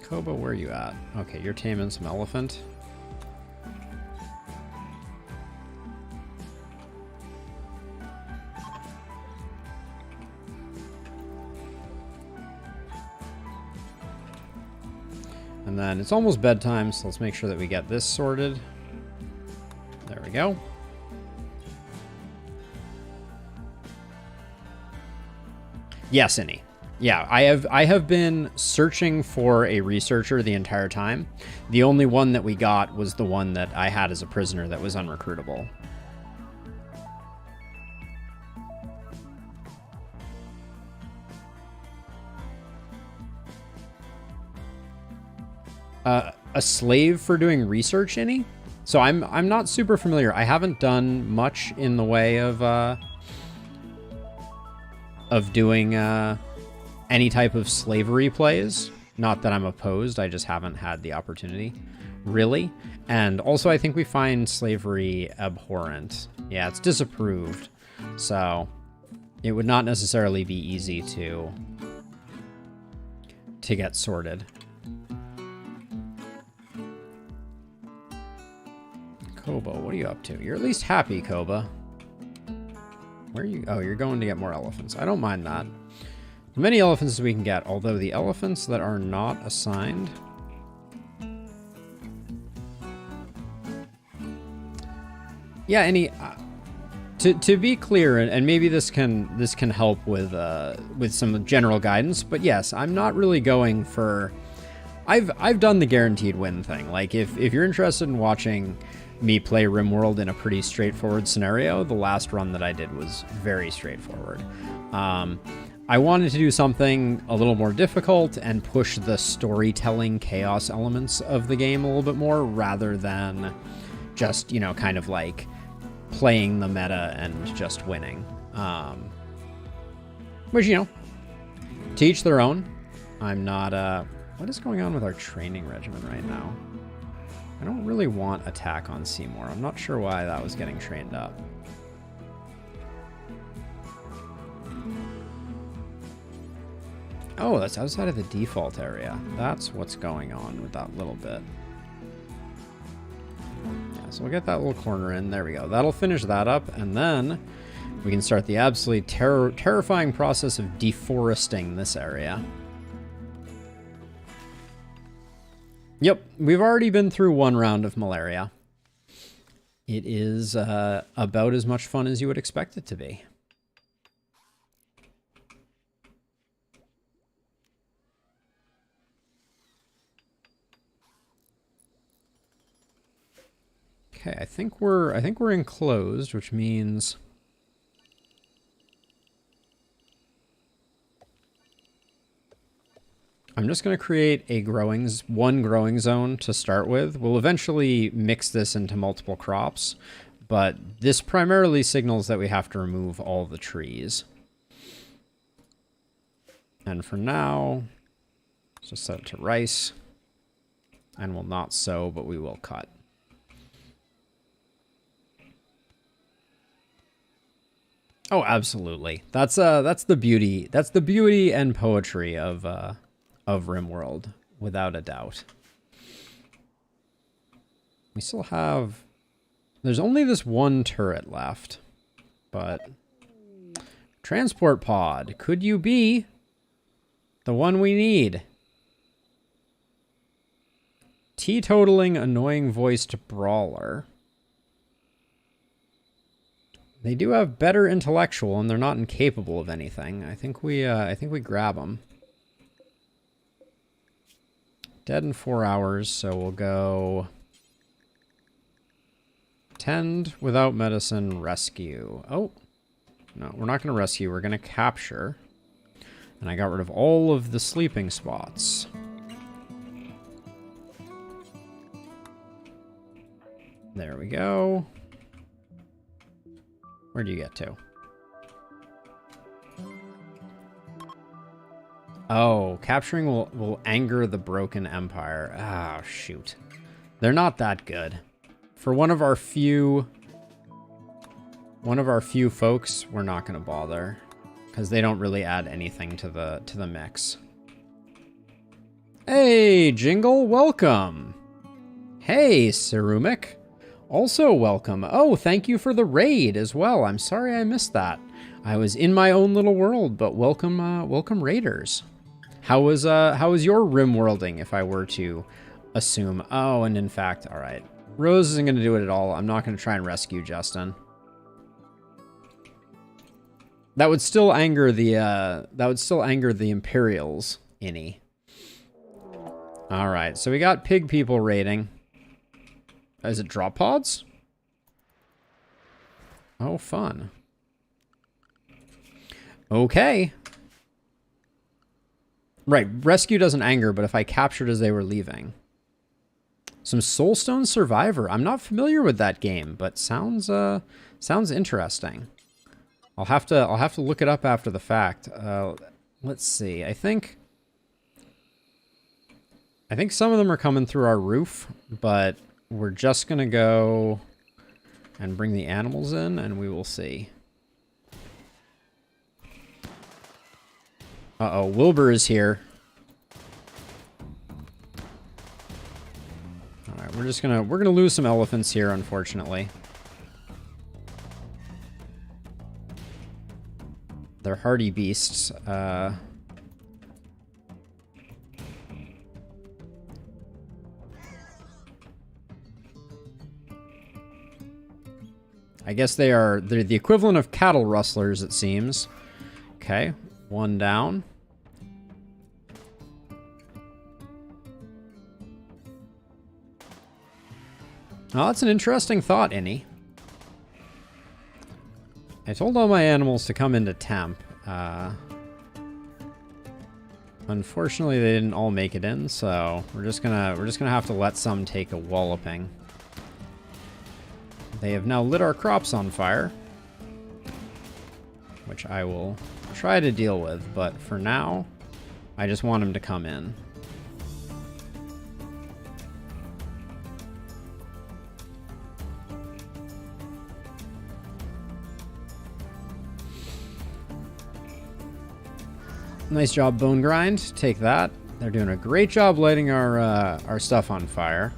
Koba, where are you at? Okay, you're taming some elephant. And then it's almost bedtime, so let's make sure that we get this sorted. There we go. Yes, Innie. Yeah, I have been searching for a researcher the entire time. The only one that we got was the one that I had as a prisoner that was unrecruitable. A slave for doing research, Innie? So I'm not super familiar. I haven't done much in the way of doing any type of slavery plays. Not that I'm opposed, I just haven't had the opportunity, really. And also I think we find slavery abhorrent. Yeah, it's disapproved. So it would not necessarily be easy to get sorted. Koba, what are you up to? You're at least happy, Koba. Where are you? Oh, you're going to get more elephants. I don't mind that. As many elephants as we can get, although the elephants that are not assigned... Yeah, any... to be clear, and maybe this can help with some general guidance, but yes, I'm not really going for... I've done the guaranteed win thing. Like, if you're interested in watching me play Rimworld in a pretty straightforward scenario, the last run that I did was very straightforward. I wanted to do something a little more difficult and push the storytelling chaos elements of the game a little bit more, rather than just, you know, kind of like playing the meta and just winning. Which, you know, to each their own. I'm not... what is going on with our training regimen right now? I don't really want attack on Seymour. I'm not sure why that was getting trained up. Oh, that's outside of the default area. That's what's going on with that little bit. Yeah, so we'll get that little corner in. There we go. That'll finish that up, and then we can start the absolutely terrifying process of deforesting this area. Yep, we've already been through one round of malaria. It is about as much fun as you would expect it to be. Okay, I think we're enclosed, which means I'm just going to create a one growing zone to start with. We'll eventually mix this into multiple crops, but this primarily signals that we have to remove all the trees. And for now, let's just set it to rice, and we'll not sow, but we will cut. Oh, absolutely. That's the beauty. That's the beauty and poetry of Rimworld, without a doubt. We still have... There's only this one turret left, but... Transport pod, could you be the one we need? Teetotaling, annoying voiced brawler. They do have better intellectual, and they're not incapable of anything. I think we grab them. Dead in 4 hours, so we'll go... Tend without medicine, rescue. Oh, no, we're not going to rescue. We're going to capture. And I got rid of all of the sleeping spots. There we go. Where do you get to? Oh, capturing will anger the broken empire. Ah, shoot. They're not that good. For one of our few folks, we're not going to bother because they don't really add anything to the mix. Hey, Jingle, welcome. Hey, Cerumik. Also welcome. Oh, thank you for the raid as well. I'm sorry I missed that. I was in my own little world, but welcome, welcome raiders. How was your Rimworlding, if I were to assume? Oh, and in fact, all right. Rose isn't going to do it at all. I'm not going to try and rescue Justin. That would still anger the Imperials, Innie. All right, so we got pig people raiding. Is it drop pods? Oh, fun. Okay. Right, rescue doesn't anger, but if I captured as they were leaving. Some Soulstone Survivor. I'm not familiar with that game, but sounds interesting. I'll have to look it up after the fact. Let's see. I think some of them are coming through our roof, but we're just gonna go and bring the animals in, and we will see. Uh-oh, Wilbur is here. All right, we're gonna lose some elephants here, unfortunately. They're hardy beasts. I guess they're the equivalent of cattle rustlers, it seems. Okay, one down. Oh, that's an interesting thought, Innie. I told all my animals to come into temp. Unfortunately, they didn't all make it in, so we're just gonna have to let some take a walloping. They have now lit our crops on fire, which I will try to deal with, but for now, I just want them to come in. Nice job, Bone Grind. Take that. They're doing a great job lighting our stuff on fire.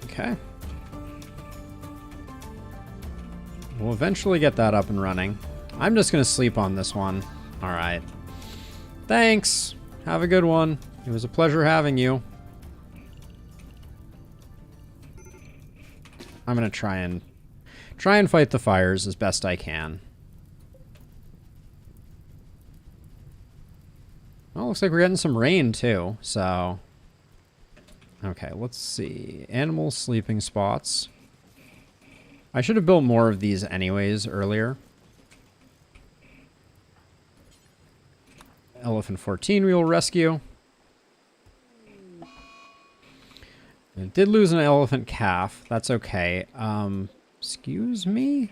Okay. We'll eventually get that up and running. I'm just going to sleep on this one. All right. Thanks. Have a good one. It was a pleasure having you. I'm going to try and fight the fires as best I can. Well, looks like we're getting some rain too, so... Okay, let's see. Animal sleeping spots. I should have built more of these anyways earlier. Elephant 14 we will rescue. I did lose an elephant calf. That's okay. Excuse me?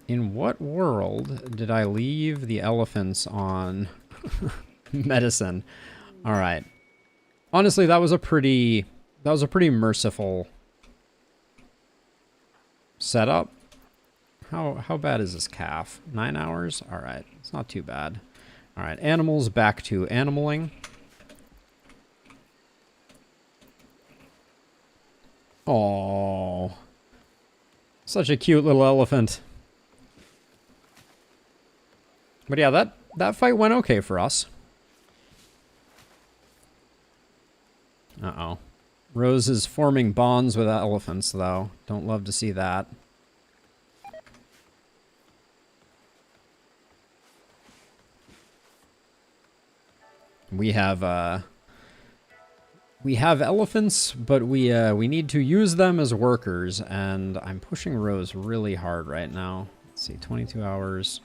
In what world did I leave the elephants on medicine? All right. Honestly, that was a pretty merciful setup. How bad is this calf? 9 hours? All right. It's not too bad. All right. Animals back to animaling. Oh, such a cute little elephant. But yeah, that fight went okay for us. Uh-oh. Rose is forming bonds with elephants, though. Don't love to see that. We have We have elephants, but we need to use them as workers, and I'm pushing Rose really hard right now. Let's see, 22 hours.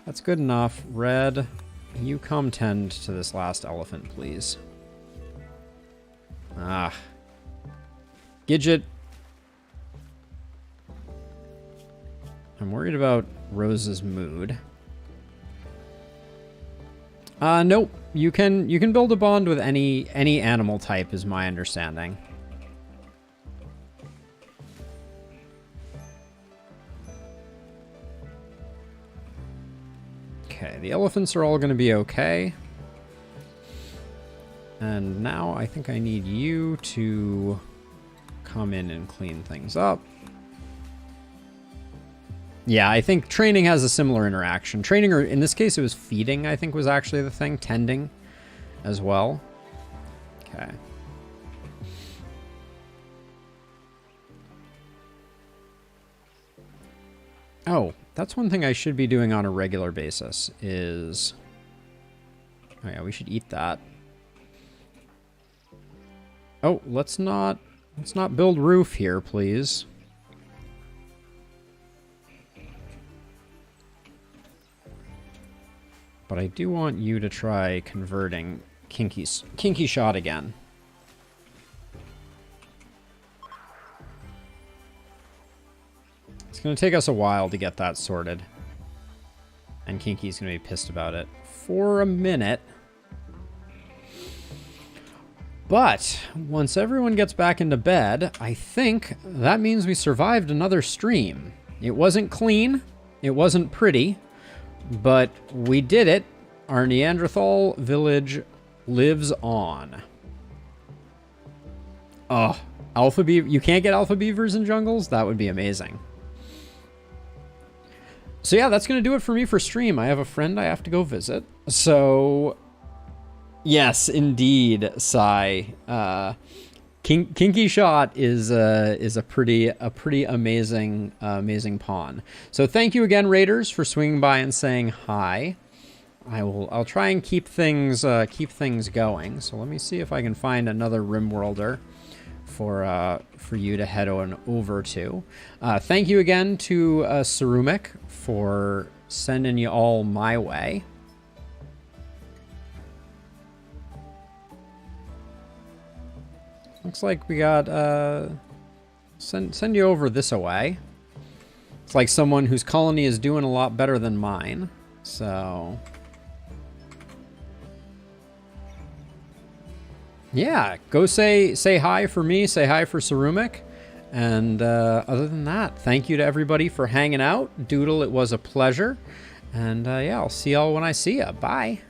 That's good enough. Red, you come tend to this last elephant, please. Ah. Gidget. I'm worried about Rose's mood. Nope. You can build a bond with any animal type, is my understanding. Okay, the elephants are all going to be okay. And now I think I need you to come in and clean things up. Yeah, I think training has a similar interaction. Training, or in this case, it was feeding, I think was actually the thing. Tending as well. Okay. Oh, that's one thing I should be doing on a regular basis is... Oh yeah, we should eat that. Oh, let's not build roof here, please. But I do want you to try converting Kinky Shot again. It's going to take us a while to get that sorted. And Kinky's going to be pissed about it for a minute. But once everyone gets back into bed, I think that means we survived another stream. It wasn't clean. It wasn't pretty. But we did it. Our Neanderthal village lives on. Oh, alpha beaver. You can't get alpha beavers in jungles? That would be amazing. So yeah, that's going to do it for me for stream. I have a friend I have to go visit. So yes, indeed, Sai. Kinky Shot is a pretty amazing pawn. So thank you again, Raiders, for swinging by and saying hi. I'll try and keep things going. So let me see if I can find another Rimworlder for you to head on over to. Thank you again to Sarumic for sending you all my way. Looks like we got, send you over this away. It's like someone whose colony is doing a lot better than mine. So, yeah, go say hi for me, say hi for Sarumic. And other than that, thank you to everybody for hanging out. Doodle, it was a pleasure. And yeah, I'll see y'all when I see ya. Bye.